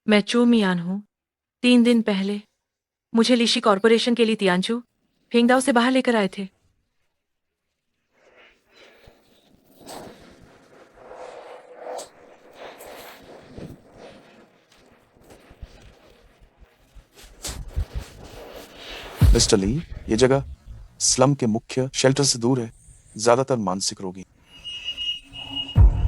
मैं चू मियान हूँ। 3 दिन पहले मुझे लीशी कॉरपोरेशन के लिए तियानचू फिंगदाओ से बाहर लेकर आए थे। मिस्टर ली, ये जगह स्लम के मुख्य शेल्टर से दूर है। ज्यादातर मानसिक रोगी।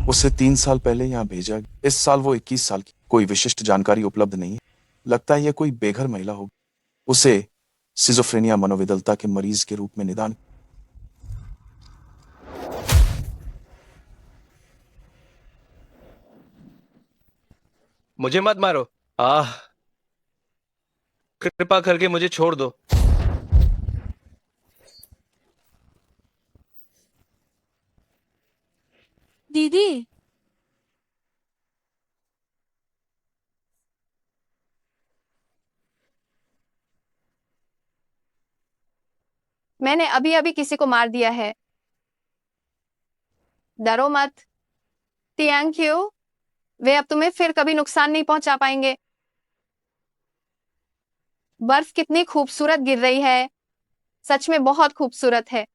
उसे 3 साल पहले यहाँ भेजा गया। इस साल वो 21 साल की। कोई विशिष्ट जानकारी उपलब्ध नहीं है। लगता है यह कोई बेघर महिला होगी। उसे सिजोफ्रेनिया मनोविदलता के मरीज के रूप में निदान। मुझे मत मारो। आह, कृपा करके मुझे छोड़ दो। दीदी, मैंने अभी अभी किसी को मार दिया है। डरो मत तियांग, वे अब तुम्हें फिर कभी नुकसान नहीं पहुंचा पाएंगे। बर्फ कितनी खूबसूरत गिर रही है, सच में बहुत खूबसूरत है।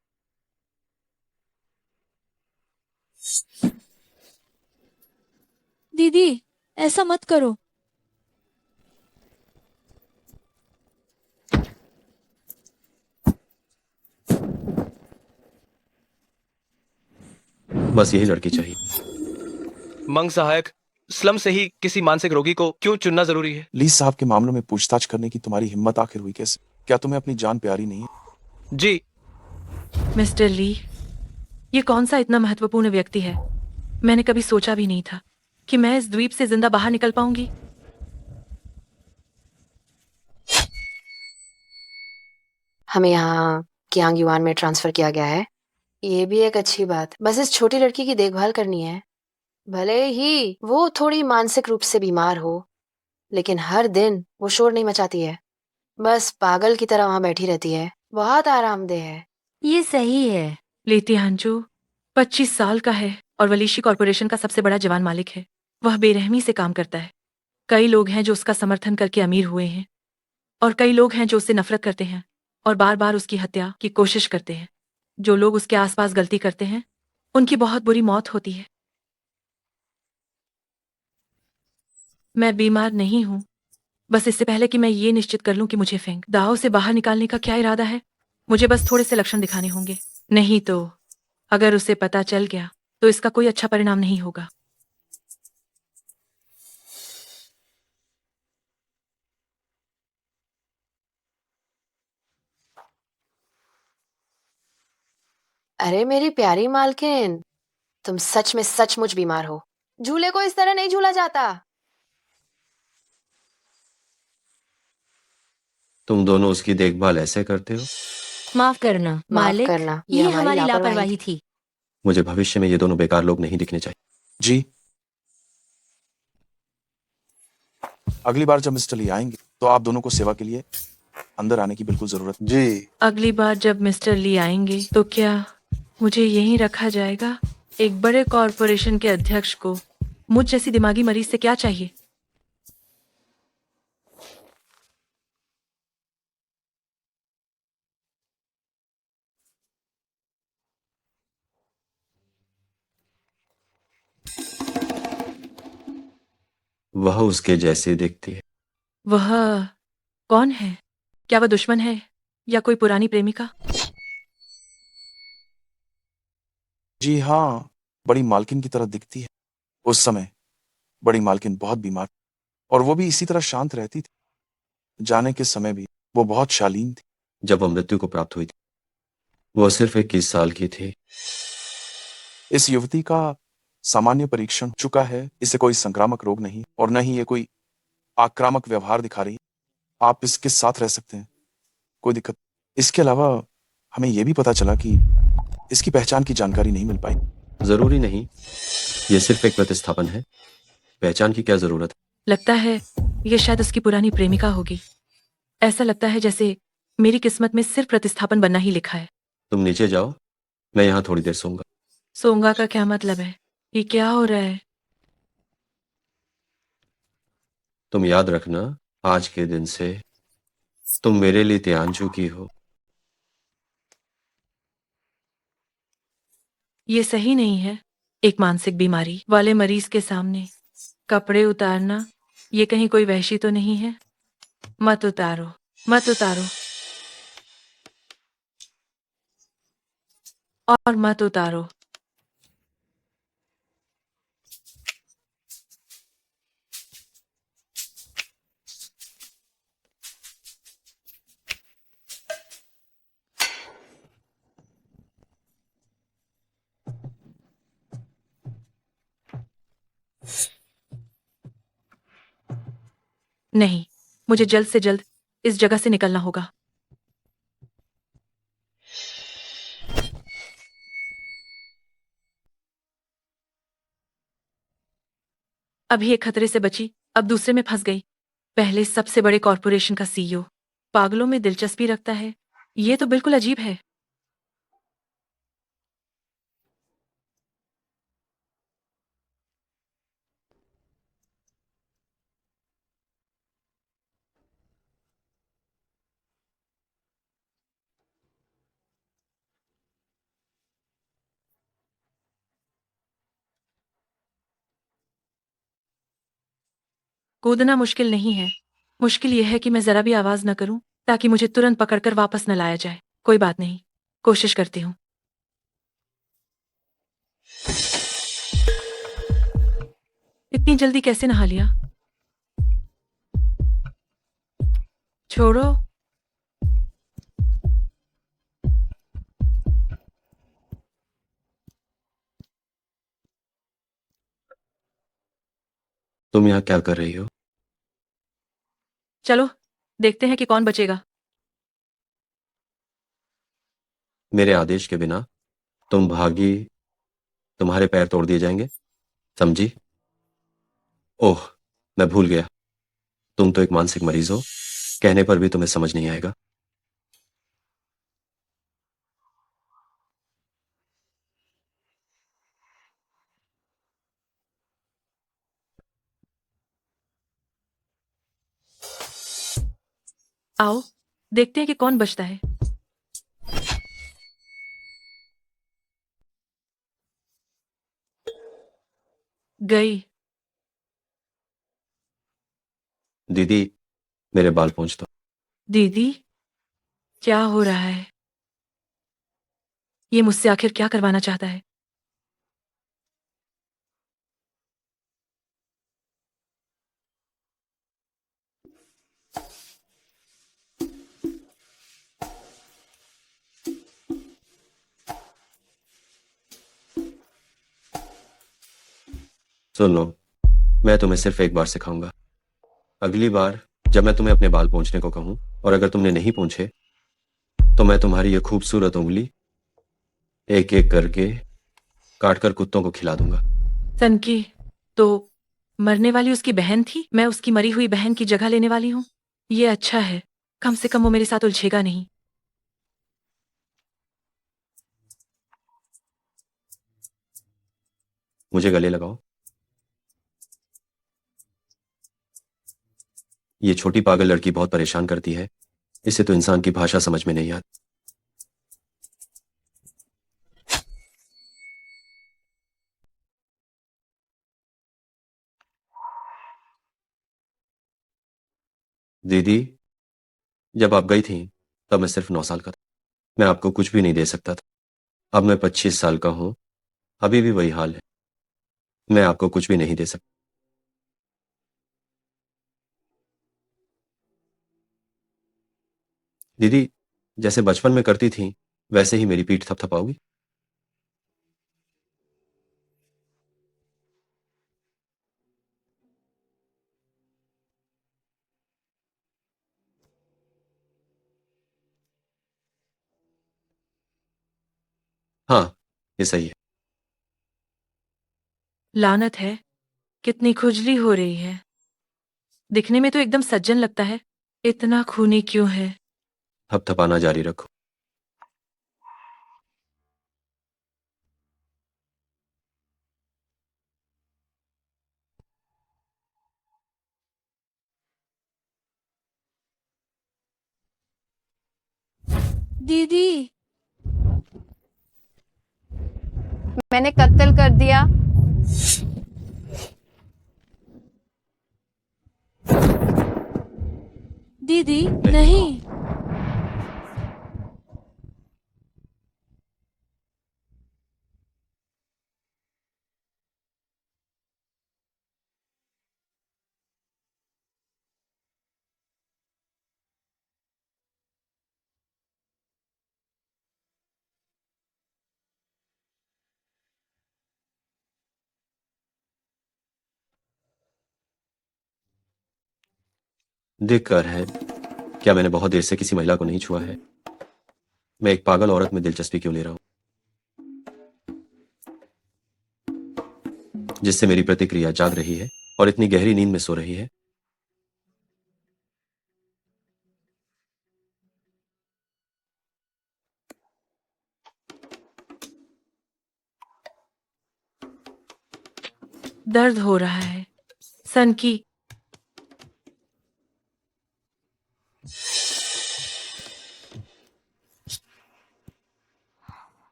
दीदी, ऐसा मत करो। बस यही लड़की चाहिए। मंग सहायक, स्लम से ही किसी मानसिक रोगी को क्यों चुनना जरूरी है? ली साहब के मामलों में पूछताछ करने की तुम्हारी हिम्मत आखिर हुई कैसे? क्या तुम्हें अपनी जान प्यारी नहीं है? जी, मिस्टर ली, ये कौन सा इतना महत्वपूर्ण व्यक्ति है? मैंने कभी सोचा भी नहीं था कि मैं इस द्वीप से जिंदा बाहर निकल पाऊंगी। हमें यहाँ कियांग युआन में ट्रांसफर किया गया है। ये भी एक अच्छी बात। बस इस छोटी लड़की की देखभाल करनी है। भले ही वो थोड़ी मानसिक रूप से बीमार हो, लेकिन हर दिन वो शोर नहीं मचाती है। बस पागल की तरह वहां बैठी रहती है। बहुत आरामदेह है। ये सही है। ली तियानचू 25 साल का है और वलीशी कॉरपोरेशन का सबसे बड़ा जवान मालिक है। वह बेरहमी से काम करता है। कई लोग हैं जो उसका समर्थन करके अमीर हुए हैं और कई लोग हैं जो उससे नफरत करते हैं और बार बार उसकी हत्या की कोशिश करते हैं। जो लोग उसके आसपास गलती करते हैं उनकी बहुत बुरी मौत होती है। मैं बीमार नहीं हूँ। बस इससे पहले कि मैं ये निश्चित कर लूं कि मुझे फेंग दाव से बाहर निकालने का क्या इरादा है, मुझे बस थोड़े से लक्षण दिखाने होंगे। नहीं तो अगर उसे पता चल गया तो इसका कोई अच्छा परिणाम नहीं होगा। अरे मेरी प्यारी मालकिन, तुम सच में सचमुच बीमार हो। झूले को इस तरह नहीं झूला जाता। तुम दोनों उसकी देखभाल ऐसे करते हो? माफ करना माफ मालिक, करना, ये हमारी लापरवाही थी। मुझे भविष्य में ये दोनों बेकार लोग नहीं दिखने चाहिए। जी, अगली बार जब मिस्टर ली आएंगे तो आप दोनों को सेवा के लिए अंदर आने की बिल्कुल जरूरत है। जी, अगली बार जब मिस्टर ली आएंगे तो क्या मुझे यहीं रखा जाएगा? एक बड़े कॉरपोरेशन के अध्यक्ष को मुझ जैसी दिमागी मरीज से क्या चाहिए? वह उसके जैसे दिखती है। वह कौन है? क्या वह दुश्मन है या कोई पुरानी प्रेमिका? जी हाँ, बड़ी मालकिन की तरह दिखती है। उस समय बड़ी मालकिन बहुत बीमार और वो भी इसी तरह शांत रहती थी। जाने के समय भी वो बहुत शालीन थी। जब वह मृत्यु को प्राप्त हुई थी वह सिर्फ 21 साल की थी। इस युवती का सामान्य परीक्षण हो चुका है। इसे कोई संक्रामक रोग नहीं और न ही ये कोई आक्रामक व्यवहार दिखा रही। आप इसके साथ रह सकते हैं, कोई दिक्कत। इसके अलावा हमें यह भी पता चला कि इसकी पहचान की जानकारी नहीं मिल पाई। जरूरी नहीं, यह सिर्फ एक प्रतिस्थापन है। पहचान की क्या जरूरत है? लगता है ये शायद उसकी पुरानी प्रेमिका होगी। ऐसा लगता है जैसे मेरी किस्मत में सिर्फ प्रतिस्थापन बनना ही लिखा है। तुम नीचे जाओ, मैं यहाँ थोड़ी देर सोऊंगा। सोंगा का क्या मतलब है? ये क्या हो रहा है? तुम याद रखना, आज के दिन से तुम मेरे लिए तियांजू की हो। ये सही नहीं है। एक मानसिक बीमारी वाले मरीज के सामने कपड़े उतारना, ये कहीं कोई वहशी तो नहीं है? मत उतारो, मत उतारो, और मत उतारो। नहीं, मुझे जल्द से जल्द इस जगह से निकलना होगा। अभी एक खतरे से बची, अब दूसरे में फंस गई। पहले सबसे बड़े कॉरपोरेशन का सीईओ पागलों में दिलचस्पी रखता है। ये तो बिल्कुल अजीब है। कूदना मुश्किल नहीं है। मुश्किल यह है कि मैं जरा भी आवाज न करूं, ताकि मुझे तुरंत पकड़कर वापस न लाया जाए। कोई बात नहीं, कोशिश करती हूँ। इतनी जल्दी कैसे नहा लिया? छोड़ो। तुम यहाँ क्या कर रही हो? चलो, देखते हैं कि कौन बचेगा। मेरे आदेश के बिना तुम भागी, तुम्हारे पैर तोड़ दिए जाएंगे, समझी? ओह, मैं भूल गया, तुम तो एक मानसिक मरीज हो। कहने पर भी तुम्हें समझ नहीं आएगा। आओ, देखते हैं कि कौन बचता है। गई। दीदी, मेरे बाल पोंछ दो। दीदी, क्या हो रहा है? ये मुझसे आखिर क्या करवाना चाहता है? सुन लो, मैं तुम्हें सिर्फ एक बार सिखाऊंगा। अगली बार जब मैं तुम्हें अपने बाल पोंछने को कहूं, और अगर तुमने नहीं पोंछे, तो मैं तुम्हारी ये खूबसूरत उंगली एक एक करके काट कर कुत्तों को खिला दूंगा। सनकी, तो मरने वाली उसकी बहन थी? मैं उसकी मरी हुई बहन की जगह लेने वाली हूँ। ये अच्छा है, कम से कम वो मेरे साथ उलझेगा नहीं। मुझे गले लगाओ। ये छोटी पागल लड़की बहुत परेशान करती है। इसे तो इंसान की भाषा समझ में नहीं आती। दीदी, जब आप गई थी तब मैं सिर्फ 9 साल का था। मैं आपको कुछ भी नहीं दे सकता था। अब मैं 25 साल का हूं, अभी भी वही हाल है। मैं आपको कुछ भी नहीं दे सकता। दीदी, जैसे बचपन में करती थी, वैसे ही मेरी पीठ थपथपाओगी? हाँ, ये सही है। लानत है, कितनी खुजली हो रही है। दिखने में तो एकदम सज्जन लगता है, इतना खूनी क्यों है? थपथपाना जारी रखो। दीदी मैंने कत्ल कर दिया। दीदी नहीं। दिख कर है, क्या मैंने बहुत देर से किसी महिला को नहीं छुआ है? मैं एक पागल औरत में दिलचस्पी क्यों ले रहा हूं, जिससे मेरी प्रतिक्रिया जाग रही है और इतनी गहरी नींद में सो रही है? दर्द हो रहा है। सन की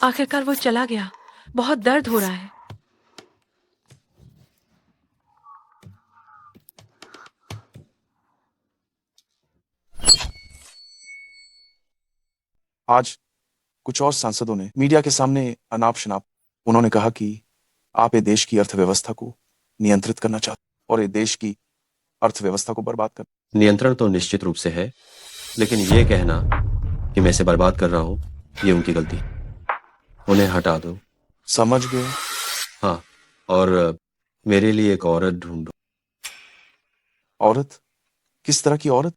आखिरकार वो चला गया। बहुत दर्द हो रहा है। आज कुछ और सांसदों ने मीडिया के सामने अनाप शनाप उन्होंने कहा कि आप ये देश की अर्थव्यवस्था को नियंत्रित करना चाहते और ये देश की अर्थव्यवस्था को बर्बाद कर। नियंत्रण तो निश्चित रूप से है, लेकिन ये कहना कि मैं इसे बर्बाद कर रहा हूं, ये उनकी गलती। उन्हें हटा दो। समझ गए? हाँ, और मेरे लिए एक औरत ढूंढो। औरत? किस तरह की औरत?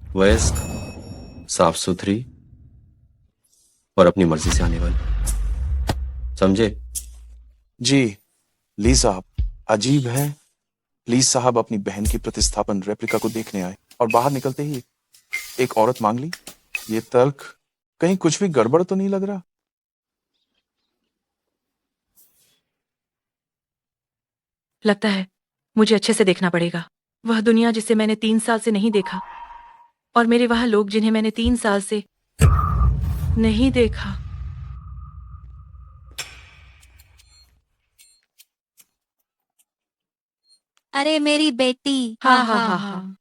वयस्क, साफ सुथरी और अपनी मर्जी से आने वाली। समझे? जी ली साहब, अजीब है। ली साहब अपनी बहन की प्रतिस्थापन रेप्लिका को देखने आए और बाहर निकलते ही एक औरत मांग ली। ये तर्क कहीं कुछ भी गड़बड़ तो नहीं लग रहा? लगता है मुझे अच्छे से देखना पड़ेगा। वह दुनिया जिसे मैंने 3 साल से नहीं देखा और मेरे वहां लोग जिन्हें मैंने 3 साल से नहीं देखा। अरे मेरी बेटी। हाँ हाँ हाँ हाँ।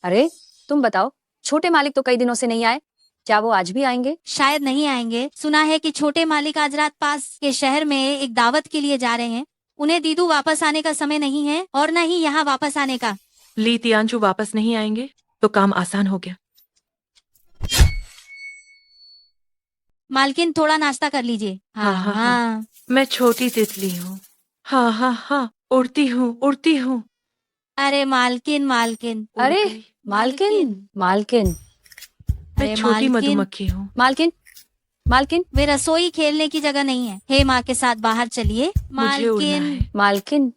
अरे तुम बताओ, छोटे मालिक तो कई दिनों से नहीं आए, क्या वो आज भी आएंगे? शायद नहीं आएंगे। सुना है कि छोटे मालिक आज रात पास के शहर में एक दावत के लिए जा रहे हैं। उन्हें दीदू वापस आने का समय नहीं है और न ही यहाँ वापस आने का। ली तियांचू वापस नहीं आएंगे तो काम आसान हो गया। मालकिन थोड़ा नाश्ता कर लीजिए। हाँ हाँ हाँ। मैं छोटी तितली हूँ। हाँ हाँ हाँ, उड़ती हूँ उड़ती हूँ। अरे मालकिन मालकिन। उड़ अरे गई। मालकिन, मालकिन, मैं अरे छोटी मालकिन। मधुमक्खी हूँ। मालकिन, मालकिन, वे रसोई खेलने की जगह नहीं है। हे माँ के साथ बाहर चलिए। मुझे उड़ना मालकिन है। मालकिन।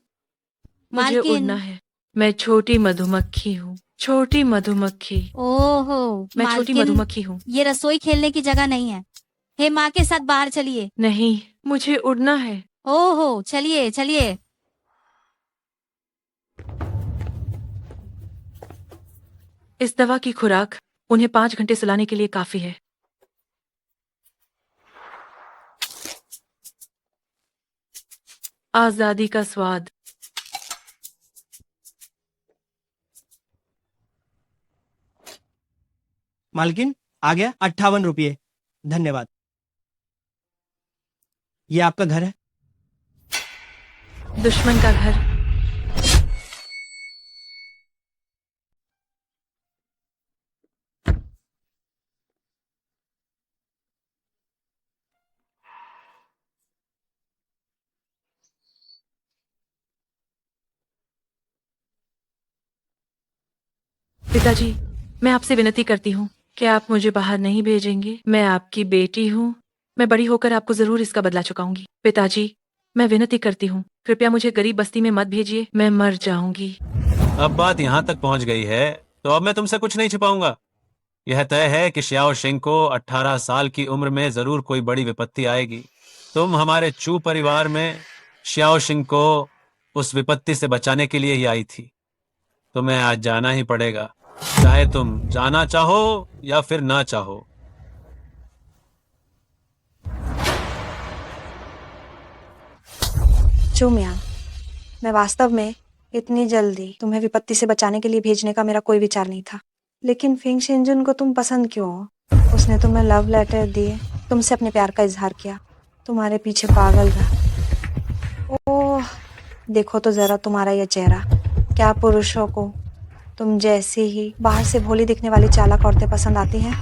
मुझे मालकिन। उड़ना है। मैं छोटी मधुमक्खी हूँ। छोटी मधुमक्खी। ओहो मैं छोटी मालकिन, मधुमक्खी हूँ। ये रसोई खेलने की जगह नहीं है। हे माँ के साथ बाहर चलिए। नहीं, मुझे उड़ना है। ओहो चलिए चलिए। इस दवा की खुराक उन्हें 5 घंटे सुलाने के लिए काफी है। आजादी का स्वाद। मालकिन आ गया 58 रुपये। धन्यवाद। ये आपका घर है। दुश्मन का घर। पिताजी, मैं आपसे विनती करती हूँ कि आप मुझे बाहर नहीं भेजेंगे। मैं आपकी बेटी हूँ। मैं बड़ी होकर आपको जरूर इसका बदला चुकाऊंगी। पिताजी, मैं विनती करती हूँ, कृपया मुझे गरीब बस्ती में मत भेजिए। मैं मर जाऊंगी। अब बात यहाँ तक पहुँच गई है तो अब मैं तुमसे कुछ नहीं छिपाऊंगा। यह तय है कि श्याओ शिंग को 18 साल की उम्र में जरूर कोई बड़ी विपत्ति आएगी। तुम हमारे चू परिवार में श्याओ शिंग को उस विपत्ति से बचाने के लिए ही आई थी। तुम्हें आज जाना ही पड़ेगा, चाहे तुम जाना चाहो या फिर ना चाहो। चूमियान, मैं वास्तव में इतनी जल्दी तुम्हें विपत्ति से बचाने के लिए भेजने का मेरा कोई विचार नहीं था। लेकिन फेंग शेंजुन को तुम पसंद क्यों हो? उसने तुम्हें लव लेटर दिए, तुमसे अपने प्यार का इजहार किया, तुम्हारे पीछे पागल था। ओह, देखो तो जरा तुम्हारा यह चेहरा। क्या पुरुषों को तुम जैसी ही बाहर से भोली दिखने वाली चालाक औरतें पसंद आती हैं?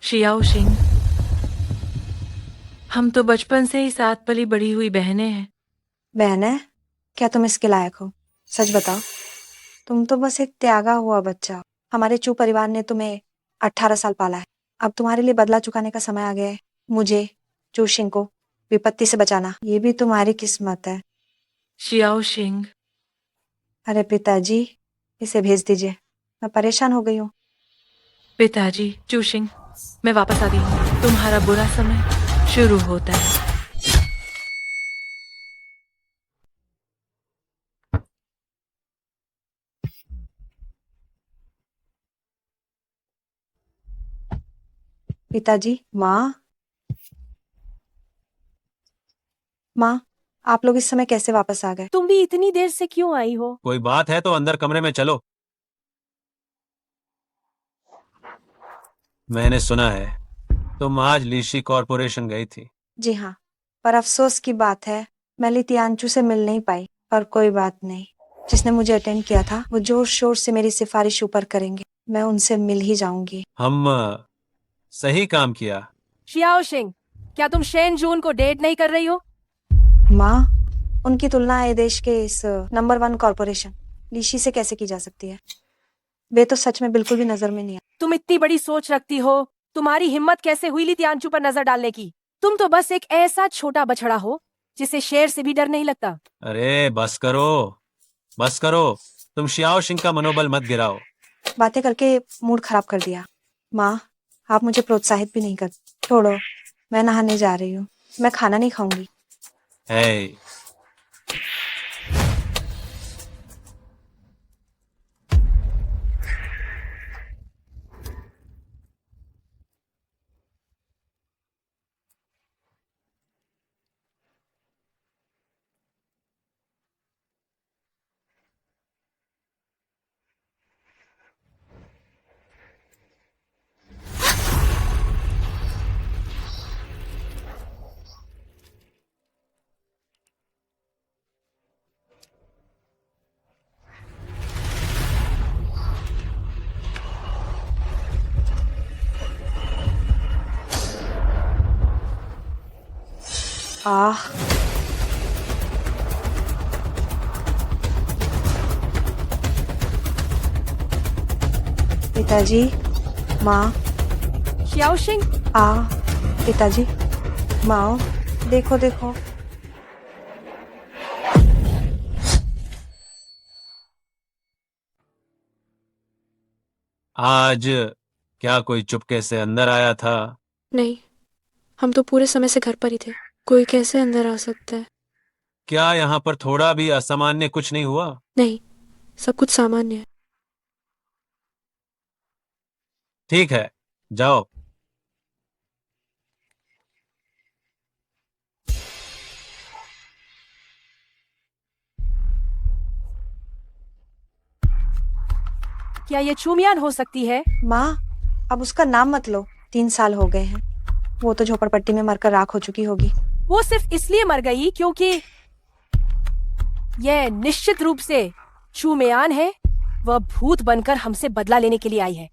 शियाओ शिंग, हम तो बचपन से ही साथ पली बड़ी हुई बहनें हैं। बहने, क्या तुम इसके लायक हो? सच बताओ। तुम तो बस एक त्यागा हुआ बच्चा हो। हमारे चू परिवार ने तुम्हें 18 साल पाला है। अब तुम्हारे लिए बदला चुकाने का समय आ गया है। मुझे, चू शिंग को विपत्ति से बचाना, ये भी तुम्हारी किस्मत है। शियाओ शिंग, अरे पिताजी, इसे भेज दीजिए, मैं परेशान हो गई हूँ। पिताजी, चू शिंग, मैं वापस आ गई हूँ। तुम्हारा बुरा समय शुरू होता है। पिताजी, माँ, आप लोग इस समय कैसे वापस आ गए? तुम भी इतनी देर से क्यों आई हो? कोई बात है तो अंदर कमरे में चलो। मैंने सुना है तुम आज लीशी कॉरपोरेशन गई थी। जी हाँ, पर अफसोस की बात है मैं ली तियानचू से मिल नहीं पाई। पर कोई बात नहीं, जिसने मुझे अटेंड किया था वो जोर शोर से मेरी सिफारिश ऊपर करेंगे। मैं उनसे मिल ही जाऊंगी। हम सही काम किया। शियाओ शिंग, क्या तुम शेन जून को डेट नहीं कर रही हो? माँ, उनकी तुलना है देश के इस नंबर 1 कॉरपोरेशन लीशी से कैसे की जा सकती है? वे तो सच में बिल्कुल भी नजर में नहीं आती। तुम इतनी बड़ी सोच रखती हो, तुम्हारी हिम्मत कैसे हुई ली तियानचू पर नजर डालने की? तुम तो बस एक ऐसा छोटा बछड़ा हो जिसे शेर से भी डर नहीं लगता। अरे बस करो, बस करो। तुम शियाओ शिंग का मनोबल मत गिराओ। बातें करके मूड खराब कर दिया। माँ, आप मुझे प्रोत्साहित भी नहीं करते। छोड़ो, मैं नहाने जा रही हूँ। मैं खाना नहीं खाऊंगी। है आह, पिताजी, माँ, शियाओ शिंग, पिताजी, माँ, देखो देखो। आज क्या कोई चुपके से अंदर आया था? नहीं, हम तो पूरे समय से घर पर ही थे। कोई कैसे अंदर आ सकता है? क्या यहाँ पर थोड़ा भी असामान्य कुछ नहीं हुआ? नहीं, सब कुछ सामान्य है। ठीक है, जाओ। क्या ये चूमियान हो सकती है? माँ, अब उसका नाम मत लो। 3 साल हो गए हैं। वो तो झोपड़पट्टी में मरकर राख हो चुकी होगी। वो सिर्फ इसलिए मर गई क्योंकि यह निश्चित रूप से चूमियान है। वह भूत बनकर हमसे बदला लेने के लिए आई है।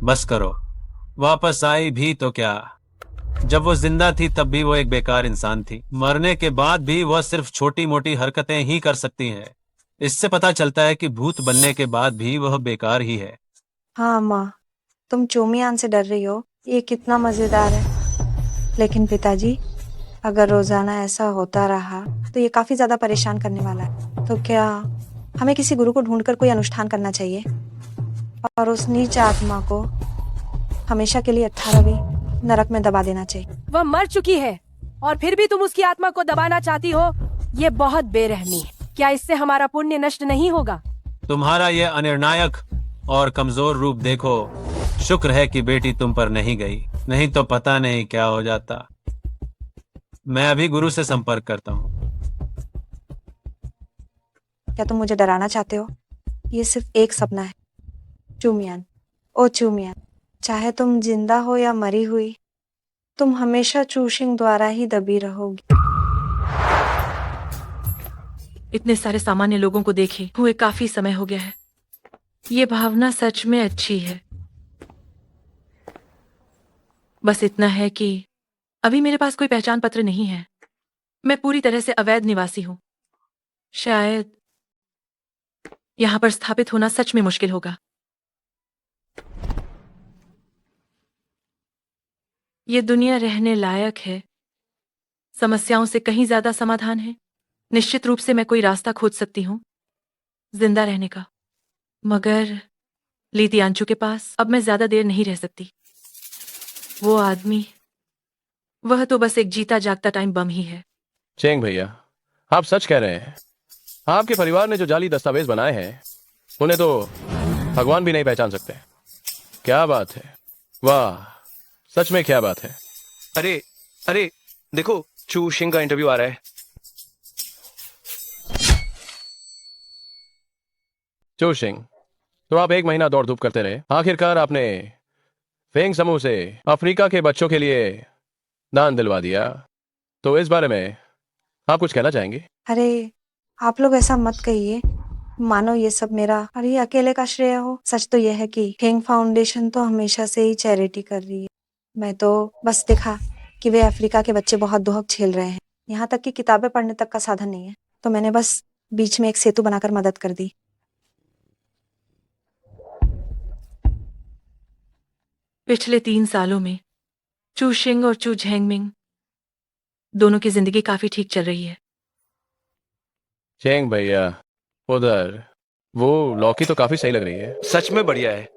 बस करो, वापस आई भी तो क्या? जब वो जिंदा थी तब भी वो एक बेकार इंसान थी। मरने के बाद भी वह सिर्फ छोटी मोटी हरकतें ही कर सकती है। इससे पता चलता है कि भूत बनने के बाद भी वह बेकार ही है। हाँ माँ, तुम चोमियान से डर रही हो, ये कितना मजेदार है। लेकिन पिताजी, अगर रोजाना ऐसा होता रहा तो ये काफी ज्यादा परेशान करने वाला है। तो क्या हमें किसी गुरु को ढूंढकर कोई अनुष्ठान करना चाहिए और उस नीच आत्मा को हमेशा के लिए 18वीं नरक में दबा देना चाहिए? वह मर चुकी है और फिर भी तुम उसकी आत्मा को दबाना चाहती हो? ये बहुत बेरहमी है। क्या इससे हमारा पुण्य नष्ट नहीं होगा? तुम्हारा ये अनिर्णायक और कमजोर रूप देखो। शुक्र है कि बेटी तुम पर नहीं गई, नहीं तो पता नहीं क्या हो जाता। मैं अभी गुरु से संपर्क करता हूँ। क्या तुम मुझे डराना चाहते हो? ये सिर्फ एक सपना है। चूमियान, ओ चूमियान, चाहे तुम जिंदा हो या मरी हुई, तुम हमेशा चूशिंग द्वारा ही दबी रहोगी। इतने सारे सामान्य लोगों को देखे हुए काफी समय हो गया है। ये भावना सच में अच्छी है। बस इतना है कि अभी मेरे पास कोई पहचान पत्र नहीं है। मैं पूरी तरह से अवैध निवासी हूं। शायद यहां पर स्थापित होना सच में मुश्किल होगा। ये दुनिया रहने लायक है। समस्याओं से कहीं ज्यादा समाधान है। निश्चित रूप से मैं कोई रास्ता खोज सकती हूँ जिंदा रहने का, मगर ली तियानचू के पास अब मैं ज्यादा देर नहीं रह सकती। वो आदमी, वह तो बस एक जीता जागता टाइम बम ही है। चेंग भैया, आप सच कह रहे हैं। आपके परिवार ने जो जाली दस्तावेज बनाए हैं उन्हें तो भगवान भी नहीं पहचान सकते। क्या बात है, वाह, सच में क्या बात है। अरे अरे देखो, चू शिंग का इंटरव्यू आ रहा है। चू शिंग, तो आप 1 महीना दौड़ धूप करते रहे, आखिरकार आपने फेंग समूह से अफ्रीका के बच्चों के लिए दान दिलवा दिया। तो इस बारे में आप कुछ कहना चाहेंगे? अरे आप लोग ऐसा मत कहिए, मानो ये सब मेरा और ये अकेले का श्रेय हो। सच तो यह है कि फेंग फाउंडेशन तो हमेशा से ही चैरिटी कर रही है। मैं तो बस देखा कि वे अफ्रीका के बच्चे बहुत दुख झेल रहे हैं, यहाँ तक कि किताबें पढ़ने तक का साधन नहीं है, तो मैंने बस बीच में एक सेतु बनाकर मदद कर दी। पिछले 3 सालों में चू शिंग और चू झेंगमिंग दोनों की जिंदगी काफी ठीक चल रही है। चेंग भैया, उधर वो लौकी तो काफी सही लग रही है। सच में बढ़िया है।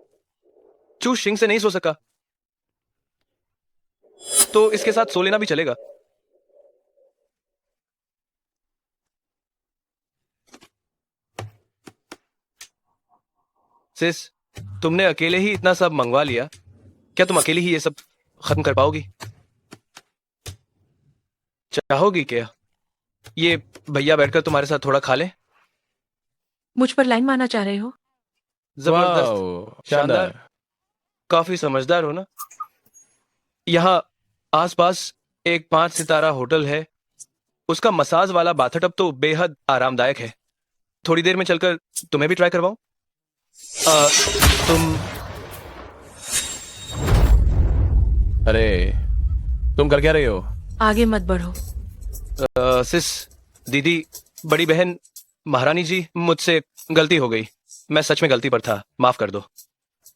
चू शिंग से नहीं सो सका तो इसके साथ सो लेना भी चलेगा। सिस, तुमने अकेले ही इतना सब मंगवा लिया, क्या तुम अकेले ही ये सब खत्म कर पाओगी? चाहोगी क्या ये भैया बैठकर तुम्हारे साथ थोड़ा खा ले? मुझ पर लाइन मारना चाह रहे हो? जबरदस्त, शानदार, काफी समझदार हो ना। यहाँ आसपास एक 5 सितारा होटल है, उसका मसाज वाला बाथटब तो बेहद आरामदायक है। थोड़ी देर में चलकर तुम्हें भी ट्राई करवाऊं? अरे तुम कर क्या रही हो? आगे मत बढ़ो। सिस, दीदी, बड़ी बहन, महारानी जी, मुझसे गलती हो गई। मैं सच में गलती पर था, माफ कर दो।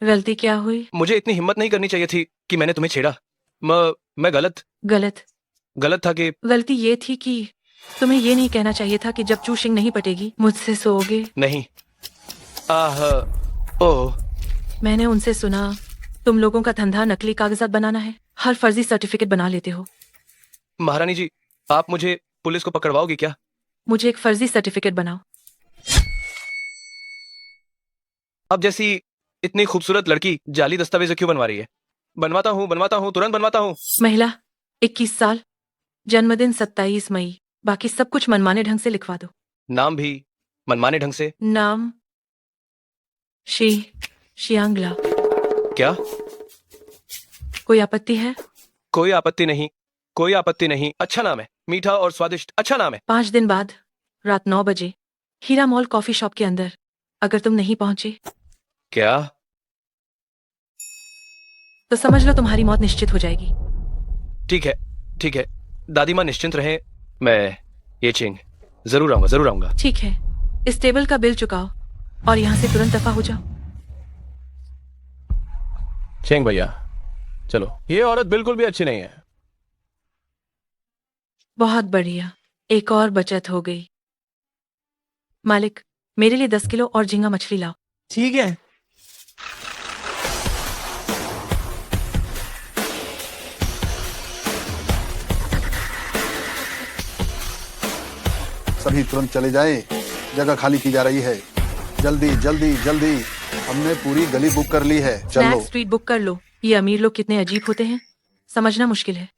गलती क्या हुई? मुझे इतनी हिम्मत नहीं करनी चाहिए थी कि मैंने तुम्हें छेड़ा। मैं गलत था कि गलती ये थी कि तुम्हें ये नहीं कहना चाहिए था कि जब चू शिंग नहीं पटेगी मुझसे सोओगे। नहीं। ओह, मैंने उनसे सुना तुम लोगों का धंधा नकली कागजात बनाना है, हर फर्जी सर्टिफिकेट बना लेते हो। महारानी जी, आप मुझे पुलिस को पकड़वाओगी क्या? मुझे एक फर्जी सर्टिफिकेट बनाओ। अब जैसी इतनी खूबसूरत लड़की जाली दस्तावेज क्यों बनवा रही है? बनवाता हूँ, तुरंत बनवाता हूँ। महिला, 21 साल, जन्मदिन 27 मई, बाकी सब कुछ मनमाने ढंग से लिखवा दो। नाम भी मनमाने ढंग से? नाम शियांगला। क्या? कोई आपत्ति है? कोई आपत्ति नहीं। अच्छा नाम है, मीठा और स्वादिष्ट, अच्छा नाम है। 5 दिन बाद रात 9 बजे हीरा मॉल कॉफी शॉप के अंदर, अगर तुम नहीं पहुंचे क्या? तो समझ लो तुम्हारी मौत निश्चित हो जाएगी। ठीक है, दादी माँ निश्चिंत रहे। मैं ये चिंग जरूर आऊंगा। ठीक है, इस टेबल का बिल चुकाओ और यहाँ से तुरंत दफा हो जाओ। चेंग भैया, चलो। ये औरत बिल्कुल भी अच्छी नहीं है। बहुत बढ़िया, एक और बचत हो गई। मालिक, मेरे लिए 10 किलो और झींगा मछली लाओ। ठीक है। सभी तुरंत चले जाएं, जगह खाली की जा रही है। जल्दी जल्दी जल्दी, हमने पूरी गली बुक कर ली है, चलो। स्नैक स्ट्रीट बुक कर लो। ये अमीर लोग कितने अजीब होते हैं, समझना मुश्किल है।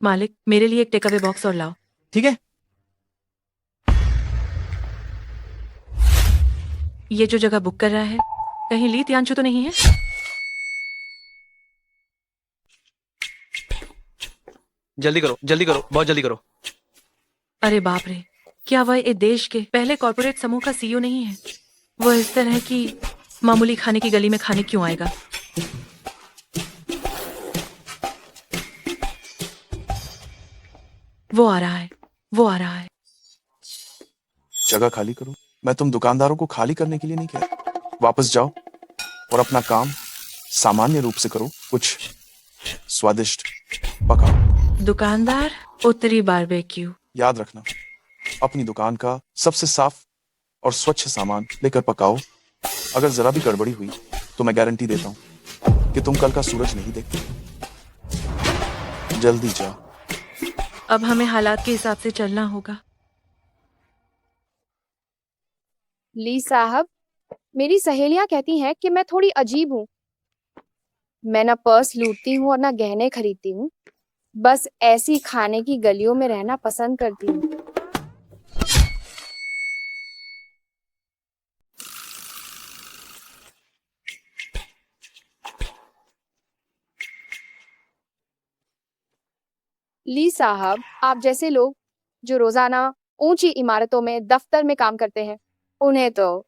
मालिक, मेरे लिए एक टेक अवे बॉक्स और लाओ। ठीक है। ये जो जगह बुक कर रहा है, कहीं ली त्यांशु तो नहीं है? जल्दी करो, जल्दी करो, बहुत जल्दी करो। अरे बाप रे, क्या वह इस देश के पहले कॉर्पोरेट समूह का सीईओ नहीं है? वह इस तरह की मामूली खाने की गली में खाने क्यों आएगा? वो आ रहा है, वो आ रहा है। जगह खाली करो। मैं तुम दुकानदारों को खाली करने के लिए नहीं कह रहा। वापस जाओ और अपना काम सामान्य रूप से करो। कुछ स्वादिष्ट पकाओ। दुकानदार, उत्तरी बारबेक्यू। याद रखना, अपनी दुकान का सबसे साफ और स्वच्छ सामान लेकर पकाओ। अगर जरा भी गड़बड़ी हुई तो मैं गारंटी देता हूं कि तुम कल का सूरज नहीं देखते। जल्दी जाओ। अब हमें हालात के हिसाब से चलना होगा। ली साहब, मेरी सहेलियां कहती हैं कि मैं थोड़ी अजीब हूँ। मैं ना पर्स लूटती हूँ और ना गहने खरीदती हूँ, बस ऐसी खाने की गलियों में रहना पसंद करती हूँ। ली साहब, आप जैसे लोग जो रोजाना ऊंची इमारतों में दफ्तर में काम करते हैं, उन्हें तो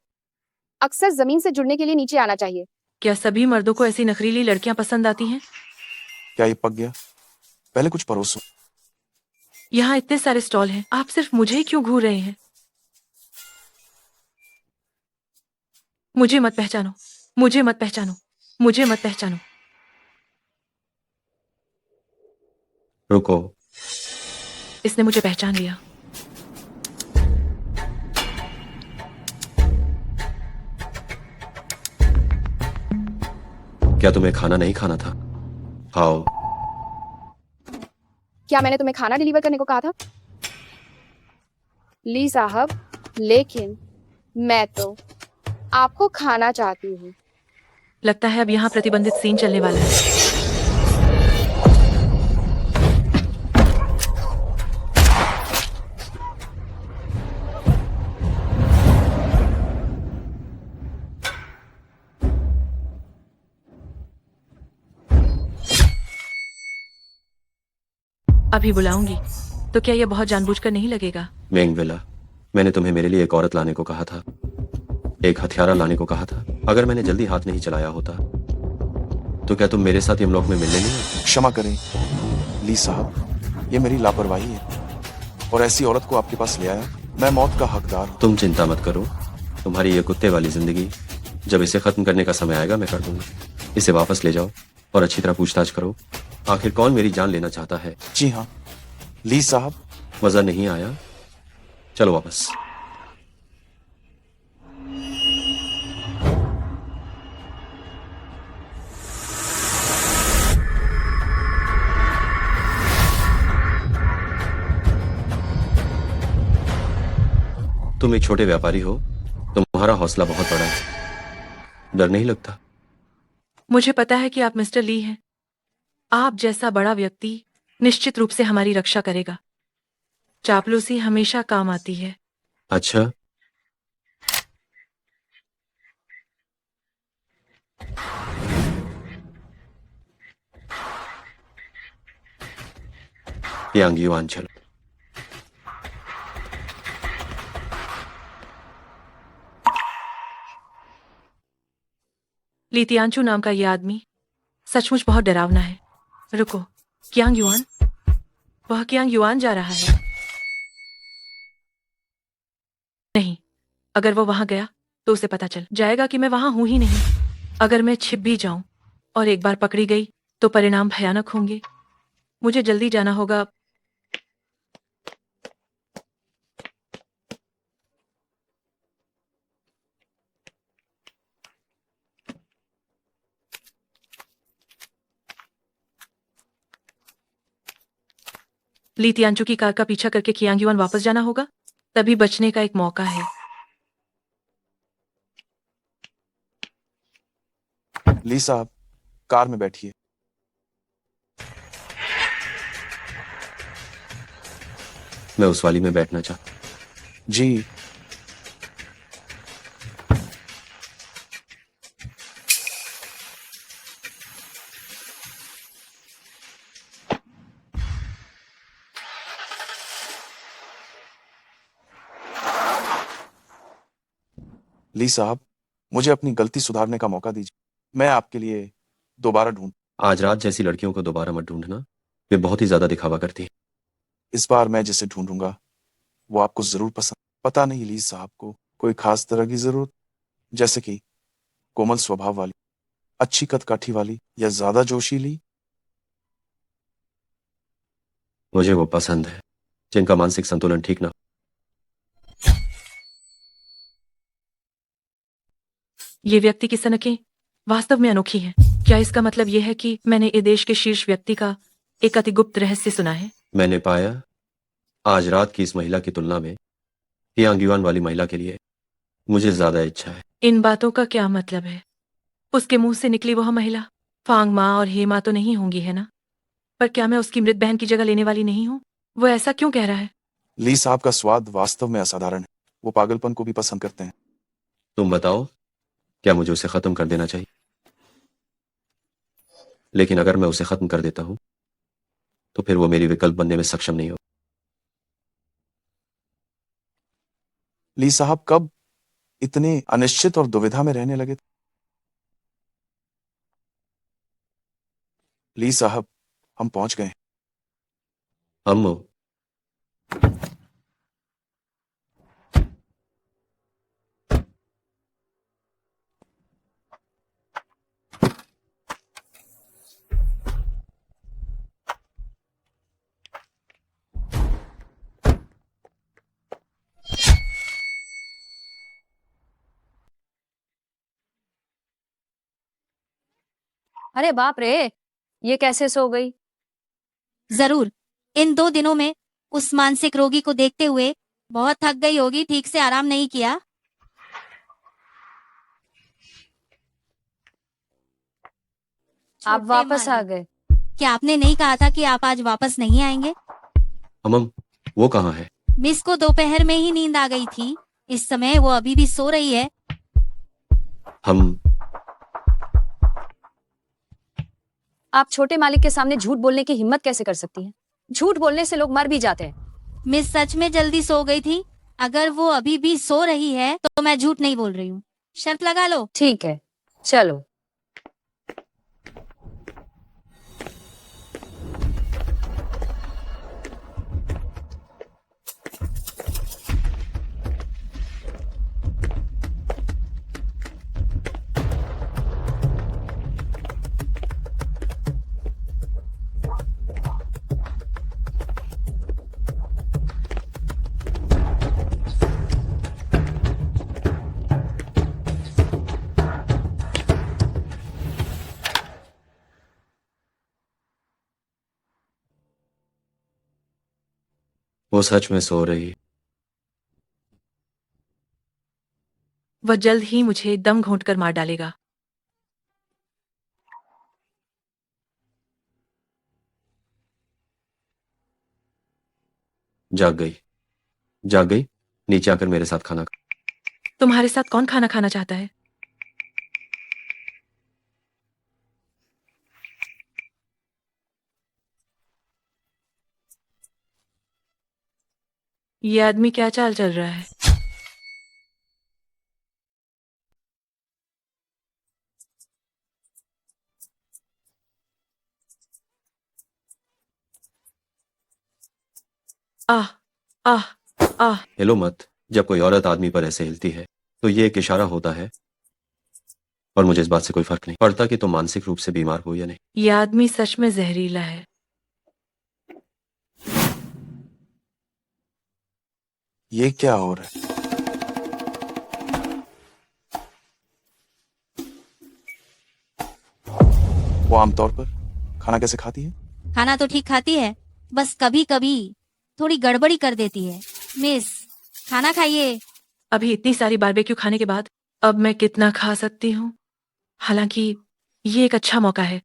अक्सर जमीन से जुड़ने के लिए नीचे आना चाहिए। क्या सभी मर्दों को ऐसी नखरीली लड़कियां पसंद आती हैं? क्या ये पक गया? पहले कुछ परोसो। यहाँ इतने सारे स्टॉल हैं, आप सिर्फ मुझे ही क्यों घूर रहे हैं? मुझे मत पहचानो, मुझे मत पहचानो, मुझे मत पहचानो। रुको। इसने मुझे पहचान लिया। क्या तुम्हें खाना नहीं खाना था? खाओ। क्या मैंने तुम्हें खाना डिलीवर करने को कहा था? ली साहब, लेकिन मैं तो आपको खाना चाहती हूँ। लगता है अब यहाँ प्रतिबंधित सीन चलने वाला है। अभी बुलाऊंगी तो क्या यह बहुत जानबूझकर नहीं लगेगा? मेंगविला, मैंने तुम्हें मेरे लिए एक औरत लाने को कहा था, एक हथियारा लाने को कहा था। अगर मैंने जल्दी हाथ नहीं चलाया होता तो क्या तुम मेरे साथ यमलोक में मिलने नहीं आते? क्षमा करें ली साहब, ये मेरी लापरवाही है और ऐसी औरत को आपके पास ले आया। मैं मौत का हकदार हूं। तुम चिंता मत करो, तुम्हारी ये कुत्ते वाली जिंदगी जब इसे खत्म करने का समय आएगा मैं कर दूंगा। इसे वापस ले जाओ और अच्छी तरह पूछताछ करो, आखिर कौन मेरी जान लेना चाहता है। जी हाँ ली साहब। मजा नहीं आया? चलो वापस। तुम एक छोटे व्यापारी हो, तुम्हारा हौसला बहुत बड़ा है, डर नहीं लगता? मुझे पता है कि आप मिस्टर ली हैं। आप जैसा बड़ा व्यक्ति निश्चित रूप से हमारी रक्षा करेगा। चापलूसी हमेशा काम आती है। अच्छा, यांग युआन चलो। ली तियांचू नाम का यह आदमी सचमुच बहुत डरावना है। रुको, क्यांग युआन? वह क्यांग युआन जा रहा है। नहीं, अगर वो वहां गया तो उसे पता चल जाएगा कि मैं वहां हूं ही नहीं। अगर मैं छिप भी जाऊं और एक बार पकड़ी गई तो परिणाम भयानक होंगे। मुझे जल्दी जाना होगा। ली तियांचू की कार का पीछा करके कियांग युआन वापस जाना होगा। तभी बचने का एक मौका है। ली साहब, कार में बैठिए। मैं उस वाली में बैठना चाहता। जी। ली साहब, मुझे अपनी गलती सुधारने का मौका दीजिए। मैं आपके लिए दोबारा ढूंढ। आज रात जैसी लड़कियों को दोबारा मत ढूंढना, वे बहुत ही ज्यादा दिखावा करती हैं। इस बार मैं जिसे ढूंढूंगा वो आपको जरूर पसंद। पता नहीं ली साहब को कोई खास तरह की जरूरत, जैसे कि कोमल स्वभाव वाली, अच्छी कदकाठी वाली, या ज्यादा जोशीली। मुझे वो पसंद है जिनका मानसिक संतुलन ठीक ना हो। ये व्यक्ति की सनकें वास्तव में अनोखी हैं। क्या इसका मतलब यह है कि मैंने ये देश के शीर्ष व्यक्ति का एक अति गुप्त रहस्य सुना है? मैंने पाया आज रात की इस महिला की तुलना में यांग युआन वाली महिला के लिए मुझे ज्यादा इच्छा है। इन बातों का क्या मतलब है? उसके मुंह से निकली वह महिला फांग माँ और हे माँ तो नहीं होंगी, है ना? पर क्या मैं उसकी मृत बहन की जगह लेने वाली नहीं हूँ? वो ऐसा क्यों कह रहा है? ली साहब का स्वाद वास्तव में असाधारण है। वो पागलपन को भी पसंद करते हैं। तुम बताओ, क्या मुझे उसे खत्म कर देना चाहिए? लेकिन अगर मैं उसे खत्म कर देता हूं तो फिर वो मेरी विकल्प बनने में सक्षम नहीं हो। ली साहब कब इतने अनिश्चित और दुविधा में रहने लगे? ली साहब, हम पहुंच गए। अम्मू, अरे बाप रे, ये कैसे सो गई? जरूर इन 2 दिनों में उस मानसिक रोगी को देखते हुए बहुत थक गई होगी, ठीक से आराम नहीं किया। आप छोटे वापस आ मालिक, गए। क्या आपने नहीं कहा था कि आप आज वापस नहीं आएंगे? अमम, वो कहाँ है? मिस को दोपहर में ही नींद आ गई थी। इस समय वो अभी भी सो रही है। हम आप छोटे मालिक के सामने झूठ बोलने की हिम्मत कैसे कर सकती हैं? झूठ बोलने से लोग मर भी जाते हैं। मिस सच में जल्दी सो गई थी। अगर वो अभी भी सो रही है तो मैं झूठ नहीं बोल रही हूँ। शर्त लगा लो। ठीक है, चलो। वो सच में सो रही। वह जल्द ही मुझे दम घोंटकर मार डालेगा। जाग गई, जाग गई। नीचे आकर मेरे साथ खाना खा। तुम्हारे साथ कौन खाना खाना चाहता है? ये आदमी क्या चाल चल रहा है? आह आह आह। हिलो मत। जब कोई औरत आदमी पर ऐसे हिलती है तो ये एक इशारा होता है, और मुझे इस बात से कोई फर्क नहीं पड़ता कि तुम मानसिक रूप से बीमार हो या नहीं। ये आदमी सच में जहरीला है। ये क्या हो रहा है? वो आमतौर पर खाना कैसे खाती है? खाना तो ठीक खाती है, बस कभी कभी थोड़ी गड़बड़ी कर देती है। मिस, खाना खाइए। अभी इतनी सारी बारबेक्यू खाने के बाद अब मैं कितना खा सकती हूँ? हालांकि ये एक अच्छा मौका है।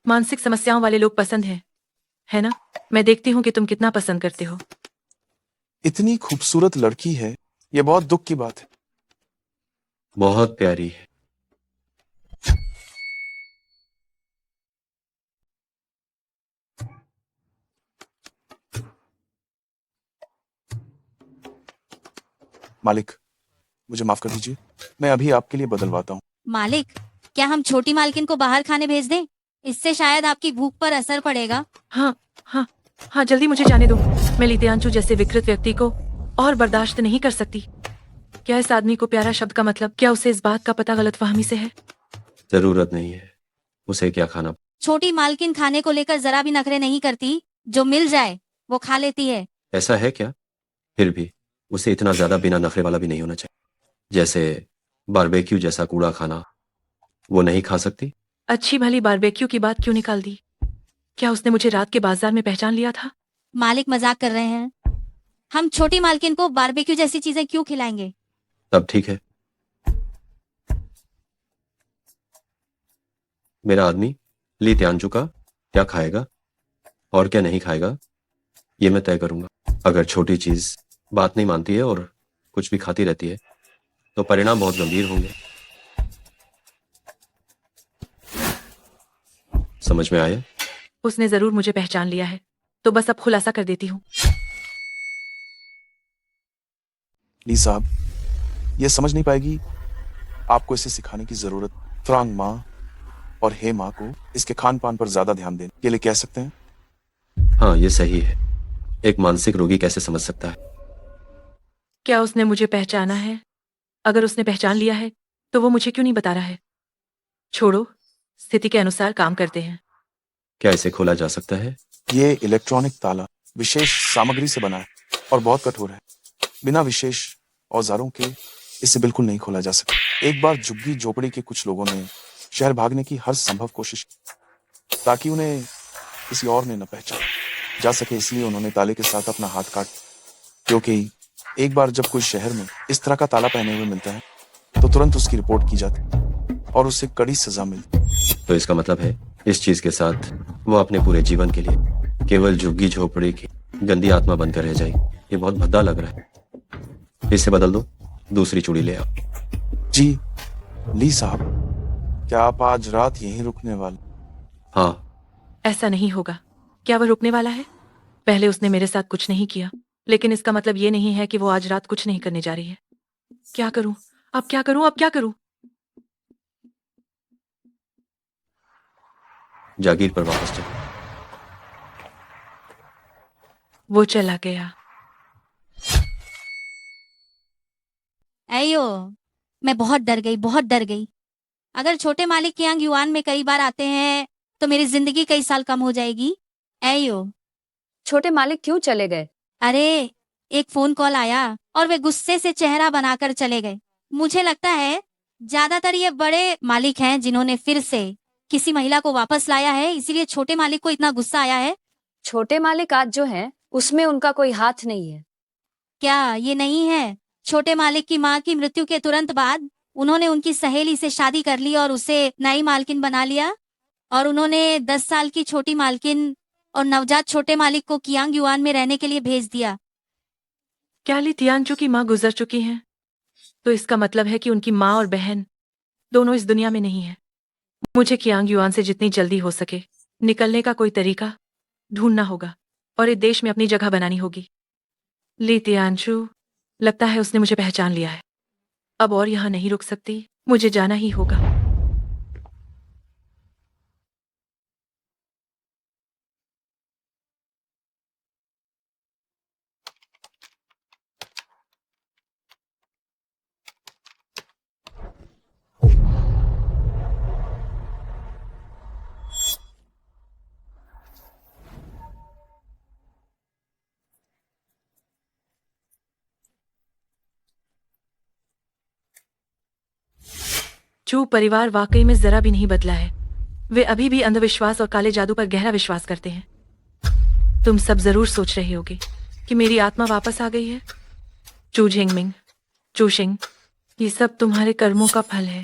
मानसिक समस्याओं वाले लोग पसंद हैं, है ना? मैं देखती हूँ कि तुम कितना पसंद करते हो। इतनी खूबसूरत लड़की है, ये बहुत दुख की बात है। बहुत प्यारी है। मालिक, मुझे माफ कर दीजिए, मैं अभी आपके लिए बदलवाता हूँ। मालिक, क्या हम छोटी मालकिन को बाहर खाने भेज दें? इससे शायद आपकी भूख पर असर पड़ेगा। हाँ हाँ हाँ, जल्दी मुझे जाने दो। मैं लित्यांशु जैसे विकृत व्यक्ति को और बर्दाश्त नहीं कर सकती। क्या इस आदमी को प्यारा शब्द का मतलब, क्या उसे इस बात का पता गलतफहमी से है? जरूरत नहीं है। उसे क्या खाना? छोटी मालकिन खाने को लेकर जरा भी नखरे नहीं करती, जो मिल जाए वो खा लेती है। ऐसा है क्या? फिर भी उसे इतना ज्यादा बिना नखरे वाला भी नहीं होना चाहिए। जैसे बारबेक्यू जैसा कूड़ा खाना वो नहीं खा सकती? अच्छी भली बारबेक्यू की बात क्यों निकाल दी? क्या उसने मुझे रात के बाजार में पहचान लिया था? मालिक मजाक कर रहे हैं। हम छोटी मालकिन को बारबेक्यू जैसी चीजें क्यों खिलाएंगे? तब ठीक है। मेरा आदमी ली त्यांजू का क्या खाएगा और क्या नहीं खाएगा, ये मैं तय करूंगा। अगर छोटी चीज बात नहीं मानती है और कुछ भी खाती रहती है तो परिणाम बहुत गंभीर होंगे। समझ में आया? उसने जरूर मुझे पहचान लिया है, तो बस अब खुलासा कर देती हूँ। ली साहब, ये समझ नहीं पाएगी। आपको इसे सिखाने की जरूरत। फ्रांग माँ और हे माँ को इसके खान पान पर ज्यादा ध्यान देने के लिए कह सकते हैं। हाँ, ये सही है। एक मानसिक रोगी कैसे समझ सकता है? क्या उसने मुझे पहचाना है? अगर उसने पहचान लिया है तो वो मुझे क्यों नहीं बता रहा है? छोड़ो, स्थिति के अनुसार काम करते हैं। क्या इसे खोला जा सकता है? ये इलेक्ट्रॉनिक ताला विशेष सामग्री से बना है और बहुत कठोर है। बिना विशेष औजारों के इसे बिल्कुल नहीं खोला जा सकता। एक बार झुग्गी झोपड़ी के कुछ लोगों ने शहर भागने की हर संभव कोशिश की ताकि उन्हें किसी और ने न पहचान जा सके, इसलिए उन्होंने ताले के साथ अपना हाथ काट, क्योंकि एक बार जब कोई शहर में इस तरह का ताला पहने हुए मिलता है तो तुरंत उसकी रिपोर्ट की जाती और उसे कड़ी सजा मिलती। तो इसका मतलब है इस चीज के साथ वो अपने पूरे जीवन के लिए केवल झुग्गी झोपड़ी की गंदी आत्मा बनकर रह जाएगी। ये बहुत भद्दा लग रहा है। इसे बदल दो, दूसरी चूड़ी ले आओ। जी ली साहब, क्या आप आज रात यहीं रुकने वाले? हाँ। ऐसा नहीं होगा। क्या वह रुकने वाला है? पहले उसने मेरे साथ कुछ नहीं किया, लेकिन इसका मतलब ये नहीं है कि वो आज रात कुछ नहीं करने जा रही है। क्या करूं? अब क्या करूं? अब क्या करूं? जागीर पर वापस चलो। वो चला गया। अयो, मैं बहुत डर गई, बहुत डर गई। अगर छोटे मालिक कियांग युआन में कई बार आते हैं तो मेरी जिंदगी कई साल कम हो जाएगी। अयो, छोटे मालिक क्यों चले गए? अरे, एक फोन कॉल आया और वे गुस्से से चेहरा बनाकर चले गए। मुझे लगता है ज्यादातर ये बड़े मालिक हैं जिन्होंने फिर से किसी महिला को वापस लाया है, इसीलिए छोटे मालिक को इतना गुस्सा आया है। छोटे मालिक आज जो हैं, उसमें उनका कोई हाथ नहीं है। क्या ये नहीं है? छोटे मालिक की माँ की मृत्यु के तुरंत बाद उन्होंने उनकी सहेली से शादी कर ली और उसे नई मालकिन बना लिया, और उन्होंने 10 साल की छोटी मालकिन और नवजात छोटे मालिक को कियांग युआन में रहने के लिए भेज दिया। क्या ली तियानचू की माँ गुजर चुकी हैं? तो इसका मतलब है कि उनकी माँ और बहन दोनों इस दुनिया में नहीं है। मुझे कियांग युआन से जितनी जल्दी हो सके निकलने का कोई तरीका ढूंढना होगा और इस देश में अपनी जगह बनानी होगी। ली तियानचू, लगता है उसने मुझे पहचान लिया है। अब और यहाँ नहीं रुक सकती, मुझे जाना ही होगा। चू परिवार वाकई में जरा भी नहीं बदला है। वे अभी भी अंधविश्वास और काले जादू पर गहरा विश्वास करते हैं। तुम सब जरूर सोच रहे होगे कि मेरी आत्मा वापस आ गई है। चू झिंगमिंग, चूशिंग, ये सब तुम्हारे कर्मों का फल है।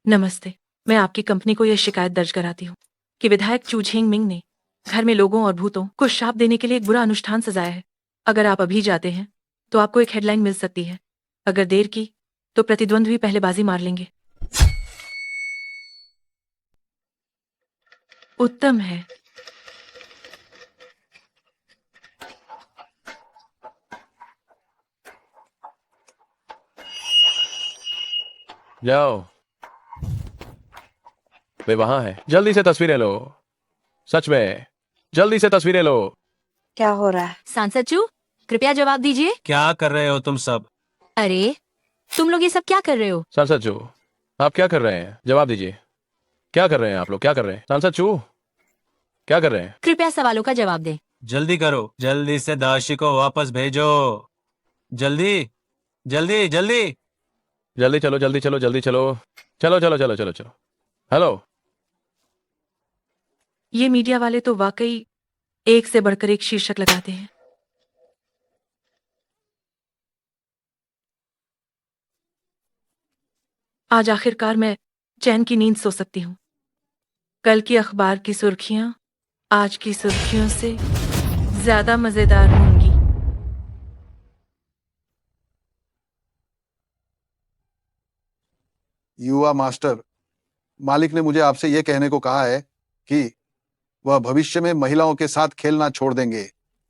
नमस्ते। मैं आपकी कंपनी को यह शिकायत दर्ज कराती हूँ कि विधायक चू झिंगमिंग ने घर में लोगों और भूतों को शाप देने के लिए एक बुरा अनुष्ठान सजाया है। अगर आप अभी जाते हैं तो आपको एक हेडलाइन मिल सकती है। अगर देर की तो प्रतिद्वंद भी पहले बाजी मार लेंगे। उत्तम है। जाओ, वे वहां है। जल्दी से तस्वीरें लो। सच में, जल्दी से तस्वीरें लो। क्या हो रहा है? सांसद चू, कृपया जवाब दीजिए। क्या कर रहे हो तुम सब? अरे, तुम लोग ये सब क्या कर रहे हो? सांसद चू, आप क्या कर रहे हैं? जवाब दीजिए। क्या कर रहे हैं आप लोग? क्या कर रहे हैं? सांसद चू, क्या कर रहे हैं? कृपया सवालों का जवाब दें। जल्दी करो, जल्दी से दाशी को वापस भेजो। जल्दी जल्दी जल्दी। जल्दी चलो, जल्दी चलो, जल्दी चलो। चलो चलो चलो चलो चलो। हेलो। ये मीडिया वाले तो वाकई एक से बढ़कर एक शीर्षक लगाते हैं। आज आखिरकार मैं चैन की नींद सो सकती हूँ। कल की अखबार की सुर्खियां आज की सुर्खियों से ज्यादा मजेदार होंगी। युवा मास्टर, मालिक ने मुझे आपसे यह कहने को कहा है कि वह भविष्य में महिलाओं के साथ खेलना छोड़ देंगे।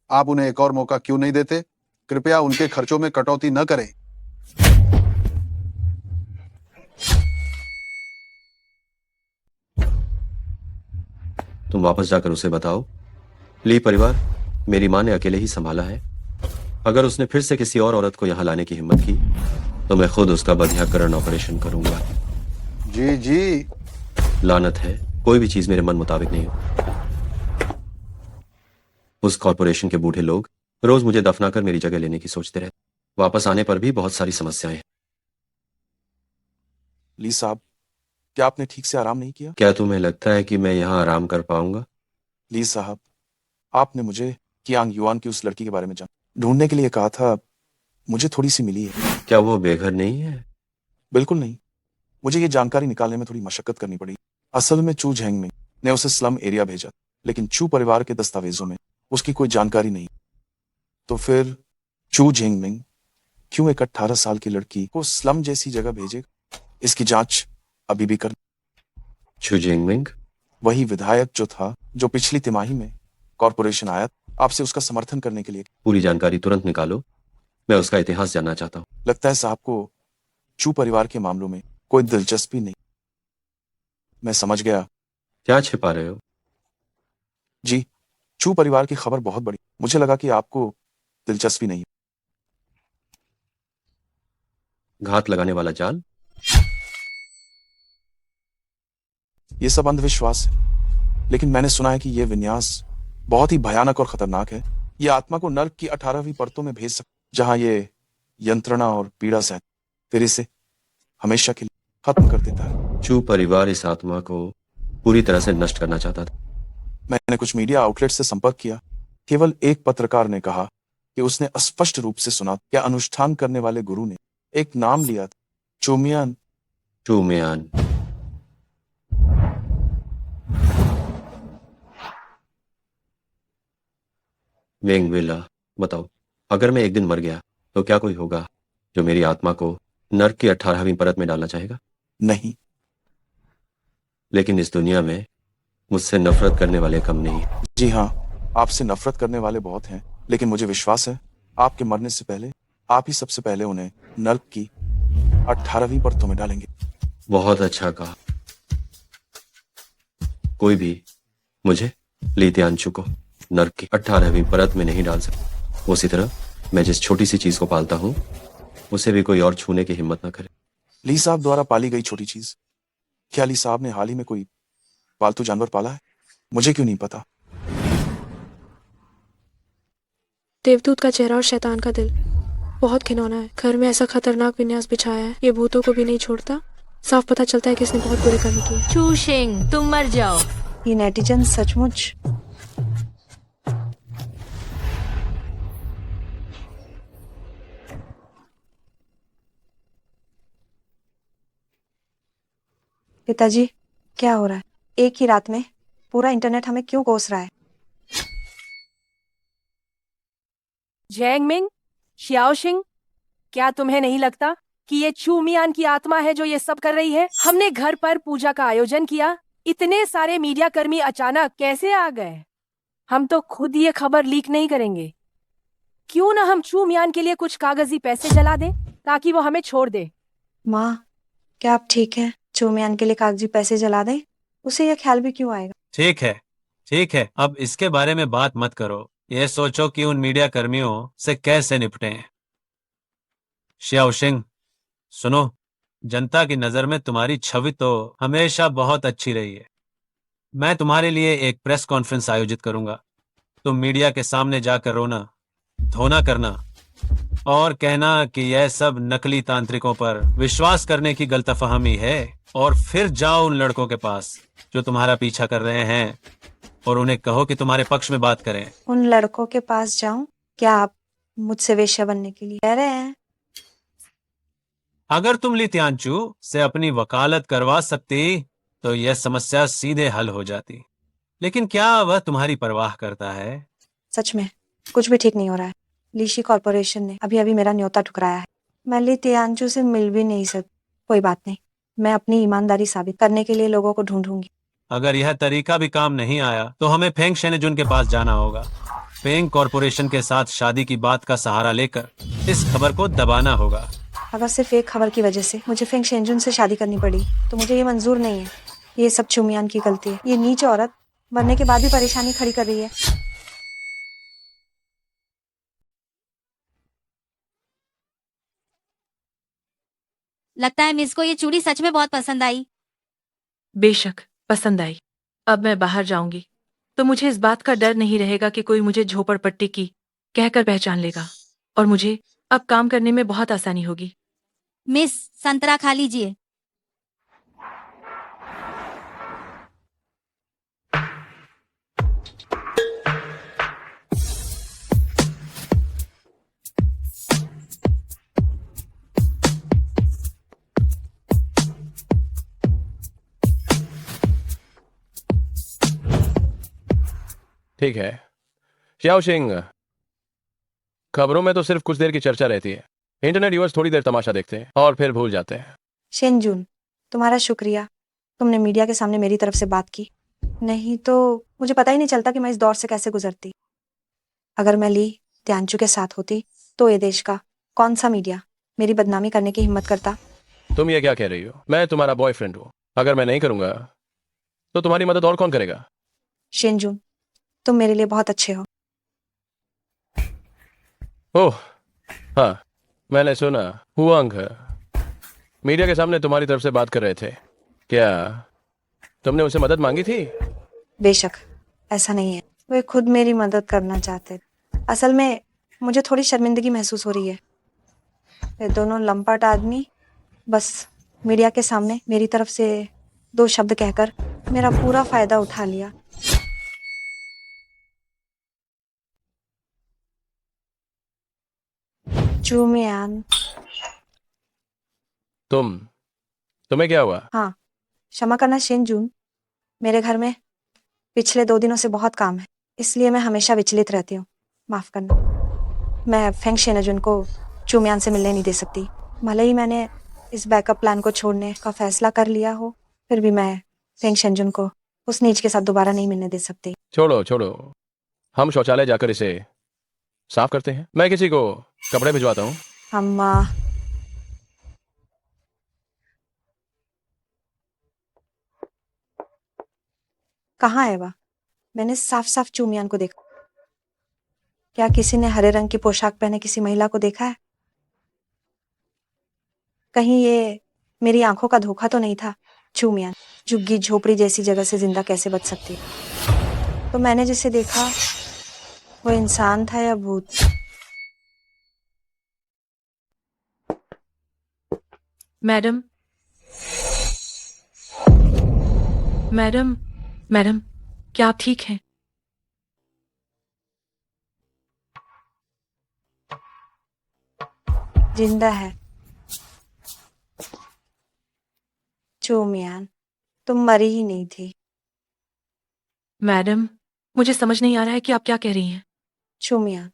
आप उन्हें एक और मौका क्यों नहीं देते? कृपया उनके खर्चों में कटौती न करें। तुम वापस जाकर उसे बताओ, ली परिवार मेरी माँ ने अकेले ही संभाला है। अगर उसने फिर से किसी और औरत को यहाँ लाने की हिम्मत की तो मैं खुद उसका बधियाकरण ऑपरेशन करूंगा। जी जी। लानत है, कोई भी चीज मेरे मन मुताबिक नहीं हो। उस कॉरपोरेशन के बूढ़े लोग रोज मुझे दफनाकर मेरी जगह लेने की सोचते रहे। वापस आने पर भी बहुत सारी समस्याएं हैं। ली साहब, क्या आपने ठीक से आराम नहीं किया? क्या तुम्हें लगता है कि मैं यहाँ आराम कर पाऊंगा? ली साहब, आपने मुझे कियांग युआन की उस लड़की के बारे में ढूंढने के लिए कहा था। मुझे थोड़ी सी मिली है। क्या वो बेघर नहीं है? बिल्कुल नहीं। मुझे ये जानकारी निकालने में थोड़ी मशक्कत करनी पड़ी। असल में चू झेंगमिंग ने उसे स्लम एरिया भेजा, लेकिन चू परिवार के दस्तावेजों में उसकी कोई जानकारी नहीं। तो फिर चू झेंगमिंग क्यों एक 18 साल की लड़की को स्लम जैसी जगह भेजेगा? इसकी जांच अभी भी कर। चू झेंगमिंग वही विधायक जो था, जो पिछली तिमाही में कॉरपोरेशन आया आपसे उसका समर्थन करने के लिए। पूरी जानकारी तुरंत निकालो, मैं उसका इतिहास जानना चाहता हूँ। लगता है साहब को चू परिवार के मामलों में कोई दिलचस्पी नहीं। मैं समझ गया। क्या छिपा रहे हो? जी, चू परिवार की खबर बहुत बड़ी। मुझे लगा कि आपको दिलचस्पी नहीं। घात लगाने वाला जाल? ये सब अंधविश्वास है, लेकिन मैंने सुना है कि यह विन्यास बहुत ही भयानक और खतरनाक है। ये आत्मा को नर्क की 18वीं परतों में भेज सकता, जहां ये यंत्रणा और पीड़ा से फिर इसे हमेशा के लिए खत्म कर देता है। चू परिवार इस आत्मा को पूरी तरह से नष्ट करना चाहता था। मैंने कुछ मीडिया आउटलेट से संपर्क किया। केवल एक पत्रकार ने कहा कि उसने स्पष्ट रूप से सुना कि अनुष्ठान करने वाले गुरु ने एक नाम लिया था, चूमियान। चूमियान। वेंगविला, बताओ, अगर मैं एक दिन मर गया तो क्या कोई होगा जो मेरी आत्मा को नर्क की 18वीं परत में डालना चाहेगा? नहीं। लेकिन इस दुनिया में मुझसे नफरत करने वाले कम नहीं। जी हाँ, आपसे नफरत करने वाले बहुत हैं, लेकिन मुझे विश्वास है आपके मरने से पहले आप ही सबसे पहले उन्हें नर्क की 18वीं परतों में डालेंगे। बहुत अच्छा कहा। कोई भी मुझे ली तियानचू को नर्क की 18वीं परत में नहीं डाल सकता। उसी तरह मैं जिस छोटी सी चीज को पालता हूं उसे भी कोई और छूने की हिम्मत ना करे। ली साहब द्वारा पाली गई छोटी चीज, क्या ली साहब ने हाल ही में कोई पालतू जानवर पाला है? मुझे क्यों नहीं पता? देवदूत का चेहरा और शैतान का दिल बहुत घिनौना है। घर में ऐसा खतरनाक विन्यास बिछाया है, ये भूतों को भी नहीं छोड़ता साफ पता चलता है कि इसने बहुत बुरे कर्म किए। चूशिंग, तुम मर जाओ। ये नेटिजन सचमुच पिताजी, क्या हो रहा है? एक ही रात में पूरा इंटरनेट हमें क्यों कोस रहा है? जैंगमिंग, शियाओशिंग, क्या तुम्हें नहीं लगता कि ये चूमियान की आत्मा है जो ये सब कर रही है? हमने घर पर पूजा का आयोजन किया, इतने सारे मीडिया कर्मी अचानक कैसे आ गए? हम तो खुद ये खबर लीक नहीं करेंगे। क्यों ना हम चूमियान के लिए कुछ कागजी पैसे जला दें ताकि वो हमें छोड़ दे। माँ, क्या आप ठीक है? चूमियान के लिए कागजी पैसे जला दें? उसे यह ख्याल भी क्यों आएगा? ठीक है, अब इसके बारे में बात मत करो। ये सोचो कि उन मीडिया कर्मियों से कैसे निपटें। शियाओशिंग, सुनो, जनता की नजर में तुम्हारी छवि तो हमेशा बहुत अच्छी रही है। मैं तुम्हारे लिए एक प्रेस कॉन्फ्रेंस आयोजित करूंगा। तुम मीडिया के सामने जाकर रोना धोना करना और कहना कि यह सब नकली तांत्रिकों पर विश्वास करने की गलतफहमी है, और फिर जाओ उन लड़कों के पास जो तुम्हारा पीछा कर रहे हैं और उन्हें कहो कि तुम्हारे पक्ष में बात करें। उन लड़कों के पास जाऊं? क्या आप मुझसे वेश्या बनने के लिए कह रहे हैं? अगर तुम ली त्यांचू से अपनी वकालत करवा सकती तो यह समस्या सीधे हल हो जाती, लेकिन क्या वह तुम्हारी परवाह करता है? सच में कुछ भी ठीक नहीं हो रहा है। लीशी कॉर्पोरेशन ने अभी अभी मेरा न्योता ठुकराया है। मैं ली तियांचू से मिल भी नहीं सकती। कोई बात नहीं, मैं अपनी ईमानदारी साबित करने के लिए लोगों को ढूंढूंगी। अगर यह तरीका भी काम नहीं आया तो हमें फेंग शेनेजुन के पास जाना होगा। फेंग कॉर्पोरेशन के साथ शादी की बात का सहारा लेकर इस खबर को दबाना होगा। अगर सिर्फ एक खबर की वजह से मुझे फेंग शेंजुन से शादी करनी पड़ी तो मुझे ये मंजूर नहीं है। ये सब चुमियान की गलती है। ये नीच औरत मरने के बाद भी परेशानी खड़ी कर रही है। लगता है मिस को ये चूड़ी सच में बहुत पसंद आई। बेशक पसंद आई। अब मैं बाहर जाऊंगी तो मुझे इस बात का डर नहीं रहेगा कि कोई मुझे झोपड़पट्टी की कहकर पहचान लेगा, और मुझे अब काम करने में बहुत आसानी होगी। मिस, संतरा खा लीजिए। ठीक है शियाओशिंग, खबरों में तो सिर्फ कुछ देर की चर्चा रहती है। इंटरनेट यूजर्स थोड़ी देर तमाशा देखते हैं और फिर भूल जाते हैं। शेंजुन, तुम्हारा शुक्रिया, तुमने मीडिया के सामने मेरी तरफ से बात की। नहीं तो मुझे पता ही नहीं चलता कि मैं इस दौर से कैसे गुजरती। अगर मैं ली त्यांचू के साथ होती तो ये देश का कौन सा मीडिया मेरी बदनामी करने की हिम्मत करता? तुम ये क्या कह रही हो? मैं तुम्हारा बॉयफ्रेंड हूँ। अगर मैं नहीं करूंगा तो तुम्हारी मदद और कौन करेगा? शेंजुन, तुम मेरे लिए बहुत अच्छे हो। ओह हाँ, मैंने सुना हुआंग मीडिया के सामने तुम्हारी तरफ से बात कर रहे थे। क्या तुमने उसे मदद मांगी थी? बेशक ऐसा नहीं है, वे खुद मेरी मदद करना चाहते। असल में मुझे थोड़ी शर्मिंदगी महसूस हो रही है। ये दोनों लंपट आदमी बस मीडिया के सामने मेरी तरफ से 2 शब्द कहकर मेरा पूरा फायदा उठा लिया। चूमियान, तुम्हें क्या हुआ? हाँ, क्षमा करना शेंजुन, मेरे घर में पिछले 2 दिनों से बहुत काम है, इसलिए मैं हमेशा विचलित रहती हूँ। माफ करना। मैं फेंग शेनेजुन को चूमियान से मिलने नहीं दे सकती। भले ही मैंने इस बैकअप प्लान को छोड़ने का फैसला कर लिया हो, फिर भी मैं फेंग शेनेजुन को उस नीच के साथ दोबारा नहीं मिलने दे सकती। छोड़ो, हम शौचालय जाकर इसे साफ करते हैं। मैं किसी को कपड़े भिजवाता हूँ। अम्मा, कहाँ है वह? मैंने साफ साफ चूमियान को देखा। क्या किसी ने हरे रंग की पोशाक पहने किसी महिला को देखा है? कहीं ये मेरी आंखों का धोखा तो नहीं था? चूमियान झुग्गी झोपड़ी जैसी जगह से जिंदा कैसे बच सकती है? तो मैंने जिसे देखा वो इंसान था या भूत? मैडम, मैडम, मैडम, क्या आप ठीक हैं? जिंदा है। चूमियान, तुम मरी ही नहीं थी। मैडम, मुझे समझ नहीं आ रहा है कि आप क्या कह रही हैं। चूमियान,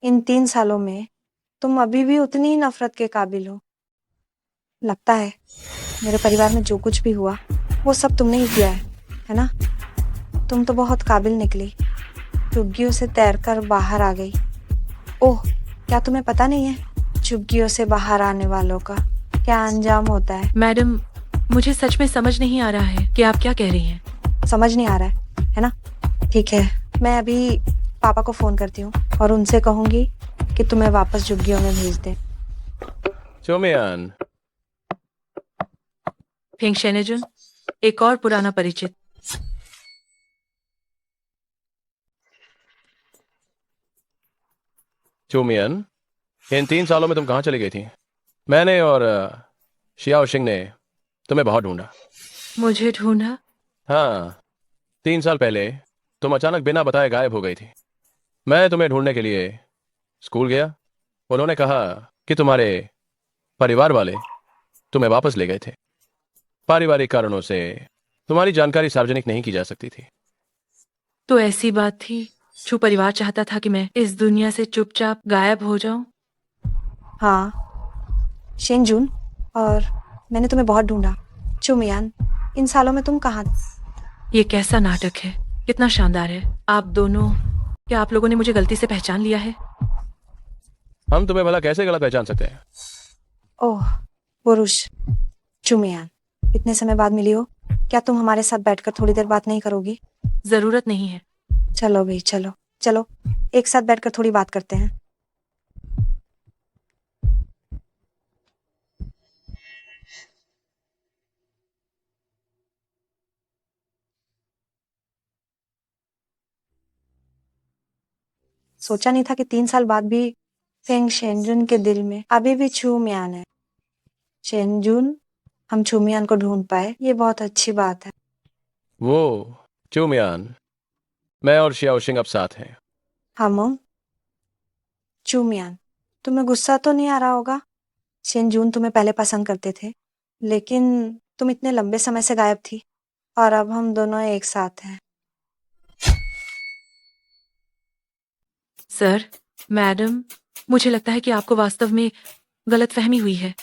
इन 3 सालों में तुम अभी भी उतनी ही नफरत के काबिल हो। लगता है मेरे परिवार में जो कुछ भी हुआ वो सब तुमने ही किया है ना? तुम तो बहुत काबिल निकली, चुग्गियों से तैरकर बाहर आ गई। ओह, क्या तुम्हें पता नहीं है चुग्गियों से बाहर आने वालों का क्या अंजाम होता है? मैडम, मुझे सच में समझ नहीं आ रहा है कि आप क्या कह रही हैं। समझ नहीं आ रहा है ना? ठीक है, मैं अभी पापा को फोन करती हूँ और उनसे कहूंगी कि तुम्हें वापस झुग्गियों में भेज दें। चोमियान, फेंग शेनेजुन, एक और पुराना परिचित। चोमियान, इन 3 सालों में तुम कहाँ चली गई थी? मैंने और शियाओ शिंग ने तुम्हें बहुत ढूंढा। मुझे ढूंढा? हाँ, 3 साल पहले तुम अचानक बिना बताए गायब हो गई थी। मैं तुम्हें ढूंढने के लिए स्कूल गया। उन्होंने कहा कि तुम्हारे परिवार वाले तुम्हें वापस ले गए थे। पारिवारिक कारणों से तुम्हारी जानकारी सार्वजनिक नहीं की जा सकती थी। तो ऐसी बात थी, छू परिवार चाहता था कि मैं इस दुनिया से चुपचाप गायब हो जाऊं। हाँ शेंजून, और मैंने तुम्हें बहुत ढूंढा। चुमियान, इन सालों में तुम कहाँ? ये कैसा नाटक है, कितना शानदार है। आप दोनों, क्या आप लोगों ने मुझे गलती से पहचान लिया है? हम तुम्हें भला कैसे गलत पहचान सकते हैं? ओह पुरुष, चुमियान, इतने समय बाद मिली हो, क्या तुम हमारे साथ बैठकर थोड़ी देर बात नहीं करोगी? जरूरत नहीं है। चलो भाई, चलो चलो, एक साथ बैठकर थोड़ी बात करते हैं। सोचा नहीं था कि 3 साल बाद भी फेंग शेंजुन के दिल में अभी भी छू मियान है। शेंजुन, हम छू मियान को ढूंढ पाए, ये बहुत अच्छी बात है। वो चोमियान, मैं और शियाओ शिंग अब साथ हैं। हम छू मियान, तुम्हें गुस्सा तो नहीं आ रहा होगा? शेंजुन तुम्हें पहले पसंद करते थे, लेकिन तुम इतने लंबे समय से गायब थी और अब हम दोनों एक साथ हैं। सर, मैडम, मुझे लगता है कि आपको वास्तव में गलतफहमी हुई है।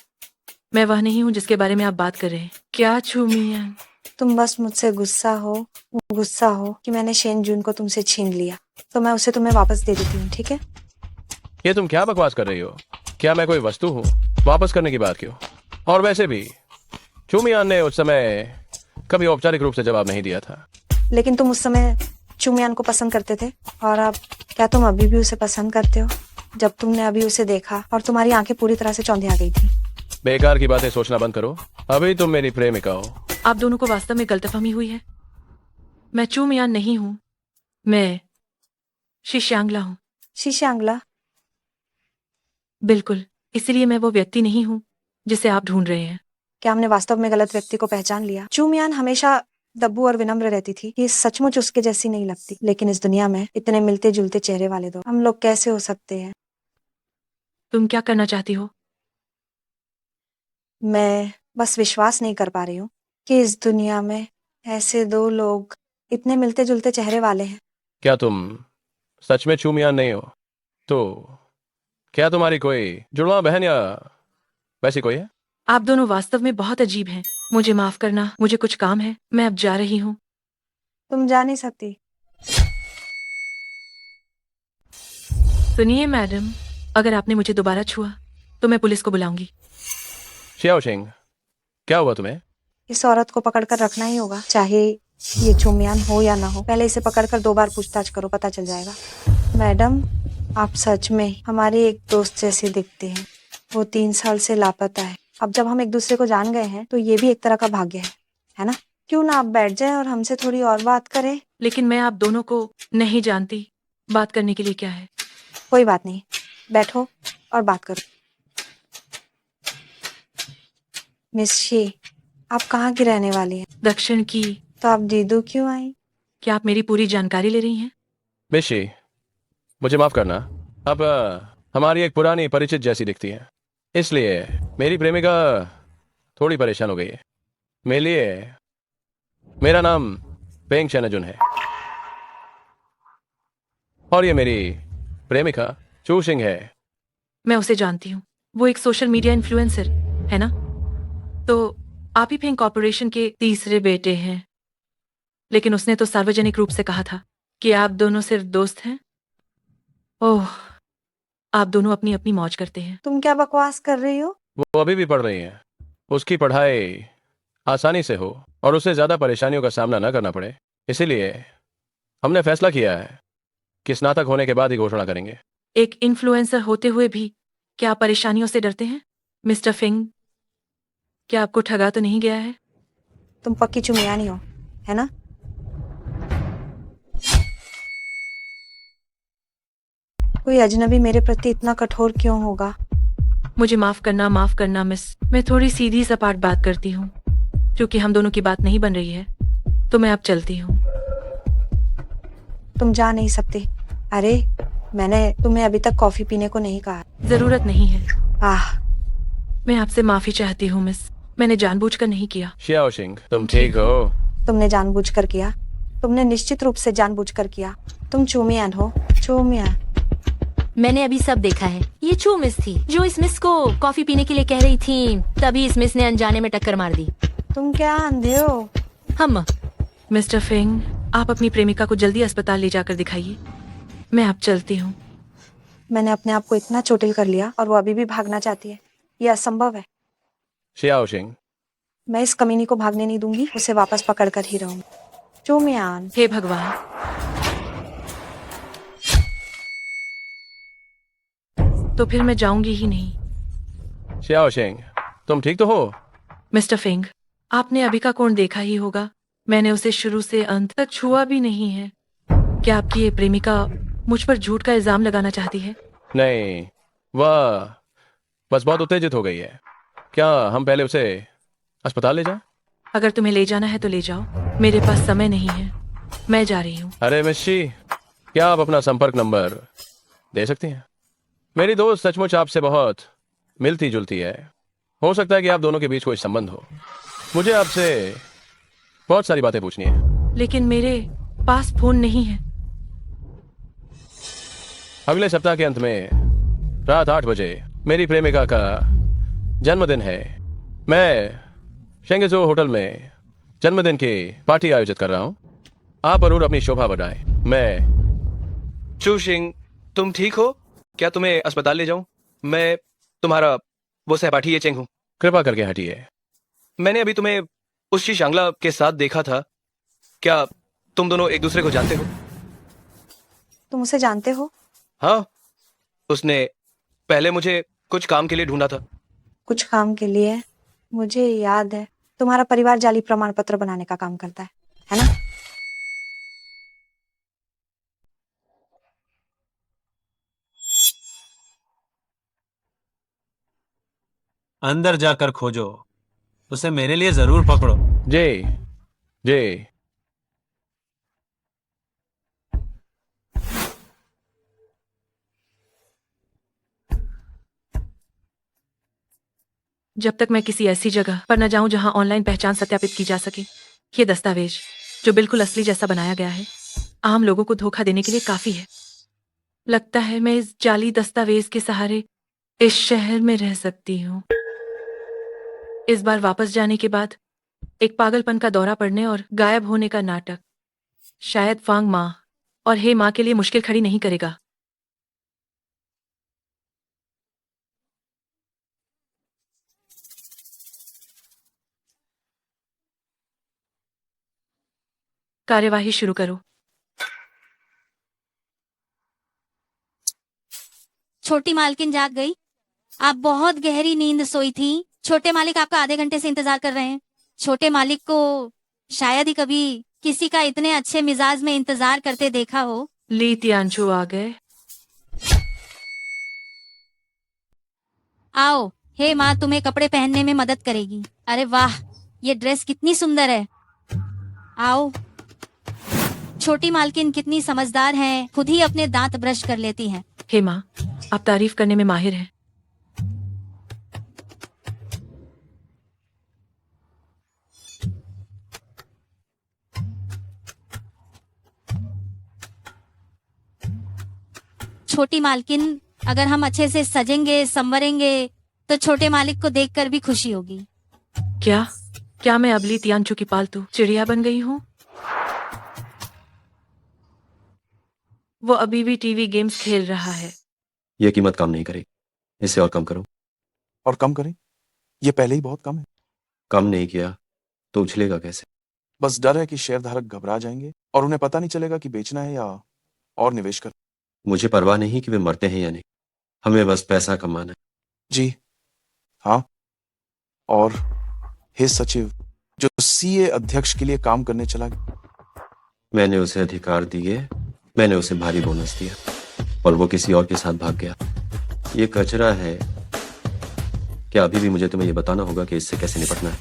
मैं वह नहीं हूं जिसके बारे में आप बात कर रहे हैं। क्या छू मियान? तुम बस मुझसे गुस्सा हो कि मैंने शेंजुन को तुमसे छीन लिया, तो मैं उसे तुम्हें वापस दे देती हूँ, ठीक है? ये तुम क्या बकवास कर रही हो? क्या मैं कोई वस्तु हूँ वापस करने की बात क्यों? और वैसे भी चुमियान ने उस समय कभी औपचारिक रूप से जवाब नहीं दिया था। लेकिन तुम उस समय चुमियान को पसंद करते थे, और अब क्या तुम अभी भी उसे पसंद करते हो? जब तुमने अभी उसे देखा और तुम्हारी आंखें पूरी तरह से चौंधिया गई थी। बेकार की बातें सोचना बंद करो। अभी तुम मेरी प्रेमिका हो। आप दोनों को वास्तव में गलतफहमी हुई है। मैं चू मियान नहीं हूं, मैं शिशांगला हूं। शिशांगला? बिल्कुल, इसीलिए मैं वो व्यक्ति नहीं हूं जिसे आप ढूंढ रहे हैं। क्या हमने वास्तव में गलत व्यक्ति को पहचान लिया? चू मियान हमेशा दब्बू और विनम्र रहती थी, ये सचमुच उसके जैसी नहीं लगती। लेकिन इस दुनिया में इतने मिलते जुलते चेहरे वाले दो हम लोग कैसे हो सकते हैं? तुम क्या करना चाहती हो? मैं बस विश्वास नहीं कर पा रही हूँ कि इस दुनिया में ऐसे 2 लोग इतने मिलते जुलते चेहरे वाले हैं। क्या तुम सच में चुमियान नहीं हो? तो क्या तुम्हारी कोई जुड़वा बहन या वैसी कोई है? आप दोनों वास्तव में बहुत अजीब हैं। मुझे माफ करना, मुझे कुछ काम है, मैं अब जा रही हूँ। तुम जा नहीं सकती। सुनिए मैडम, अगर आपने मुझे दोबारा छुआ तो मैं पुलिस को बुलाऊंगी। शियाओ शिंग, क्या हुआ तुम्हें? इस औरत को पकड़कर रखना ही होगा, चाहे ये चुमियान हो या ना हो। पहले इसे पकड़कर 2 बार पूछताछ करो, पता चल जाएगा। मैडम, आप सच में हमारे एक दोस्त जैसे दिखते हैं। वो 3 साल से लापता है। अब जब हम एक दूसरे को जान गए हैं तो ये भी एक तरह का भाग्य है ना? क्यों ना आप बैठ जाएं और हमसे थोड़ी और बात करें? लेकिन मैं आप दोनों को नहीं जानती। बात करने के लिए क्या है? कोई बात नहीं, बैठो और बात करो। मिस शी, आप कहाँ की रहने वाली हैं? दक्षिण की तो आप दीदू क्यों आई? क्या आप मेरी पूरी जानकारी ले रही हैं? मिशी, मुझे माफ करना। अब हमारी एक पुरानी परिचित जैसी दिखती है, इसलिए मेरी प्रेमिका थोड़ी परेशान हो गई है। मेरे लिए मेरा नाम पेंग शेनाजुन है और ये मेरी प्रेमिका चू सिंह है। मैं उसे जानती हूँ, वो एक सोशल मीडिया इन्फ्लुएंसर है ना? तो आप ही फेंग कॉर्पोरेशन के तीसरे बेटे हैं, लेकिन उसने तो सार्वजनिक रूप से कहा था कि आप दोनों सिर्फ दोस्त हैं। ओह, आप दोनों अपनी अपनी मौज करते हैं। तुम क्या बकवास कर रही हो? वो अभी भी पढ़ रही है, उसकी पढ़ाई आसानी से हो और उसे ज्यादा परेशानियों का सामना न करना पड़े, इसीलिए हमने फैसला किया है कि स्नातक होने के बाद ही घोषणा करेंगे। एक इन्फ्लुएंसर होते हुए भी क्या आप परेशानियों से डरते हैं? मिस्टर फिंग, क्या आपको ठगा तो नहीं गया है? तुम पक्की चुमियानी हो, है ना? कोई अजनबी मेरे प्रति इतना कठोर क्यों होगा? मुझे माफ करना मिस। मैं थोड़ी सीधी सपाट बात करती हूँ, क्योंकि हम दोनों की बात नहीं बन रही है, तो मैं अब चलती हूँ। तुम जा नहीं सकती। अरे, मैंने तुम्हें अभी तक कॉफी पीने को नहीं कहा। जरूरत नहीं है। आह, मैं आपसे माफी चाहती हूँ मिस, मैंने जानबूझकर नहीं किया। शियाओ सिंह, तुम ठीक हो? तुमने जानबूझकर किया। तुमने निश्चित रूप से जानबूझकर किया। तुम चूमियान हो, चूमियान। मैंने अभी सब देखा है। ये चू मिस थी जो इस मिस को कॉफी पीने के लिए कह रही थी, तभी इस मिस ने अनजाने में टक्कर मार दी। तुम क्या अंधे हो? हम मिस्टर फिंग, आप अपनी प्रेमिका को जल्दी अस्पताल ले जाकर दिखाइए। मैं अब चलती हूँ। मैंने अपने आप को इतना चोटिल कर लिया और वो अभी भी भागना चाहती है। ये असंभव है। शियाओ सिंह, मैं इस कमीनी को भागने नहीं दूंगी, उसे वापस पकड़ कर ही रहूंगी। चूमियान। हे भगवान, तो फिर मैं जाऊंगी ही नहीं। शियाओ सिंह, तुम ठीक तो हो? मिस्टर फिंग, आपने अभी का कौन देखा ही होगा, मैंने उसे शुरू से अंत तक छुआ भी नहीं है। क्या आपकी ये प्रेमिका मुझ पर झूठ का इल्जाम लगाना चाहती है? नहीं, वह बस बहुत उत्तेजित हो गई है। क्या हम पहले उसे अस्पताल ले जाएं? अगर तुम्हें ले जाना है तो ले जाओ, मेरे पास समय नहीं है, मैं जा रही हूँ। अरे मिस्सी, क्या आप अपना संपर्क नंबर दे सकती हैं? मेरी दोस्त सचमुच आपसे बहुत मिलती जुलती है, हो सकता है कि आप दोनों के बीच कोई संबंध हो। मुझे आपसे बहुत सारी बातें पूछनी है। लेकिन मेरे पास फोन नहीं है। अगले सप्ताह के अंत में रात 8 बजे मेरी प्रेमिका का जन्मदिन है। मैं शेंगेजो होटल में जन्मदिन की पार्टी आयोजित कर रहा हूँ। आप जरूर अपनी शोभा बढ़ाएं। मैं चू सिंह, तुम ठीक हो? क्या तुम्हें अस्पताल ले जाऊं? मैं तुम्हारा वो सहपाठी ये चेंग हूँ। कृपा करके हटिए। मैंने अभी तुम्हें उस शी शांगला के साथ देखा था। क्या तुम दोनों एक दूसरे को जानते हो? तुम उसे जानते हो? हाँ, उसने पहले मुझे कुछ काम के लिए ढूंढा था। कुछ काम के लिए? मुझे याद है, तुम्हारा परिवार जाली प्रमाण पत्र बनाने का काम करता है ना? अंदर जाकर खोजो, उसे मेरे लिए जरूर पकड़ो। जी जी। जब तक मैं किसी ऐसी जगह पर न जाऊं जहां ऑनलाइन पहचान सत्यापित की जा सके, ये दस्तावेज जो बिल्कुल असली जैसा बनाया गया है, आम लोगों को धोखा देने के लिए काफी है। लगता है मैं इस जाली दस्तावेज के सहारे इस शहर में रह सकती हूँ। इस बार वापस जाने के बाद एक पागलपन का दौरा पड़ने और गायब होने का नाटक शायद फांग माँ और हे माँ के लिए मुश्किल खड़ी नहीं करेगा। कार्यवाही शुरू करो। छोटी मालकिन जाग गई। आप बहुत गहरी नींद सोई थी। छोटे मालिक आपका आधे घंटे से इंतजार कर रहे हैं। छोटे मालिक को शायद ही कभी किसी का इतने अच्छे मिजाज में इंतजार करते देखा हो। ली तियानचू आ गए। आओ, हे माँ तुम्हें कपड़े पहनने में मदद करेगी। अरे वाह, ये ड्रेस कितनी सुंदर है। आओ। छोटी मालकिन कितनी समझदार हैं, खुद ही अपने दांत ब्रश कर लेती हैं। हे माँ, आप तारीफ करने में माहिर हैं। छोटी मालकिन, अगर हम अच्छे से सजेंगे संवरेंगे तो छोटे मालिक को देखकर भी खुशी होगी। क्या क्या मैं अबली तियांचू की पालतू चिड़िया बन गई हूँ? वो अभी भी टीवी गेम्स खेल रहा है। यह कीमत काम नहीं करेगी, इसे और कम करो। और कम करें? ये पहले ही बहुत कम है। कम नहीं किया तो उछलेगा कैसे? बस डर है कि शेयरधारक घबरा जाएंगे और उन्हें पता नहीं चलेगा कि बेचना है या और निवेश कर। मुझे परवाह नहीं कि वे मरते हैं या नहीं, हमें बस पैसा कमाना है। जी हाँ। और हे सचिव, जो सीए अध्यक्ष के लिए काम करने चला गया, मैंने उसे अधिकार दिए, मैंने उसे भारी बोनस दिया और वो किसी और के साथ भाग गया। ये कचरा है। क्या अभी भी मुझे तुम्हें ये बताना होगा कि इससे कैसे निपटना है?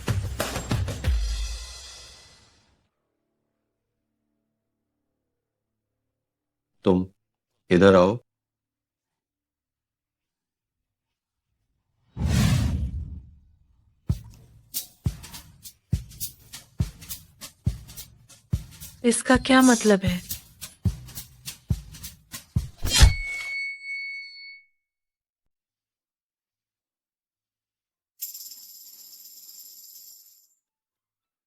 तुम इधर आओ। इसका क्या मतलब है?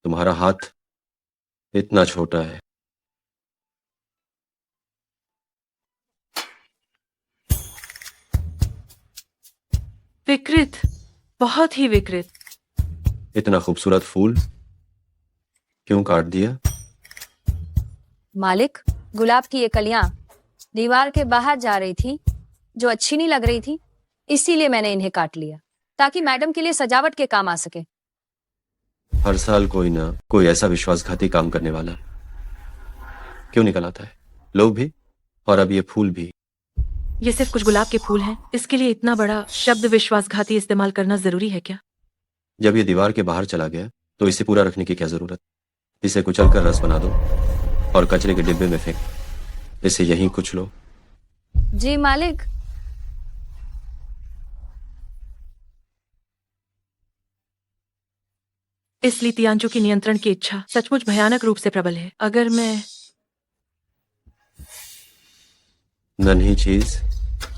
तुम्हारा हाथ इतना छोटा है। विकृत, बहुत ही विकृत। इतना खूबसूरत फूल क्यों काट दिया? मालिक, गुलाब की ये कलियां दीवार के बाहर जा रही थी, जो अच्छी नहीं लग रही थी, इसीलिए मैंने इन्हें काट लिया ताकि मैडम के लिए सजावट के काम आ सके। हर साल कोई ना कोई ऐसा विश्वासघाती काम करने वाला क्यों निकल आता है? लोग भी और अब ये फूल भी। ये सिर्फ कुछ गुलाब के फूल हैं, इसके लिए इतना बड़ा शब्द विश्वासघाती इस्तेमाल करना जरूरी है क्या? जब ये दीवार के बाहर चला गया तो इसे पूरा रखने की क्या जरूरत? इसे कुचलकर रस बना दो और कचरे के डिब्बे में फेंक। इसे यहीं कुछ लो। जी मालिक। इसलिए तियांचू की नियंत्रण की इच्छा सचमुच भयानक रूप से प्रबल है। अगर मैं नन्ही चीज,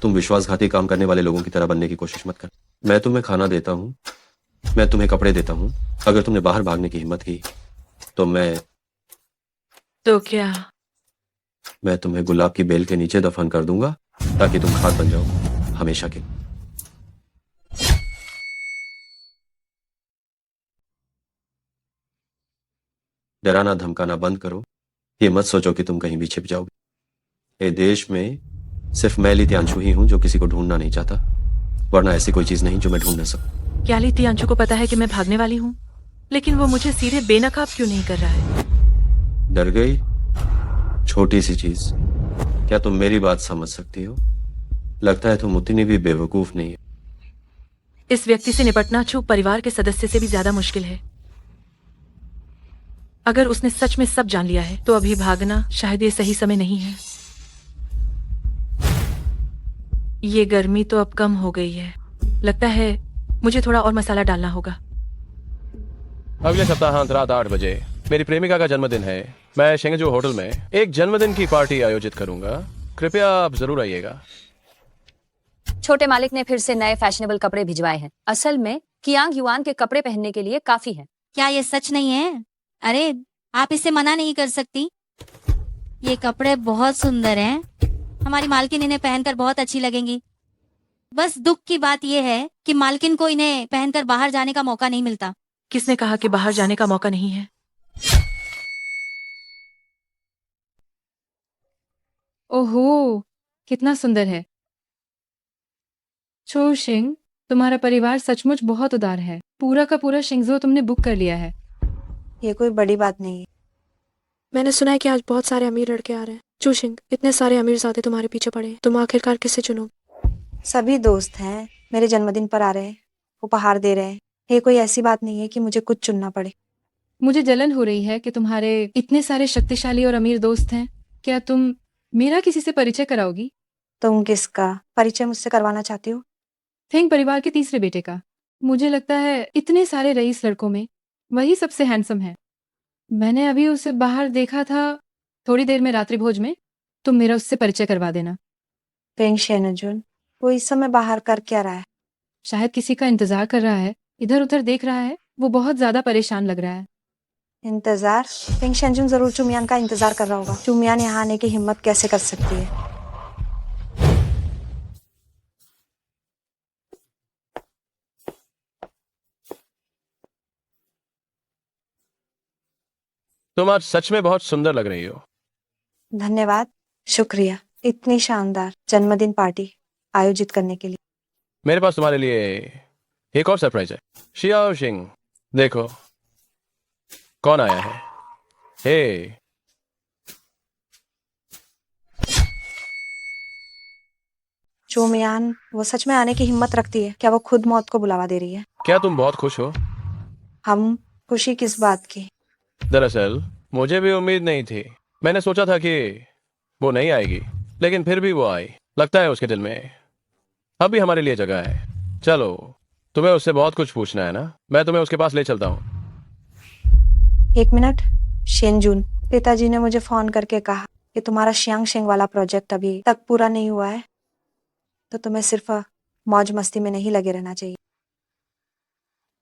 तुम विश्वासघाती काम करने वाले लोगों की तरह बनने की कोशिश मत कर। मैं तुम्हें खाना देता हूँ, मैं तुम्हें कपड़े देता हूँ। अगर तुमने बाहर भागने की हिम्मत की तो क्या? मैं तुम्हें गुलाब की बेल के नीचे दफन कर दूंगा ताकि तुम खाद बन जाओ हमेशा के। डराना धमकाना बंद करो। ये मत सोचो कि तुम कहीं भी छिप जाओगे। ये देश में सिर्फ मैं ली तियांशु ही हूं जो किसी को ढूंढना नहीं चाहता, वरना ऐसी कोई चीज नहीं जो मैं ढूंढ न सकूं। क्या ली तियांचू को पता है कि मैं भागने वाली हूँ, लेकिन वो मुझे सीधे बेनकाब क्यों नहीं कर रहा है? डर गई? छोटी सी चीज, क्या तुम मेरी बात समझ सकती हो? लगता है तुम उतनी भी बेवकूफ नहीं है। इस व्यक्ति से निपटना चुप परिवार के सदस्य से भी ज्यादा मुश्किल है। अगर उसने सच में सब जान लिया है तो अभी भागना शायद ये सही समय नहीं है। ये गर्मी तो अब कम हो गई है। लगता है मुझे थोड़ा और मसाला डालना होगा। अगले सप्ताहांत रात 8 बजे मेरी प्रेमिका का जन्मदिन है। मैं शेंगजू होटल में एक जन्मदिन की पार्टी आयोजित करूंगा। कृपया आप जरूर आइएगा। छोटे मालिक ने फिर से नए फैशनेबल कपड़े भिजवाए हैं। असल में कियांग युआन के कपड़े पहनने के लिए काफी है। क्या ये सच नहीं है? अरे, आप इसे मना नहीं कर सकती। ये कपड़े बहुत सुंदर हैं। हमारी मालकिन इन्हें पहनकर बहुत अच्छी लगेंगी। बस दुख की बात यह है कि मालकिन को इन्हें पहनकर बाहर जाने का मौका नहीं मिलता। किसने कहा कि बाहर जाने का मौका नहीं है? ओहो, कितना सुंदर है। छो शिंग, तुम्हारा परिवार सचमुच बहुत उदार है। पूरा का पूरा शिंगजो तुमने बुक कर लिया है। ये कोई बड़ी बात नहीं है। मैंने सुना है कि आज बहुत सारे अमीर लड़के आ रहे हैं। चूशिंग, इतने सारे अमीर ज़ादे तुम्हारे पीछे पड़े हैं, तुम आखिरकार किसे चुनोगे? सभी दोस्त हैं, मेरे जन्मदिन पर आ रहे हैं, उपहार दे रहे हैं। ये कोई ऐसी बात नहीं है कि मुझे कुछ चुनना पड़े। मुझे जलन हो रही है कि तुम्हारे इतने सारे शक्तिशाली और अमीर दोस्त हैं। क्या तुम मेरा किसी से परिचय कराओगी? तुम किसका परिचय मुझसे करवाना चाहती हो? फेंग परिवार के तीसरे बेटे का। मुझे लगता है इतने सारे रईस लड़कों में वही सबसे हैंडसम है। मैंने अभी उसे बाहर देखा था, थोड़ी देर में रात्रि भोज में। तुम मेरा उससे परिचय करवा देना। फेंग शेनजुन, वो इस समय बाहर कर क्या रहा है? शायद किसी का इंतजार कर रहा है, इधर उधर देख रहा है। वो बहुत ज्यादा परेशान लग रहा है। इंतजार? फेंग शेनजुन जरूर चुमियान का इंतजार कर रहा होगा। चुमियान यहाँ आने की हिम्मत कैसे कर सकती है? तुम आज सच में बहुत सुंदर लग रही हो। धन्यवाद, शुक्रिया इतनी शानदार जन्मदिन पार्टी आयोजित करने के लिए। मेरे पास तुम्हारे लिए एक और सरप्राइज है। शियाओ शिंग, देखो कौन आया है। हे, चुमियान वो सच में आने की हिम्मत रखती है? क्या वो खुद मौत को बुलावा दे रही है? क्या तुम बहुत खुश हो? हम खुशी किस बात की? दरअसल मुझे भी उम्मीद नहीं थी। मैंने सोचा था कि वो नहीं आएगी, लेकिन फिर भी वो आई। लगता है उसके दिल में अब भी हमारे लिए जगह है। चलो, तुम्हें उससे बहुत कुछ पूछना है ना? मैं तुम्हें उसके पास ले चलता हूँ। एक मिनट, शेनजुन, पिताजी ने मुझे फोन करके कहा कि तुम्हारा शियांग शेंग वाला प्रोजेक्ट अभी तक पूरा नहीं हुआ है, तो तुम्हें सिर्फ मौज मस्ती में नहीं लगे रहना चाहिए।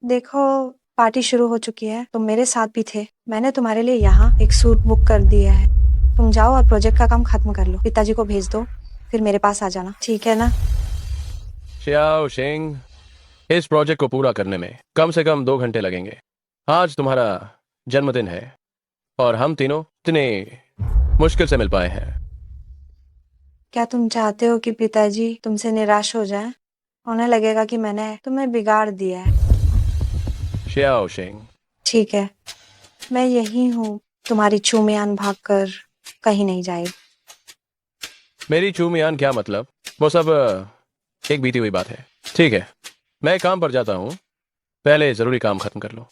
देखो, पार्टी शुरू हो चुकी है, तुम मेरे साथ भी थे। मैंने तुम्हारे लिए यहाँ एक सूट बुक कर दिया है। तुम जाओ और प्रोजेक्ट का काम खत्म कर लो। पिताजी को भेज दो, फिर मेरे पास आ जाना, ठीक है ना? शियाओ शिंग, इस प्रोजेक्ट को पूरा करने में कम से कम 2 घंटे लगेंगे। आज तुम्हारा जन्मदिन है और हम तीनों इतने मुश्किल से मिल पाए हैं। क्या तुम चाहते हो कि पिताजी तुमसे निराश हो जाएं? उन्हें लगेगा कि मैंने तुम्हें बिगाड़ दिया है। शियाओ शिंग, ठीक है, मैं यही हूँ। तुम्हारी चूमियान भागकर कहीं नहीं जाएगी। मेरी चूमियान क्या मतलब? वो सब एक बीती हुई बात है। ठीक है, मैं काम पर जाता हूँ। पहले जरूरी काम खत्म कर लो।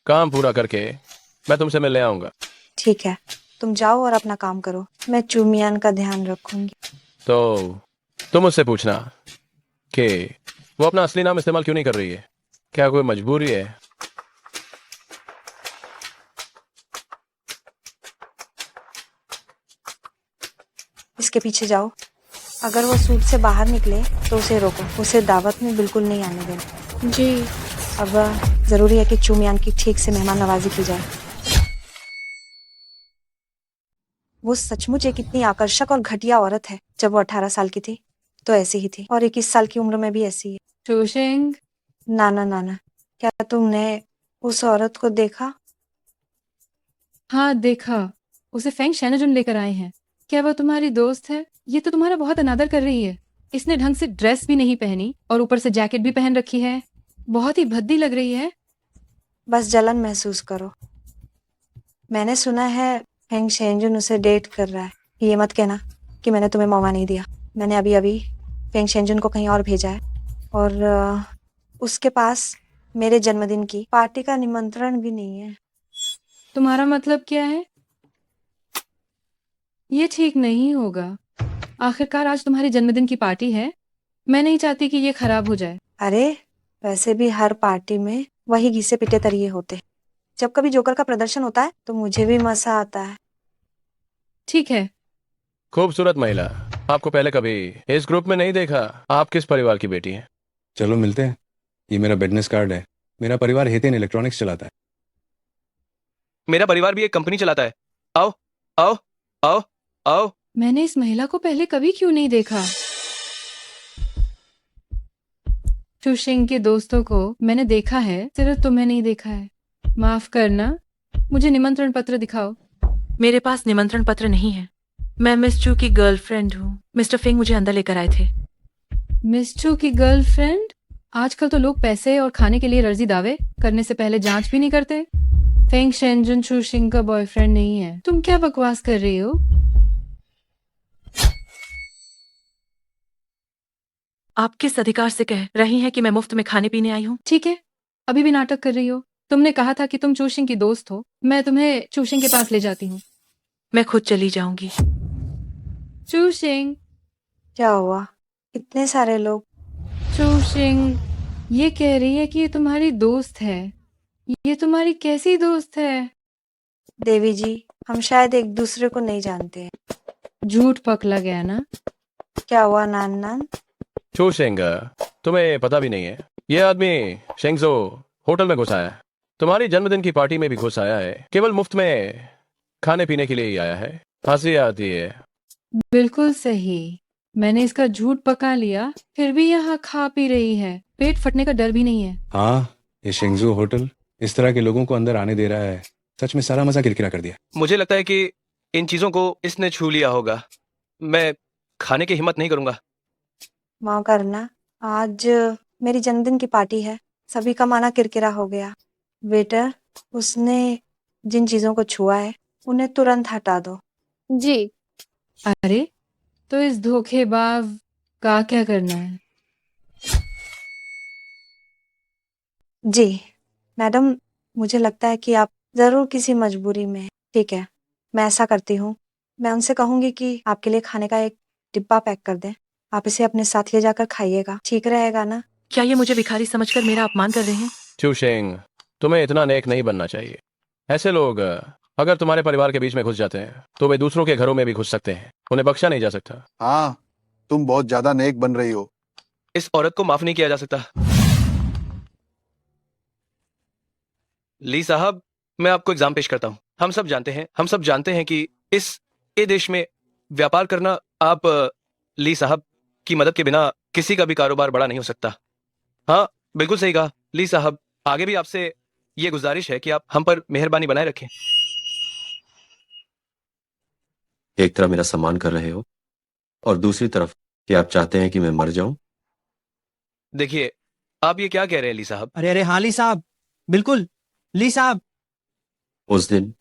काम पूरा करके मैं तुमसे मिलने आऊंगा। ठीक है, तुम जाओ और अपना काम करो। मैं चूमियान का ध्यान रखूंगी। तो तुम उससे पूछना कि वो अपना असली नाम इस्तेमाल क्यों नहीं कर रही है। क्या कोई मजबूरी है? इसके पीछे जाओ। अगर वो सूट से बाहर निकले तो उसे रोको। उसे दावत में बिल्कुल नहीं आने देना। जी। अब जरूरी है कि चूमियान की ठीक से मेहमान नवाजी की जाए। वो सचमुच एक इतनी आकर्षक और घटिया औरत है। जब वो 18 साल की थी तो ऐसी ही थी, और 21 साल की उम्र में भी ऐसी है। चूशिंग, नाना नाना, क्या तुमने उस औरत को देखा? हाँ देखा। उसे फेंग शेनजुन लेकर आए हैं। क्या वह तुम्हारी दोस्त है? ये तो तुम्हारा बहुत अनादर कर रही है। इसने ढंग से ड्रेस भी नहीं पहनी और ऊपर से जैकेट भी पहन रखी है। बहुत ही भद्दी लग रही है। बस जलन महसूस करो। मैंने सुना है फेंग शेनजुन उसे डेट कर रहा है। ये मत कहना कि मैंने तुम्हें मौका नहीं दिया। मैंने अभी अभी फेंग शेनजुन को कहीं और भेजा है, और उसके पास मेरे जन्मदिन की पार्टी का निमंत्रण भी नहीं है। तुम्हारा मतलब क्या है? ये ठीक नहीं होगा। आखिरकार आज तुम्हारे जन्मदिन की पार्टी है। मैं नहीं चाहती कि ये खराब हो जाए। अरे, वैसे भी हर पार्टी में वही घिसे पिटे तरिए होते हैं। जब कभी जोकर का प्रदर्शन होता है तो मुझे भी मजा आता है। ठीक है। खूबसूरत महिला, आपको पहले कभी इस ग्रुप में नहीं देखा। आप किस परिवार की बेटी हैं? चलो मिलते हैं। ये मेरा बिजनेस कार्ड है। मेरा परिवार हेतिन इलेक्ट्रॉनिक्स चलाता है। मेरा परिवार भी एक कंपनी चलाता है। आओ आओ आओ आओ। मैंने इस महिला को पहले कभी क्यों नहीं देखा? चुशिंग के दोस्तों को मैंने देखा है, सिर्फ तुम्हें नहीं देखा है। माफ करना, मुझे निमंत्रण पत्र दिखाओ। मेरे पास निमंत्रण पत्र नहीं है। मैं मिस चू की गर्लफ्रेंड हूँ। मिस्टर फेंग मुझे अंदर लेकर आए थे। मिस चू की गर्लफ्रेंड? आजकल तो लोग पैसे और खाने के लिए अर्जी दावे करने से पहले जांच भी नहीं करते। फेंग शेनजुन चुशिंग का बॉयफ्रेंड नहीं है। तुम क्या बकवास कर रही हो? आप किस अधिकार से कह रही हैं कि मैं मुफ्त में खाने पीने आई हूँ? ठीक है, अभी भी नाटक कर रही हो। तुमने कहा था कि तुम चूशिंग की दोस्त हो। मैं तुम्हें चूशिंग के पास ले जाती हूँ। मैं खुद चली जाऊंगी। चूशिंग, क्या हुआ? इतने सारे लोग। चूशिंग ये कह रही है कि ये तुम्हारी दोस्त है। ये तुम्हारी कैसी दोस्त है? देवी जी, हम शायद एक दूसरे को नहीं जानते हैं। झूठ पकड़ा गया ना? क्या हुआ नान नान? चू शेंग, तुम्हें पता भी नहीं है, ये आदमी शेंगजो होटल में घुस आया है। तुम्हारी जन्मदिन की पार्टी में भी घुस आया है। केवल मुफ्त में खाने पीने के लिए ही आया है। हंसी आती है। बिल्कुल सही। मैंने इसका झूठ पका लिया, फिर भी यहाँ खा पी रही है। पेट फटने का डर भी नहीं है। हाँ, ये शेंगजू होटल इस तरह के लोगों को अंदर आने दे रहा है। सच में सारा मजा किरकिरा कर दिया। मुझे लगता है कि इन चीजों को इसने छू लिया होगा। मैं खाने की हिम्मत नहीं करूंगा। माँ करना, आज मेरी जन्मदिन की पार्टी है। सभी का माना किरकिरा हो गया। वेटर, उसने जिन चीजों को छुआ है उन्हें तुरंत हटा दो। जी। अरे, तो इस धोखेबाज का क्या करना है? जी मैडम, मुझे लगता है कि आप जरूर किसी मजबूरी में हैं। ठीक है, मैं ऐसा करती हूँ, मैं उनसे कहूंगी कि आपके लिए खाने का एक डिब्बा पैक कर दें। आप इसे अपने साथ ले जाकर खाइएगा, ठीक रहेगा ना? क्या ये मुझे भिखारी समझकर मेरा अपमान कर रहे हैं? चू शेंग, तुम्हें इतना नेक नहीं बनना चाहिए। ऐसे लोग अगर तुम्हारे परिवार के बीच में घुस जाते हैं तो वे दूसरों के घरों में भी घुस सकते हैं। उन्हें बख्शा नहीं जा सकता। हाँ, तुम बहुत ज्यादा नेक बन रही हो। इस औरत को माफ नहीं किया जा सकता। ली साहब, मैं आपको एग्जाम पेश करता हूं। हम सब जानते हैं कि इस देश में व्यापार करना, आप ली साहब की मदद के बिना किसी का भी कारोबार बड़ा नहीं हो सकता। हाँ, बिल्कुल सही कहा ली साहब। आगे भी आपसे ये गुजारिश है कि आप हम पर मेहरबानी बनाए रखें। एक तरफ मेरा सम्मान कर रहे हो और दूसरी तरफ कि आप चाहते हैं कि मैं मर जाऊं। देखिए, आप ये क्या कह रहे हैं ली साहब? अरे अरे हाँ ली साहब, बिल्कुल ली साहब। उस दिन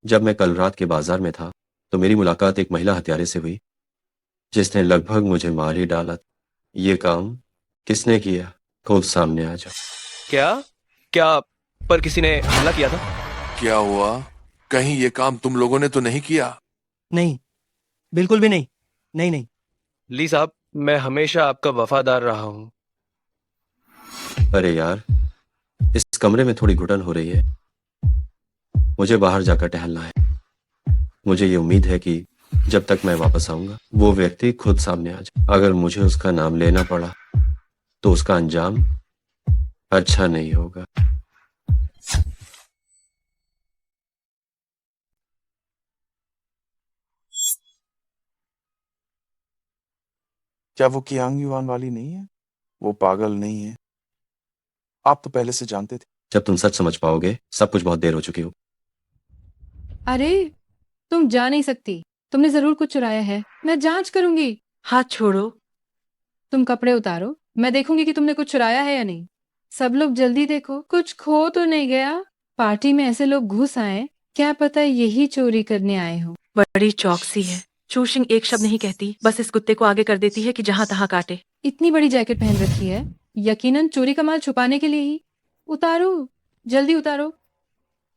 जब मैं कल रात के बाजार में था तो मेरी मुलाकात एक महिला हत्यारे से हुई जिसने लगभग मुझे मार ही डाला। ये काम किसने किया? खुद सामने आ जाओ। क्या पर किसी ने हमला किया था? क्या हुआ? कहीं ये काम तुम लोगों ने तो नहीं किया? नहीं, बिल्कुल भी नहीं। नहीं नहीं। ली साहब, मैं हमेशा आपका वफादार रहा हूं। अरे यार, इस कमरे में थोड़ी घुटन हो रही है। मुझे बाहर जाकर टहलना है। मुझे ये उम्मीद है कि जब तक मैं वापस आऊंगा वो व्यक्ति खुद सामने आ जाए। अगर मुझे उसका नाम लेना पड़ा तो उसका अंजाम अच्छा नहीं होगा। क्या वो कियांग युआन वाली नहीं है? वो पागल नहीं है। आप तो पहले से जानते थे। जब तुम सच समझ पाओगे, सब कुछ बहुत देर हो चुकी हो। अरे, तुम जा नहीं सकती। तुमने जरूर कुछ चुराया है। मैं जांच करूंगी। हाथ छोड़ो। तुम कपड़े उतारो, मैं देखूंगी कि तुमने कुछ चुराया है या नहीं। सब लोग जल्दी देखो, कुछ खो तो नहीं गया। पार्टी में ऐसे लोग घुस आए, क्या पता यही चोरी करने आए हो। बड़ी चौकसी है। चूशिंग एक शब्द नहीं कहती, बस इस कुत्ते को आगे कर देती है कि जहां तहां काटे। इतनी बड़ी जैकेट पहन रखी है, यकीनन चोरी का माल छुपाने के लिए ही। उतारो, जल्दी उतारो।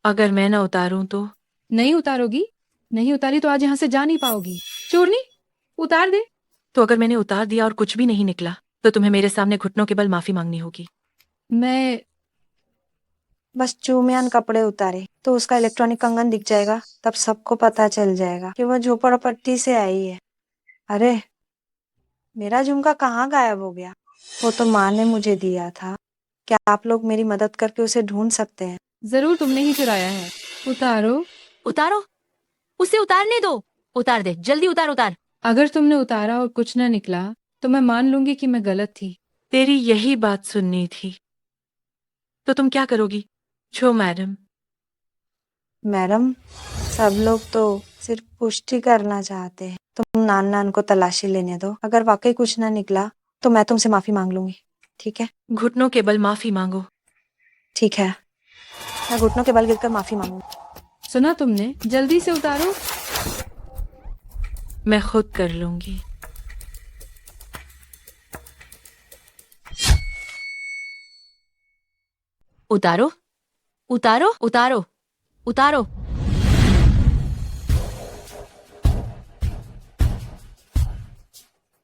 अगर मैं न उतारूं तो? नहीं उतारोगी? नहीं उतारी तो आज यहाँ से जा नहीं पाओगी। चोरनी, उतार दे। तो अगर मैंने उतार दिया और कुछ भी नहीं निकला तो तुम्हें मेरे सामने घुटनों के बल माफी मांगनी होगी। मैं बस चूमियान कपड़े उतारे तो उसका इलेक्ट्रॉनिक कंगन दिख जाएगा, तब सबको पता चल जाएगा कि वह झोपड़पट्टी से आई है। अरे, मेरा झुमका कहाँ गायब हो गया? वो तो माँ ने मुझे दिया था। क्या आप लोग मेरी मदद करके उसे ढूंढ सकते हैं? जरूर तुमने ही चुराया है। उतारो। उतारो, उसे उतारने दो। उतार दे, जल्दी उतार उतार। अगर तुमने उतारा और कुछ न निकला तो मैं मान लूंगी कि मैं गलत थी। तेरी यही बात सुननी थी। तो तुम क्या करोगी? छो मैडम। मैडम, सब लोग तो सिर्फ पुष्टि करना चाहते हैं। तुम नान नान को तलाशी लेने दो। अगर वाकई कुछ ना निकला तो मैं तुमसे माफी मांग लूंगी, ठीक है? घुटनों के बल माफी मांगो। ठीक है, मैं घुटनों के बल गिरकर माफी मांगूंगी। सुना तुमने? जल्दी से उतारो। मैं खुद कर लूंगी। उतारो। उतारो उतारो उतारो।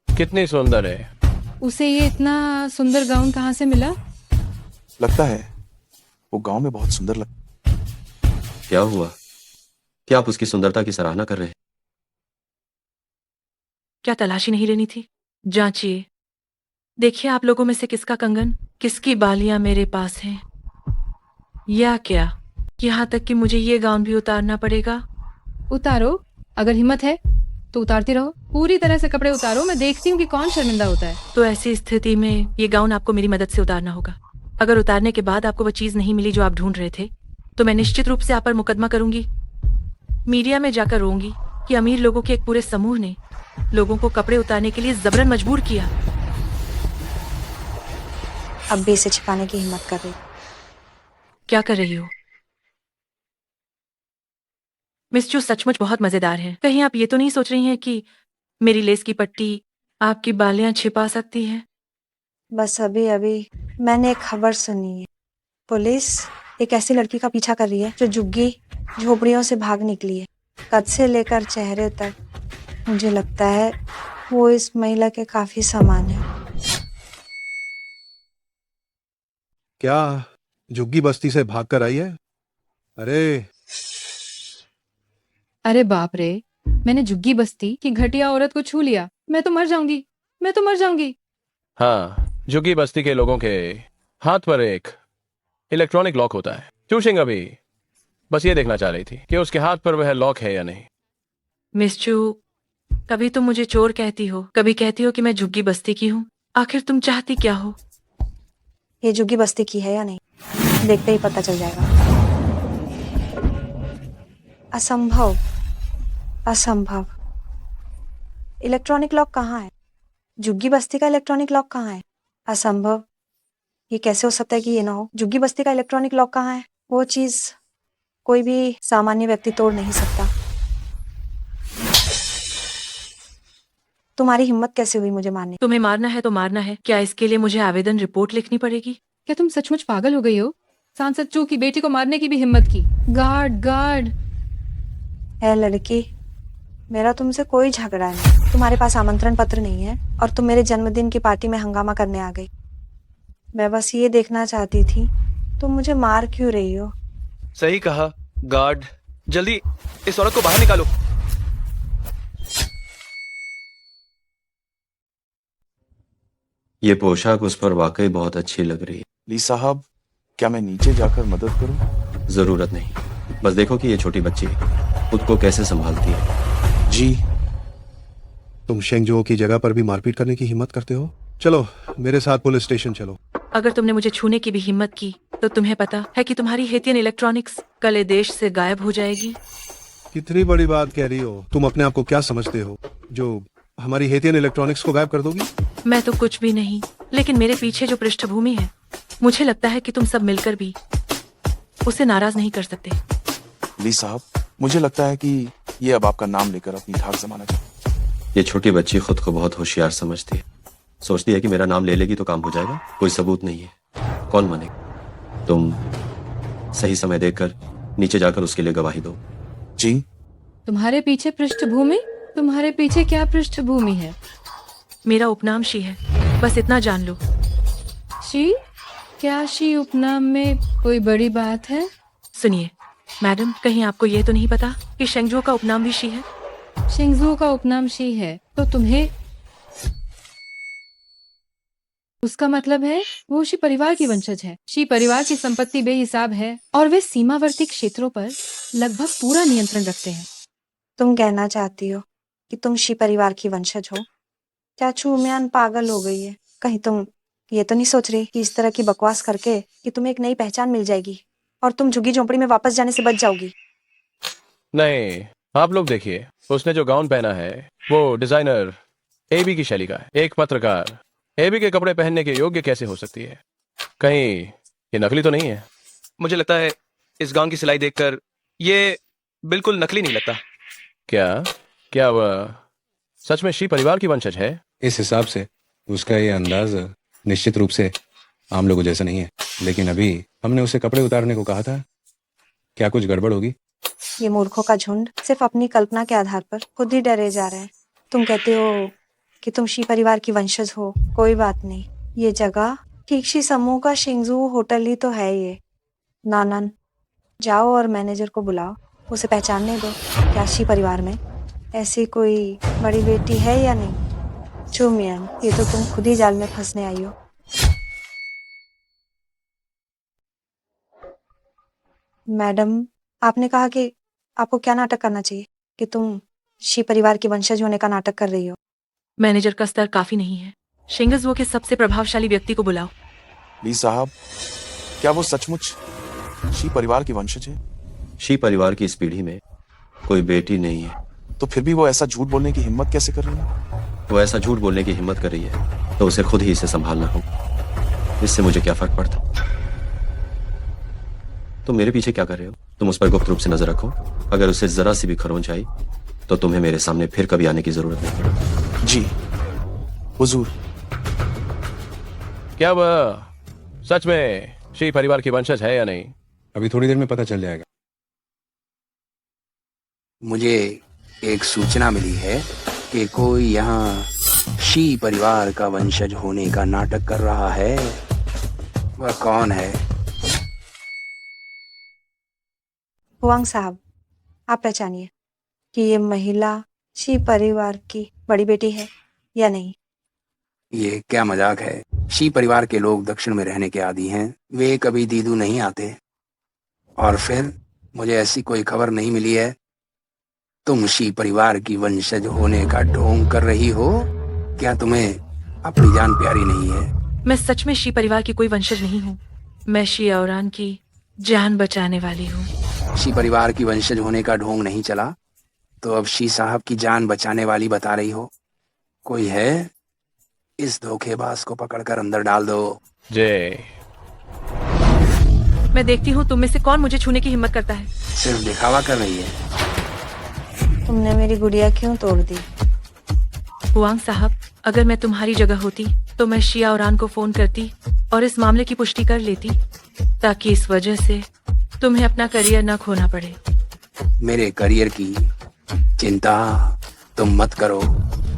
कितनी सुंदर है। उसे ये इतना सुंदर गाउन कहाँ से मिला? लगता है वो गांव में बहुत सुंदर लग। क्या हुआ? क्या आप उसकी सुंदरता की सराहना कर रहे हैं? क्या तलाशी नहीं लेनी थी? जांचिए, देखिए आप लोगों में से किसका कंगन, किसकी बालियां मेरे पास हैं। या क्या यहाँ तक कि मुझे ये गाउन भी उतारना पड़ेगा? उतारो, अगर हिम्मत है तो उतारती रहो। पूरी तरह से कपड़े उतारो, मैं देखती हूँ कि कौन शर्मिंदा होता है। तो ऐसी स्थिति में ये गाउन आपको मेरी मदद से उतारना होगा। अगर उतारने के बाद आपको वो चीज नहीं मिली जो आप ढूंढ रहे थे, तो मैं निश्चित रूप से आप पर मुकदमा करूंगी। मीडिया में जाकर रोऊंगी कि अमीर लोगों के एक पूरे समूह ने लोगों को कपड़े उतारने के लिए जबरन मजबूर किया। अब भी इसे छिपाने की हिम्मत कर रही। क्या कर रही हो? मिस चू सचमुच बहुत मजेदार है। कहीं आप ये तो नहीं सोच रही हैं कि मेरी लेस की पट्टी आपकी बालियां छिपा सकती है? बस अभी अभी मैंने एक खबर सुनी है। पुलिस एक ऐसी लड़की का पीछा कर रही है जो झुग्गी झोपड़ियों से भाग निकली है। कद से लेकर चेहरे तक मुझे लगता है वो इस महिला के काफी समान है। क्या झुग्गी बस्ती से भाग कर आई है? अरे बाप रे, मैंने झुग्गी बस्ती की घटिया औरत को छू लिया। मैं तो मर जाऊंगी, मैं तो मर जाऊंगी। हाँ, झुग्गी बस्ती के लोगों के हाथ पर एक इलेक्ट्रॉनिक लॉक होता है। चूशिंग अभी बस ये देखना चाह रही थी कि उसके हाथ पर वह लॉक है या नहीं। मिस चू, कभी तुम मुझे चोर कहती हो, कभी कहती हो कि मैं झुग्गी बस्ती की हूँ। आखिर तुम चाहती क्या हो? ये झुग्गी बस्ती की है या नहीं, देखते ही पता चल जाएगा। असंभव, असंभव। इलेक्ट्रॉनिक लॉक कहाँ है? झुग्गी बस्ती का इलेक्ट्रॉनिक लॉक कहाँ है? असंभव। ये कैसे हो सकता है कि ये ना हो? झुग्गी बस्ती का इलेक्ट्रॉनिक लॉक कहाँ है? वो चीज कोई भी सामान्य व्यक्ति तोड़ नहीं सकता। तुम्हारी हिम्मत कैसे हुई मुझे मारने? तुम्हें मारना है तो मारना है। क्या इसके लिए मुझे आवेदन रिपोर्ट लिखनी पड़ेगी? क्या तुम सचमुच पागल हो गई हो? सांसद चू की बेटी को मारने की भी हिम्मत की। Guard guard. है लड़की, मेरा तुमसे कोई झगड़ा नहीं। तुम्हारे पास आमंत्रण पत्र नहीं है और तुम मेरे जन्मदिन की पार्टी में हंगामा करने आ गई। मैं बस ये देखना चाहती थी तुम मुझे मार क्यों रही हो। सही कहा। गार्ड, जल्दी इस औरत को बाहर निकालो। ये पोशाक उस पर वाकई बहुत अच्छी लग रही है। ली साहब, क्या मैं नीचे जाकर मदद करूं? जरूरत नहीं, बस देखो कि ये छोटी बच्ची खुद को कैसे संभालती है। जी। तुम शेंगजुओ की जगह पर भी मारपीट करने की हिम्मत करते हो? चलो मेरे साथ पुलिस स्टेशन चलो। अगर तुमने मुझे छूने की भी हिम्मत की तो तुम्हें पता है कि तुम्हारी हेतियन इलेक्ट्रॉनिक्स कल देश से गायब हो जाएगी। कितनी बड़ी बात कह रही हो? तुम अपने आप को क्या समझते हो जो हमारी हेतियन इलेक्ट्रॉनिक्स को गायब कर दोगी? मैं तो कुछ भी नहीं, लेकिन मेरे पीछे जो पृष्ठभूमि है, मुझे लगता है कि तुम सब मिलकर भी उसे नाराज नहीं कर सकते। ली साहब, मुझे लगता है कि ये अब आपका नाम लेकर अपनी धाक जमाना चाहती। ये छोटी बच्ची खुद को बहुत होशियार समझती है। सोचती है कि मेरा नाम ले लेगी तो काम हो जाएगा। कोई सबूत नहीं है, कौन मानेगा? तुम सही समय देखकर नीचे जाकर उसके लिए गवाही दो। जी। तुम्हारे पीछे पृष्ठभूमि? तुम्हारे पीछे क्या पृष्ठभूमि है? मेरा उपनाम शी है, बस इतना जान लो। शी? क्या शी उपनाम में कोई बड़ी बात है? सुनिए मैडम, कहीं आपको ये तो नहीं पता कि शेंगजुओ का उपनाम भी शी है? शेंगजुओ का उपनाम शी है तो तुम्हें उसका मतलब है वो शी परिवार की वंशज है। शी परिवार की संपत्ति बेहिसाब है और वे सीमावर्ती क्षेत्रों पर लगभग पूरा नियंत्रण रखते हैं। तुम कहना चाहती हो कि तुम शी परिवार की वंशज हो? क्या चूमियान पागल हो गई है? कहीं तुम ये तो नहीं सोच रही कि इस तरह की बकवास करके कि तुम्हें एक नई पहचान मिल जाएगी और तुम झुग्गी झोंपड़ी में वापस जाने से बच जाओगी? नहीं, आप लोग देखिए, उसने जो गाउन पहना है वो डिजाइनर एबी की शैली का है। एक पत्रकार एबी के कपड़े पहनने के योग्य कैसे हो सकती है? कहीं ये नकली तो नहीं है? मुझे लगता है इस गाउन की सिलाई देखकर ये बिल्कुल नकली नहीं लगता। क्या वह सच में शी परिवार की वंशज है? इस हिसाब से उसका ये अंदाज निश्चित रूप से आम लोगों जैसा नहीं है। लेकिन अभी हमने उसे कपड़े उतारने को कहा था क्या कुछ गड़बड़ होगी? ये मूर्खों का झुंड सिर्फ अपनी कल्पना के आधार पर खुद ही डरे जा रहे हैं। तुम कहते हो कि तुम शी परिवार की वंशज हो, कोई बात नहीं। ये जगह ठीक शी समूह का शिंगजू होटल ही तो है ये। नानन, जाओ और मैनेजर को बुलाओ, उसे पहचानने दो क्या शी परिवार में ऐसी कोई बड़ी बेटी है या नहीं। चूमियन, ये तो तुम खुद ही जाल में फंसने आई हो। मैडम, आपने कहा कि आपको क्या नाटक करना चाहिए कि तुम शी परिवार की वंशज होने का नाटक कर रही हो। मैनेजर का स्तर काफी नहीं है। शिंगजवो के सबसे प्रभावशाली व्यक्ति को बुलाओ। ली साहब, क्या वो सचमुच शी परिवार की वंशज है? शी परिवार की इस पीढ़ी में कोई बेटी नहीं है। तो फिर भी वो ऐसा झूठ बोलने की हिम्मत कैसे कर रही है? वो ऐसा झूठ बोलने की हिम्मत कर रही है तो उसे खुद ही इसे संभालना हो। इससे मुझे क्या फर्क पड़ता? तुम मेरे पीछे क्या कर रहे हो? तुम उस पर गुप्त रूप से नजर रखो। अगर उसे जरा सी भी खरोंच आई तो तुम्हें मेरे सामने फिर कभी आने की जरूरत नहीं पड़ेगी। जी हुजूर। क्या वह सच में शी परिवार की वंशज है या नहीं? अभी थोड़ी देर में पता चल जाएगा। मुझे एक सूचना मिली है कि कोई यहाँ शी परिवार का वंशज होने का नाटक कर रहा है। वह कौन है? हुआंग साहब, आप पहचानिए कि ये महिला शी परिवार की बड़ी बेटी है या नहीं। ये क्या मजाक है? शी परिवार के लोग दक्षिण में रहने के आदी हैं। वे कभी दीदू नहीं आते। और फिर मुझे ऐसी कोई खबर नहीं मिली है। तुम शी परिवार की वंशज होने का ढोंग कर रही हो? क्या तुम्हें अपनी जान प्यारी नहीं है? मैं सच में शी परिवार की कोई वंशज नहीं हूँ। मैं शी औरान की जान बचाने वाली हूँ। शी परिवार की वंशज होने का ढोंग नहीं चला तो अब शी साहब की जान बचाने वाली बता रही हो। कोई है? इस धोखेबाज को पकड़कर अंदर डाल दो। जय। मैं देखती हूँ तुम में से कौन मुझे छूने की हिम्मत करता है। सिर्फ दिखावा कर रही है। तुमने मेरी गुड़िया क्यों तोड़ दी? हुआंग साहब, अगर मैं तुम्हारी जगह होती तो मैं शिया औरान को फोन करती और इस मामले की पुष्टि कर लेती ताकि इस वजह से तुम्हें अपना करियर न खोना पड़े। मेरे करियर की चिंता तुम मत करो।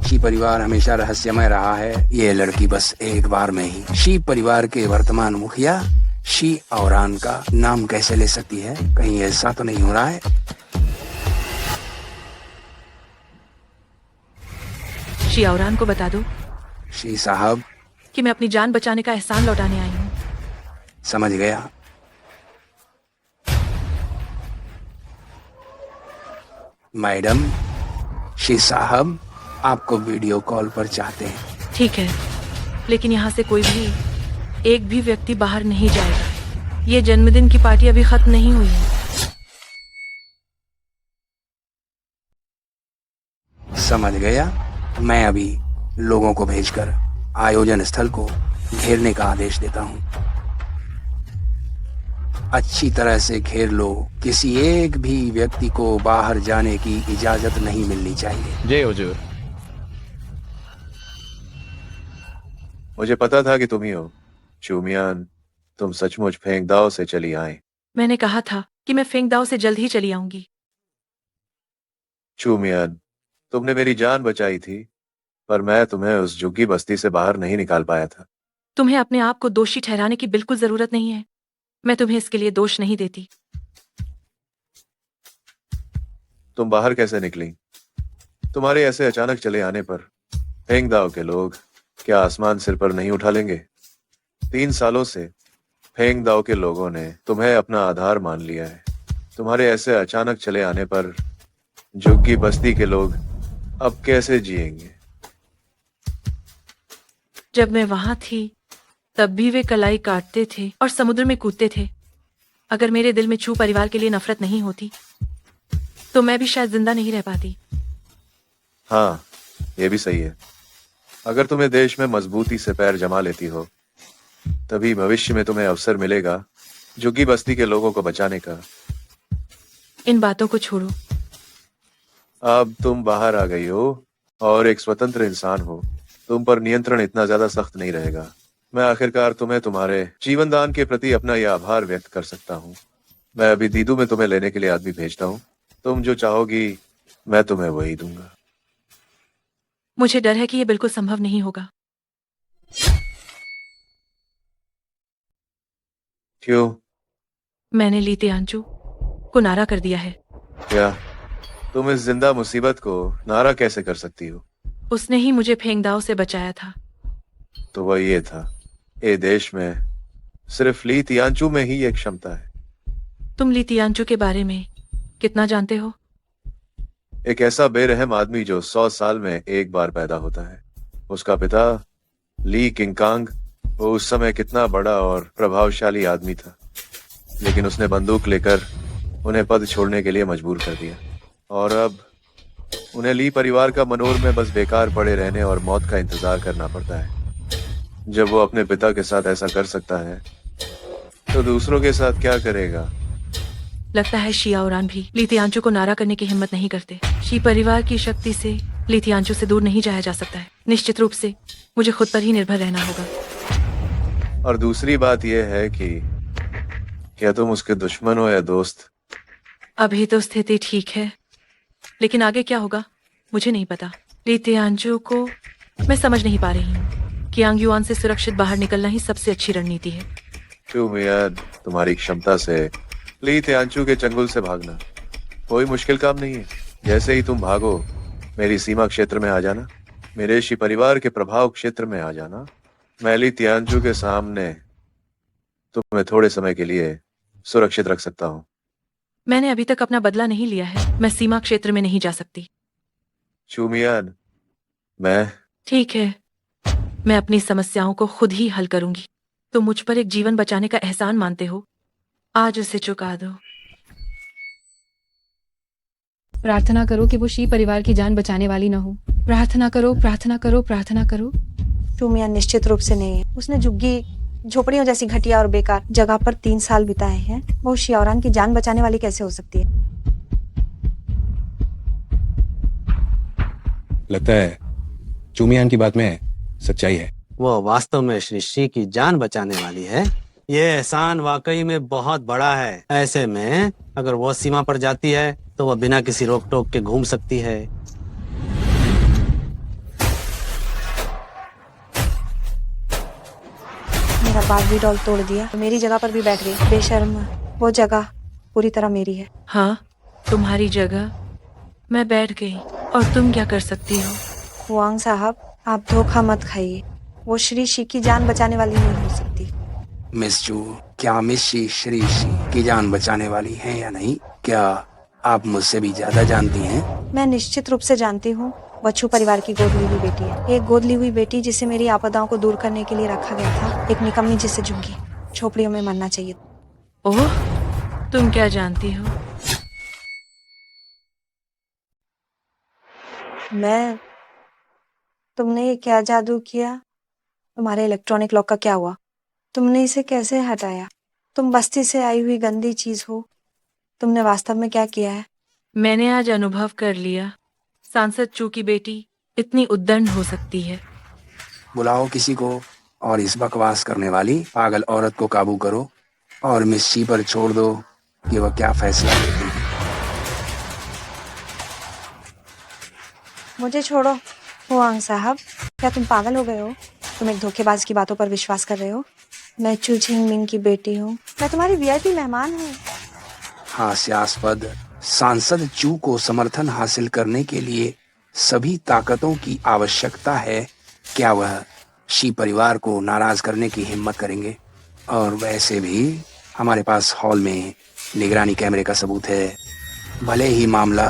शी परिवार हमेशा रहस्यमय रहा है। ये लड़की बस एक बार में ही शी परिवार के वर्तमान मुखिया शी औरान का नाम कैसे ले सकती है? कहीं ऐसा तो नहीं हो रहा है? शी औरान को बता दो शी साहब कि मैं अपनी जान बचाने का एहसान लौटाने आई हूँ। समझ गया। मैडम, शी साहब आपको वीडियो कॉल पर चाहते हैं। ठीक है, लेकिन यहाँ से कोई भी एक भी व्यक्ति बाहर नहीं जाएगा। ये जन्मदिन की पार्टी अभी खत्म नहीं हुई है। समझ गया। मैं अभी लोगों को भेजकर आयोजन स्थल को घेरने का आदेश देता हूँ। अच्छी तरह से घेर लो। किसी एक भी व्यक्ति को बाहर जाने की इजाजत नहीं मिलनी चाहिए। जय हुजूर। मुझे पता था कि तुम ही हो चूमियान। तुम सचमुच फेंगदाओ से चली आए। मैंने कहा था कि मैं फेंगदाओ से जल्द ही चली आऊंगी। चूमियान, तुमने मेरी जान बचाई थी, पर मैं तुम्हें उस झुग्गी बस्ती से बाहर नहीं निकाल पाया था। तुम्हें अपने आप को दोषी ठहराने की बिल्कुल जरूरत नहीं है। मैं तुम्हें इसके लिए दोष नहीं देती। तुम बाहर कैसे निकली? तुम्हारे ऐसे अचानक चले आने पर फेंगदाओ के लोग क्या आसमान सिर पर नहीं उठा लेंगे? 3 सालों से फेंगदाओ के लोगों ने तुम्हें अपना आधार मान लिया है। तुम्हारे ऐसे अचानक चले आने पर झुग्गी बस्ती के लोग अब कैसे जिएंगे? जब मैं वहां थी तब भी वे कलाई काटते थे और समुद्र में कूदते थे। अगर मेरे दिल में छू परिवार के लिए नफरत नहीं होती तो मैं भी शायद जिंदा नहीं रह पाती। हाँ, ये भी सही है। अगर तुम्हें देश में मजबूती से पैर जमा लेती हो तभी भविष्य में तुम्हें अवसर मिलेगा झुग्गी बस्ती के लोगों को बचाने का। इन बातों को छोड़ो। अब तुम बाहर आ गई हो और एक स्वतंत्र इंसान हो। तुम पर नियंत्रण इतना ज्यादा सख्त नहीं रहेगा। मैं आखिरकार तुम्हें तुम्हारे जीवन दान के प्रति अपना यह आभार व्यक्त कर सकता हूँ। मैं अभी दीदू में तुम्हें लेने के लिए आदमी भेजता हूँ। तुम जो चाहोगी मैं तुम्हें वही दूंगा। मुझे डर है कि ये बिल्कुल संभव नहीं होगा। क्यों? मैंने ली तियांजू को नारा कर दिया है। क्या तुम इस जिंदा मुसीबत को नारा कैसे कर सकती हो? उसने ही मुझे फेंगदाओ से बचाया था। तो वह ये था, ये देश में सिर्फ ली तियांजू में ही ये क्षमता है। तुम ली तियांजू के बारे में कितना जानते हो? एक ऐसा बेरहम आदमी जो 100 साल में एक बार पैदा होता है। उसका पिता ली किंगकांग, वो उस समय कितना बड़ा और प्रभावशाली आदमी था, लेकिन उसने बंदूक लेकर उन्हें पद छोड़ने के लिए मजबूर कर दिया। और अब उन्हें ली परिवार का मनोर में बस बेकार पड़े रहने और मौत का इंतजार करना पड़ता है। जब वो अपने पिता के साथ ऐसा कर सकता है तो दूसरों के साथ क्या करेगा? लगता है शी आओरान भी ली तियांजू को नारा करने की हिम्मत नहीं करते। शी परिवार की शक्ति से ली तियांजू से दूर नहीं जाया जा सकता है। निश्चित रूप से मुझे खुद पर ही निर्भर रहना होगा। और दूसरी बात यह है कि क्या तुम उसके दुश्मन हो या दोस्त? अभी तो स्थिति ठीक है, लेकिन आगे क्या होगा मुझे नहीं पता। ली तियांजू को मैं समझ नहीं पा रही हूँ। कियांग युआन से सुरक्षित बाहर निकलना ही सबसे अच्छी रणनीति है। क्यों मियां, तुम्हारी क्षमता से ली तियांजू के चंगुल से भागना कोई मुश्किल काम नहीं है। जैसे ही तुम भागो मेरी सीमा क्षेत्र में आ जाना, मेरे शी परिवार के प्रभाव क्षेत्र में आ जाना। मैं ली तियांजू के सामने तुम्हें थोड़े समय के लिए सुरक्षित रख सकता हूँ। मैंने अभी तक अपना बदला नहीं लिया है। मैं सीमा क्षेत्र में नहीं जा सकती। चूमियान, मैं ठीक है, मैं अपनी समस्याओं को खुद ही हल करूंगी। तुम मुझ पर एक जीवन बचाने का एहसान मानते हो, आज उसे चुका दो। प्रार्थना करो कि वो शी परिवार की जान बचाने वाली ना हो। प्रार्थना करो, प्रार्थना करो, प्रार्थना करो। चूमियान निश्चित रूप से नहीं है। उसने झुग्गी झोपड़ियों जैसी घटिया और बेकार जगह पर 3 साल बिताए हैं। वो शियाओरान की जान बचाने वाली कैसे हो सकती है? लगता है चूमियान की बात में सच्चाई है। वो वास्तव में श्री शी की जान बचाने वाली है। ये एहसान वाकई में बहुत बड़ा है। ऐसे में अगर वो सीमा पर जाती है तो वह बिना किसी रोक टोक के घूम सकती है। मेरा बारबी डॉल तोड़ दिया तो मेरी जगह पर भी बैठ गई। बेशर्म, वो जगह पूरी तरह मेरी है। हाँ, तुम्हारी जगह मैं बैठ गई और तुम क्या कर सकती हो? हुआंग साहब, आप धोखा मत खाइए। वो श्री शी की जान बचाने वाली नहीं हो सकती। मिस चू, क्या मिस शी श्री शी की जान बचाने वाली हैं या नहीं? क्या आप मुझसे भी ज्यादा जानती हैं? मैं निश्चित रूप से जानती हूँ। वच्छू परिवार की गोद ली हुई बेटी है। एक गोद ली हुई बेटी जिसे मेरी आपदाओं को दूर करने के लिए रखा गया था। एक निकम्मी जिसे झुग्गी झोपड़ियों में मरना चाहिए। ओह, तुम क्या जानती हो? मैं तुमने ये क्या जादू किया? तुम्हारे इलेक्ट्रॉनिक लॉक का क्या हुआ? तुमने इसे कैसे हटाया? तुम बस्ती से आई हुई गंदी चीज हो। तुमने वास्तव में क्या किया है? मैंने आज अनुभव कर लिया, सांसद चू की बेटी इतनी उद्दंड हो सकती है। बुलाओ किसी को और इस बकवास करने वाली पागल औरत को काबू करो और मिस शी पर छोड़ दो कि वह क्या फैसला लेती है। मुझे छोड़ो। हुआंग साहब, क्या तुम पागल हो गए हो? तुम एक धोखेबाज की बातों पर विश्वास कर रहे हो। मैं चू झिंगमिंग की बेटी हूँ। मैं तुम्हारी वीआईपी मेहमान हूँ। हास्यास्पद। सांसद चू को समर्थन हासिल करने के लिए सभी ताकतों की आवश्यकता है। क्या वह शी परिवार को नाराज करने की हिम्मत करेंगे? और वैसे भी हमारे पास हॉल में निगरानी कैमरे का सबूत है। भले ही मामला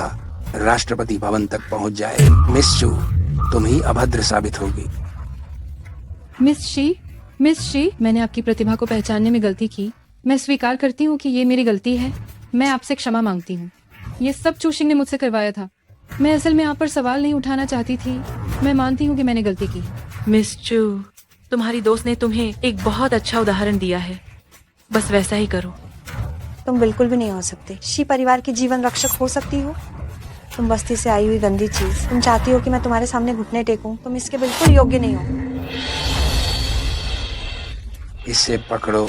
राष्ट्रपति भवन तक पहुंच जाए, मिस चू तुम ही अभद्र साबित होगी। मिस शी, मैंने आपकी प्रतिभा को पहचानने में गलती की। मैं स्वीकार करती हूँ कि ये मेरी गलती है। मैं आपसे क्षमा मांगती हूँ। ये सब चूशिंग ने मुझसे करवाया था। मैं असल में आप पर सवाल नहीं उठाना चाहती थी। मैं मानती हूँ कि मैंने गलती की। मिस चू, तुम्हारी दोस्त ने तुम्हें एक बहुत अच्छा उदाहरण दिया है। बस वैसा ही करो। तुम बिल्कुल भी नहीं हो सकते। शी परिवार की जीवन रक्षक हो सकती हो। तुम बस्ती से आई हुई गंदी चीज। तुम चाहती हो कि मैं तुम्हारे सामने घुटने टेकूं। तुम इसके बिल्कुल योग्य नहीं हो। इसे पकड़ो।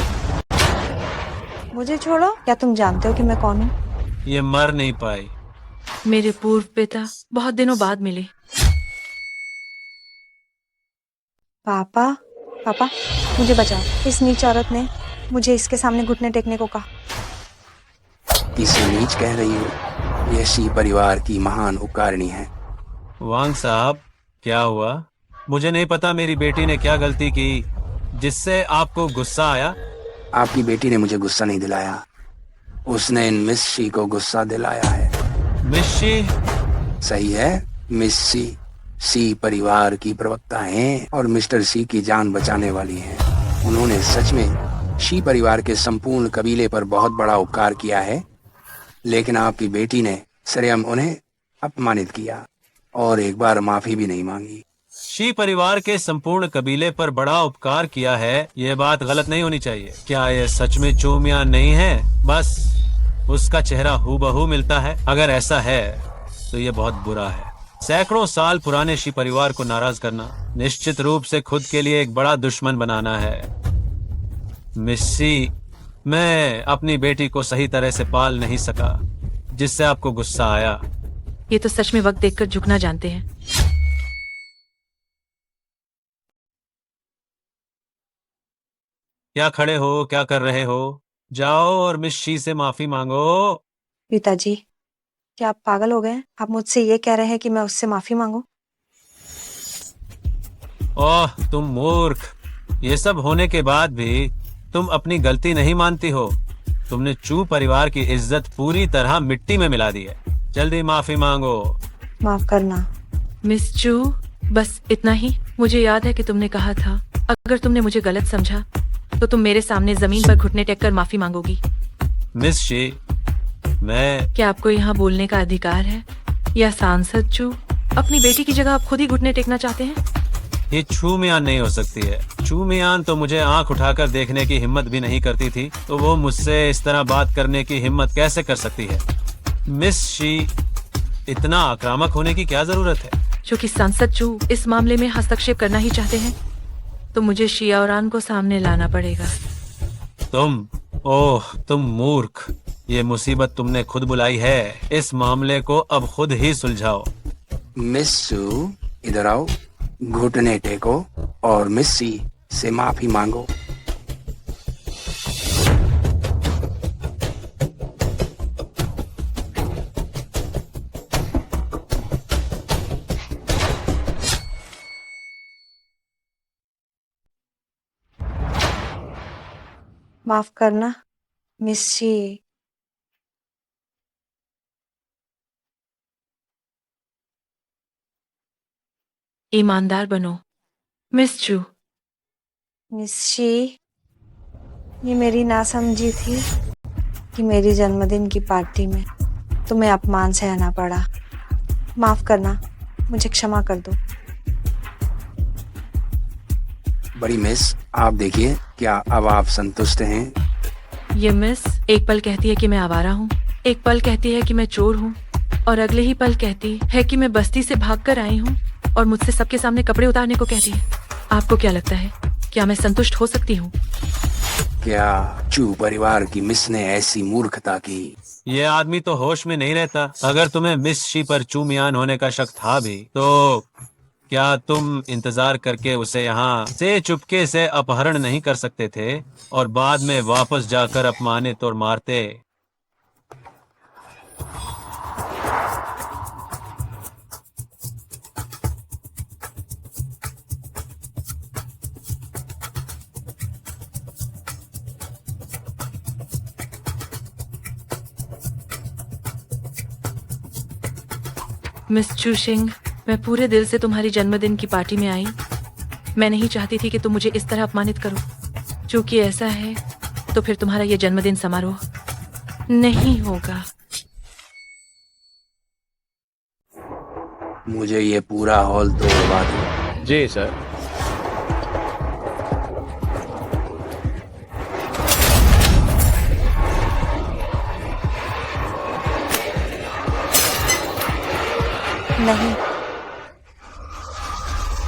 मुझे छोड़ो, क्या तुम जानते हो कि मैं कौन हूँ? ये मर नहीं पाई। मेरे पूर्व पिता बहुत दिनों बाद मिले। पापा, पापा, मुझे बचाओ। इस नीच औरत ने मुझे इसके सामने घुटने टेकने को कहा। किसे नीच कह रही हो? ये शी परिवार की महान उपकारिणी है। वांग साहब, क्या हुआ? मुझे नहीं पता मेरी बेटी ने क्या गलती की जिससे आपको गुस्सा आया। आपकी बेटी ने मुझे गुस्सा नहीं दिलाया, उसने इन मिस शी को गुस्सा दिलाया है। Miss she? सही है, मिस शी शी परिवार की प्रवक्ता हैं और मिस्टर शी की जान बचाने वाली हैं। उन्होंने सच में शी परिवार के संपूर्ण कबीले पर बहुत बड़ा उपकार किया है, लेकिन आपकी बेटी ने सरेआम उन्हें अपमानित किया और एक बार माफी भी नहीं मांगी। शी परिवार के संपूर्ण कबीले पर बड़ा उपकार किया है, ये बात गलत नहीं होनी चाहिए। क्या ये सच में चूमियान नहीं है? बस उसका चेहरा हूबहू मिलता है। अगर ऐसा है तो ये बहुत बुरा है। सैकड़ों साल पुराने शी परिवार को नाराज करना निश्चित रूप से खुद के लिए एक बड़ा दुश्मन बनाना है। मिस्सी, मैं अपनी बेटी को सही तरह से पाल नहीं सका, जिससे आपको गुस्सा आया। ये तो सच में वक्त देखकर झुकना जानते हैं। क्या खड़े हो, क्या कर रहे हो? जाओ और मिस शी से माफी मांगो। पिताजी, क्या आप पागल हो गए? आप मुझसे ये कह रहे हैं कि मैं उससे माफी मांगू? ओह, तुम मूर्ख। ये सब होने के बाद भी तुम अपनी गलती नहीं मानती हो। तुमने चू परिवार की इज्जत पूरी तरह मिट्टी में मिला दी है। जल्दी माफी मांगो। माफ करना। मिस चू, बस इतना ही। मुझे याद है कि तुमने कहा था अगर तुमने मुझे गलत समझा तो तुम मेरे सामने जमीन पर घुटने टेककर माफी मांगोगी। मिस शी, मैं... क्या आपको यहाँ बोलने का अधिकार है? या सांसद चू, अपनी बेटी की जगह आप खुद ही घुटने टेकना चाहते हैं? ये चूमियान नहीं हो सकती है। चूमियान तो मुझे आंख उठाकर देखने की हिम्मत भी नहीं करती थी, तो वो मुझसे इस तरह बात करने की हिम्मत कैसे कर सकती है? मिस शी, इतना आक्रामक होने की क्या जरूरत है? क्योंकि सांसद चू इस मामले में हस्तक्षेप करना ही चाहते हैं, तो मुझे शियाओरान को सामने लाना पड़ेगा। तुम मूर्ख। ये मुसीबत तुमने खुद बुलाई है। इस मामले को अब खुद ही सुलझाओ। मिस सू, इधर आओ, घुटने टेको और मिस शी से माफी मांगो। माफ करना मिस शी। ईमानदार बनो मिस चू। मिस शी, ये मेरी नासमझी थी कि मेरी जन्मदिन की पार्टी में तुम्हें अपमान सहना पड़ा। माफ करना, मुझे क्षमा कर दो। बड़ी मिस, आप देखिए, क्या अब आप संतुष्ट हैं? ये मिस एक पल कहती है कि मैं आवारा हूँ, एक पल कहती है कि मैं चोर हूँ, और अगले ही पल कहती है कि मैं बस्ती से भागकर आई हूँ, और मुझसे सबके सामने कपड़े उतारने को कहती है। आपको क्या लगता है, क्या मैं संतुष्ट हो सकती हूँ? क्या चू परिवार की मिस ने ऐसी मूर्खता की? ये आदमी तो होश में नहीं रहता। अगर तुम्हें मिस शी पर चूमियान होने का शक था भी, तो क्या तुम इंतजार करके उसे यहाँ से चुपके से अपहरण नहीं कर सकते थे और बाद में वापस जाकर अपमानित और मारते? मिस चूशिंग, मैं पूरे दिल से तुम्हारी जन्मदिन की पार्टी में आई। मैं नहीं चाहती थी कि तुम मुझे इस तरह अपमानित करो। क्योंकि ऐसा है तो फिर तुम्हारा ये जन्मदिन समारोह नहीं होगा। मुझे ये पूरा हॉल तोड़वा दो। जी सर। नहीं।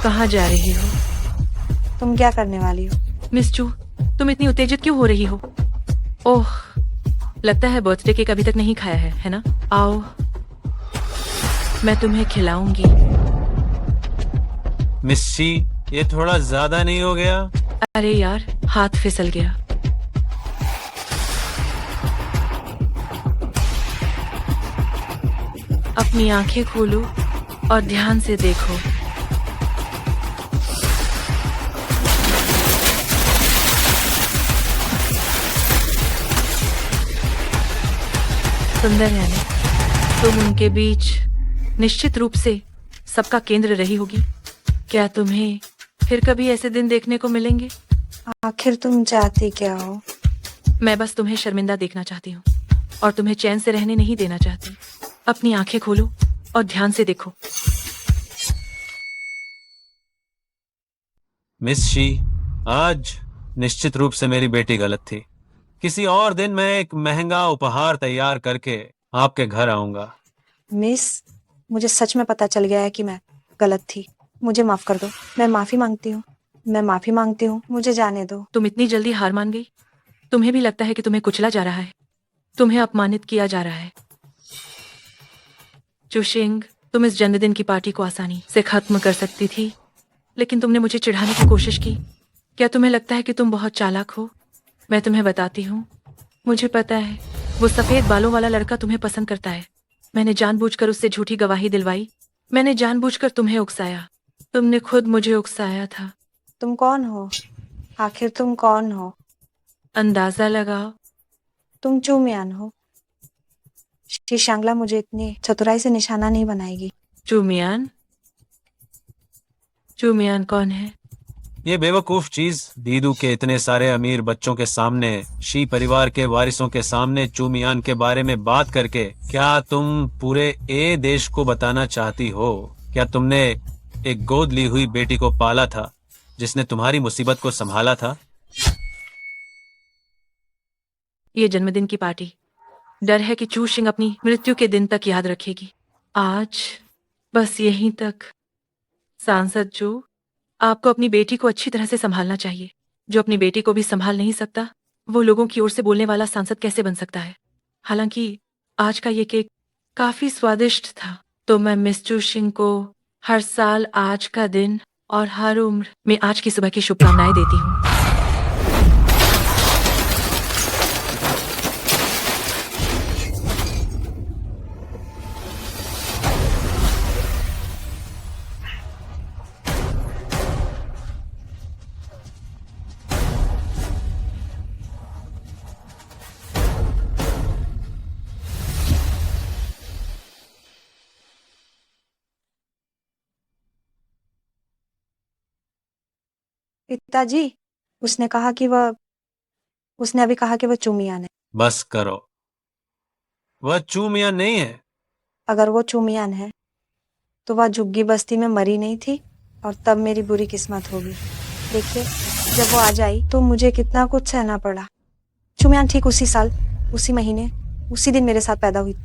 कहाँ जा रही हो? तुम क्या करने वाली हो? मिस चू, तुम इतनी उत्तेजित क्यों हो रही हो? ओह, लगता है बर्थडे केक अभी तक नहीं खाया है ना? आओ, मैं तुम्हें खिलाऊंगी। मिस शी, ये थोड़ा ज्यादा नहीं हो गया? अरे यार, हाथ फिसल गया। अपनी आंखें खोलो और ध्यान से देखो। सुंदर है ना? तुम उनके बीच निश्चित रूप से सबका केंद्र रही होगी। क्या तुम्हें फिर कभी ऐसे दिन देखने को मिलेंगे? आखिर तुम चाहती क्या हो? मैं बस तुम्हें शर्मिंदा देखना चाहती हूँ और तुम्हें चैन से रहने नहीं देना चाहती। अपनी आंखें खोलो और ध्यान से देखो। मिस शी, आज निश्चित रूप से मेरी बेटी गलत थी। किसी और दिन मैं एक महंगा उपहार तैयार करके आपके घर आऊंगा। मिस, मुझे सच में पता चल गया है कि मैं गलत थी। मुझे माफ कर दो। मैं माफी मांगती हूँ। मैं माफी मांगती हूँ। मुझे जाने दो। तुम इतनी जल्दी हार मान गई? तुम्हें भी लगता है कि तुम्हें कुचला जा रहा है, तुम्हें अपमानित किया जा रहा है? चुशिंग, तुम इस जन्मदिन की पार्टी को आसानी से खत्म कर सकती थी, लेकिन तुमने मुझे चिढ़ाने की कोशिश की। क्या तुम्हें लगता है कि तुम बहुत चालाक हो? मैं तुम्हें बताती हूँ, मुझे पता है वो सफेद बालों वाला लड़का तुम्हें पसंद करता है। मैंने जानबूझकर उससे झूठी गवाही दिलवाई। मैंने जानबूझकर तुम्हें उकसाया। तुमने खुद मुझे उकसाया था। तुम कौन हो? आखिर तुम कौन हो? अंदाजा लगाओ। तुम चूमियान हो। शी शांगला मुझे इतनी चतुराई से निशाना नहीं बनाएगी। चूमियान? चूमियान कौन है? ये बेवकूफ चीज दीदू के इतने सारे अमीर बच्चों के सामने, शी परिवार के वारिसों के सामने चूमियान के बारे में बात करके क्या तुम पूरे ए देश को बताना चाहती हो? क्या तुमने एक गोद ली हुई बेटी को पाला था जिसने तुम्हारी मुसीबत को संभाला था? ये जन्मदिन की पार्टी डर है कि चूशिंग अपनी मृत्यु के दिन तक याद रखेगी। आज बस यहीं तक। सांसद चू, आपको अपनी बेटी को अच्छी तरह से संभालना चाहिए। जो अपनी बेटी को भी संभाल नहीं सकता, वो लोगों की ओर से बोलने वाला सांसद कैसे बन सकता है? हालांकि आज का ये केक काफी स्वादिष्ट था, तो मैं मिस चूशिंग को हर साल आज का दिन और हर उम्र में आज की सुबह की शुभकामनाएं देती हूँ। पिताजी, उसने अभी कहा कि वह चूमियान है। बस करो, वह चूमियान नहीं है। अगर वो चूमियान है तो वह झुग्गी बस्ती में मरी नहीं थी, और तब मेरी बुरी किस्मत होगी। देखिए, जब वो आ जाई तो मुझे कितना कुछ सहना पड़ा। चूमियान ठीक उसी साल, उसी महीने, उसी दिन मेरे साथ पैदा हुई।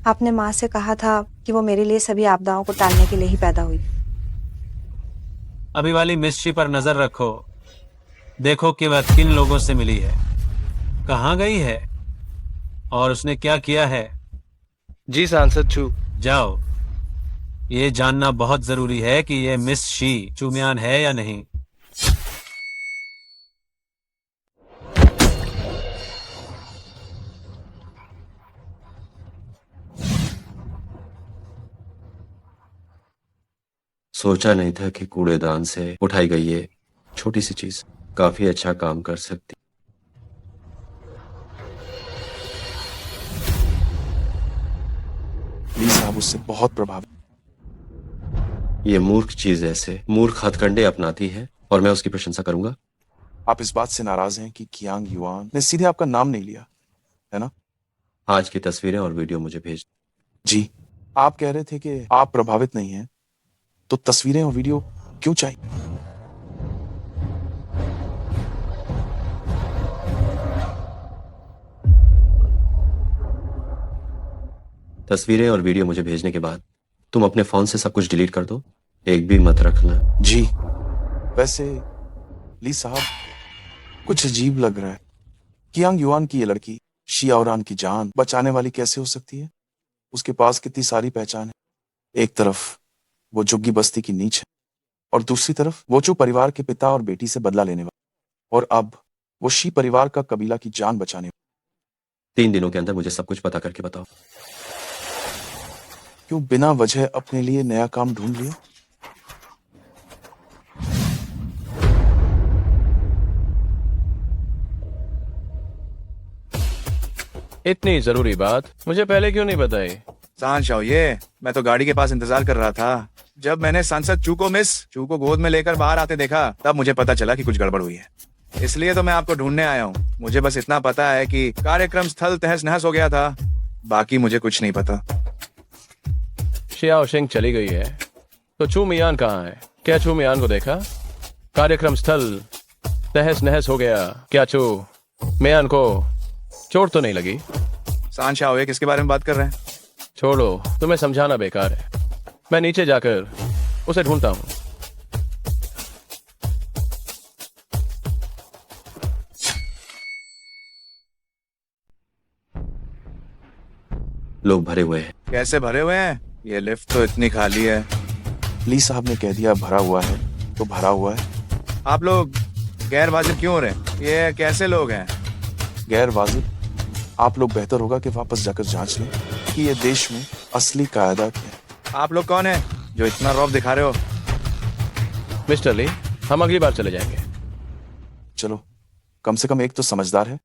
आपने माँ से कहा था कि वो मेरे लिए सभी आपदाओं को टालने के लिए ही पैदा हुई। अभी वाली मिस्ट्री पर नजर रखो। देखो कि वह किन लोगों से मिली है, कहाँ गई है और उसने क्या किया है। जी सांसद चू। जाओ, ये जानना बहुत जरूरी है कि ये मिस शी चूमियान है या नहीं। सोचा नहीं था कि कूड़ेदान से उठाई गई ये छोटी सी चीज काफी अच्छा काम कर सकती। ली साहब उससे बहुत प्रभावित। ये मूर्ख चीज ऐसे मूर्ख हथकंडे अपनाती है और मैं उसकी प्रशंसा करूंगा। आप इस बात से नाराज हैं कि कियांग युआन ने सीधे आपका नाम नहीं लिया, है ना? आज की तस्वीरें और वीडियो मुझे भेज। जी, आप कह रहे थे कि आप प्रभावित नहीं हैं, तो तस्वीरें और वीडियो क्यों चाहिए? तस्वीरें और वीडियो मुझे भेजने के बाद तुम अपने फोन से सब कुछ डिलीट कर दो, एक भी मत रखना। जी, वैसे ली साहब कुछ अजीब लग रहा है। कियांग युआन की ये लड़की शिया औरान की जान बचाने वाली कैसे हो सकती है? उसके पास कितनी सारी पहचान है। एक तरफ वो झुग्गी बस्ती की नीच है और दूसरी तरफ वो चू परिवार के पिता और बेटी से बदला लेने वाला, और अब वो शी परिवार का कबीला की जान बचाने वाला। 3 दिनों के अंदर मुझे सब कुछ पता करके बताओ। क्यों बिना वजह अपने लिए नया काम ढूंढ लिया? इतनी जरूरी बात मुझे पहले क्यों नहीं बताई? सांशाओ, ये मैं तो गाड़ी के पास इंतजार कर रहा था। जब मैंने सांसद चू को गोद में लेकर बाहर आते देखा, तब मुझे पता चला कि कुछ गड़बड़ हुई है। इसलिए तो मैं आपको ढूंढने आया हूँ। मुझे बस इतना पता है कि कार्यक्रम स्थल तहस नहस हो गया था, बाकी मुझे कुछ नहीं पता। शियाओ शिंग चली गई है तो चू मियान कहाँ है? क्या चू मियान को देखा? कार्यक्रम स्थल तहस नहस हो गया, क्या चू मियान को चोट तो नहीं लगी? सांशाओ, ये किसके बारे में बात कर रहे हैं? छोड़ो, तुम्हें समझाना बेकार है। मैं नीचे जाकर उसे ढूंढता हूँ। लोग भरे हुए हैं। कैसे भरे हुए हैं? ये लिफ्ट तो इतनी खाली है। ली साहब ने कह दिया भरा हुआ है तो भरा हुआ है। आप लोग गैर वाजिब क्यों हो रहे हैं? ये कैसे लोग हैं? गैर वाजिब? आप लोग बेहतर होगा कि वापस जाकर जांच लें कि ये देश में असली कायदा क्या है। आप लोग कौन हैं जो इतना रौब दिखा रहे हो? मिस्टर ली, हम अगली बार चले जाएंगे। चलो, कम से कम एक तो समझदार है।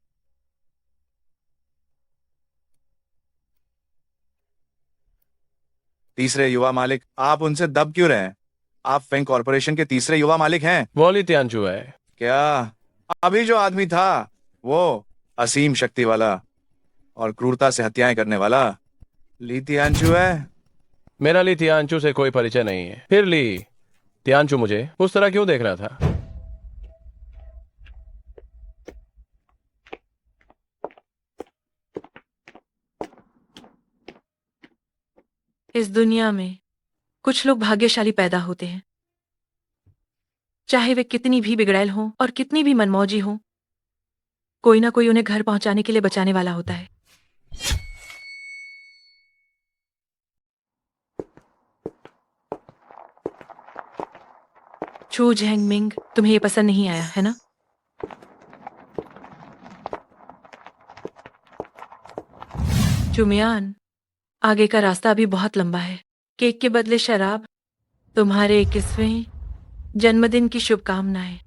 तीसरे युवा मालिक, आप उनसे दब क्यों रहे हैं? आप फेंग कॉर्पोरेशन के तीसरे युवा मालिक हैं। वो ली तियानचू है। क्या अभी जो आदमी था वो असीम शक्ति वाला और क्रूरता से हत्याएं करने वाला ली तियानचू है? मेरा ली तियानचू से कोई परिचय नहीं है। फिर ली तियानचू मुझे उस तरह क्यों देख रहा था? इस दुनिया में कुछ लोग भाग्यशाली पैदा होते हैं, चाहे वे कितनी भी बिगड़ैल हों और कितनी भी मनमौजी हों, कोई ना कोई उन्हें घर पहुंचाने के लिए बचाने वाला होता है। चू झेंग मिंग, तुम्हें ये पसंद नहीं आया है ना? चुमियान, आगे का रास्ता अभी बहुत लंबा है। केक के बदले शराब, तुम्हारे 21वें जन्मदिन की शुभकामनाएं।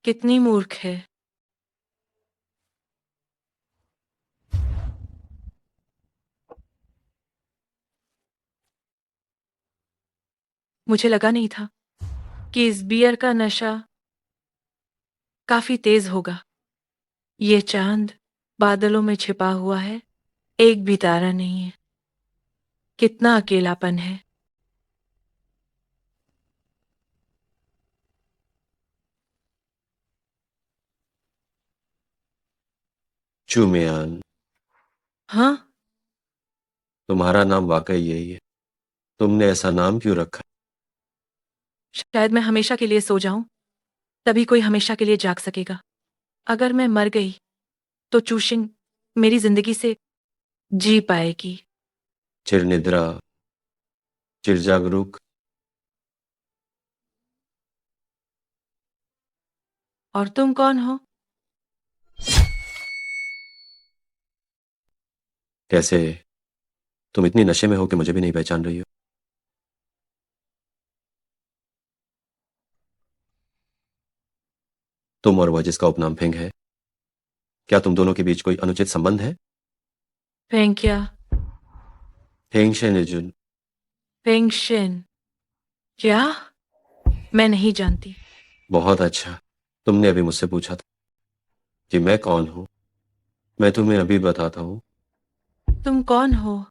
कितनी मूर्ख है। मुझे लगा नहीं था कि इस बियर का नशा काफी तेज होगा। ये चांद बादलों में छिपा हुआ है, एक भी तारा नहीं है। कितना अकेलापन है। चूमियान, हाँ, तुम्हारा नाम वाकई यही है? तुमने ऐसा नाम क्यों रखा? शायद मैं हमेशा के लिए सो जाऊं, तभी कोई हमेशा के लिए जाग सकेगा। अगर मैं मर गई तो चूशिंग मेरी जिंदगी से जी पाएगी। चिर निद्रा, चिर जागरूक। और तुम कौन हो? कैसे तुम इतनी नशे में हो कि मुझे भी नहीं पहचान रही हो? तुम और वह जिसका उपनाम फेंग है, क्या तुम दोनों के बीच कोई अनुचित संबंध है? फेंग क्या? फेंग शेनिजुन। फेंग शिन। क्या? मैं नहीं जानती। बहुत अच्छा, तुमने अभी मुझसे पूछा था कि मैं कौन हूं। मैं तुम्हें अभी बताता हूं। तुम कौन हो?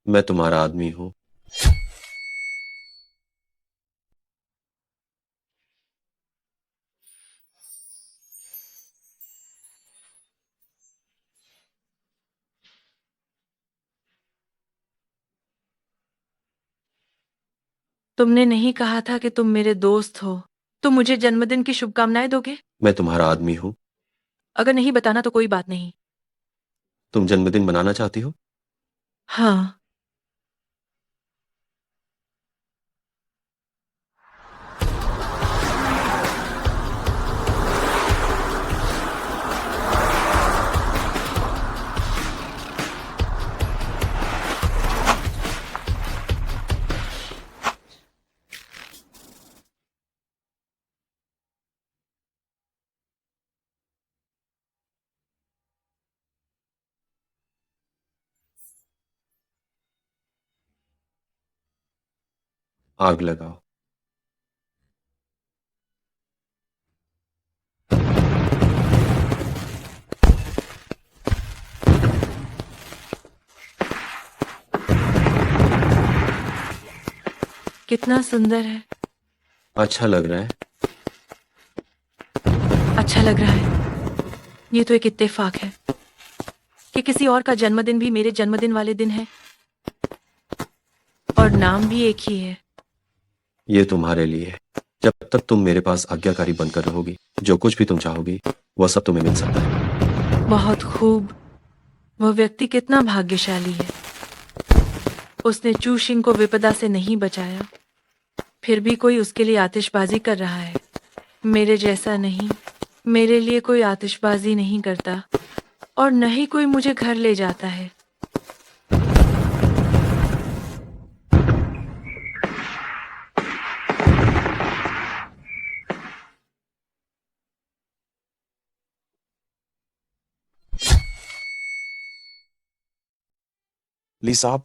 मैं तुम्हारा आदमी हूं। तुमने नहीं कहा था कि तुम मेरे दोस्त हो? तुम मुझे जन्मदिन की शुभकामनाएं दोगे? मैं तुम्हारा आदमी हूं। अगर नहीं बताना तो कोई बात नहीं। तुम जन्मदिन मनाना चाहती हो? हाँ। आग लगाओ। कितना सुंदर है। अच्छा लग रहा है। अच्छा लग रहा है। ये तो एक इत्तेफाक है कि किसी और का जन्मदिन भी मेरे जन्मदिन वाले दिन है और नाम भी एक ही है। ये तुम्हारे लिए है। जब तक तुम मेरे पास आज्ञाकारी बनकर रहोगी, जो कुछ भी तुम चाहोगी वह सब तुम्हें मिल सकता है। बहुत खूब। वह व्यक्ति कितना भाग्यशाली है। उसने चू शिंग को विपदा से नहीं बचाया, फिर भी कोई उसके लिए आतिशबाजी कर रहा है। मेरे जैसा नहीं। मेरे लिए कोई आतिशबाजी नहीं करता और न ही कोई मुझे घर ले जाता है। ली साहब,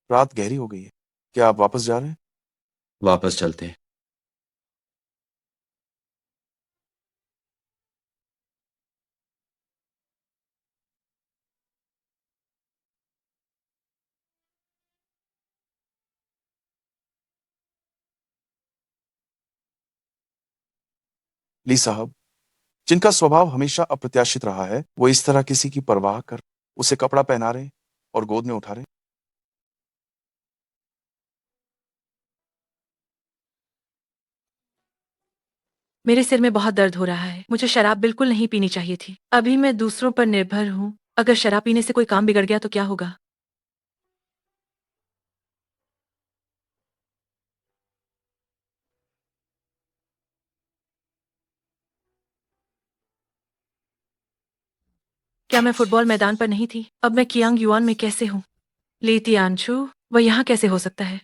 रात गहरी हो गई है। क्या आप वापस जा रहे हैं? वापस चलते हैं। ली साहब, जिनका स्वभाव हमेशा अप्रत्याशित रहा है, वो इस तरह किसी की परवाह कर उसे कपड़ा पहना रहे और गोद में उठा रहे। मेरे सिर में बहुत दर्द हो रहा है। मुझे शराब बिल्कुल नहीं पीनी चाहिए थी। अभी मैं दूसरों पर निर्भर हूँ। अगर शराब पीने से कोई काम बिगड़ गया तो क्या होगा? क्या मैं फुटबॉल मैदान पर नहीं थी? अब मैं कियांग युआन में कैसे हूँ? ली तियानछू, वह यहाँ कैसे हो सकता है?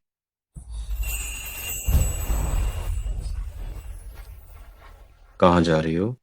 कहाँ जा रही हो?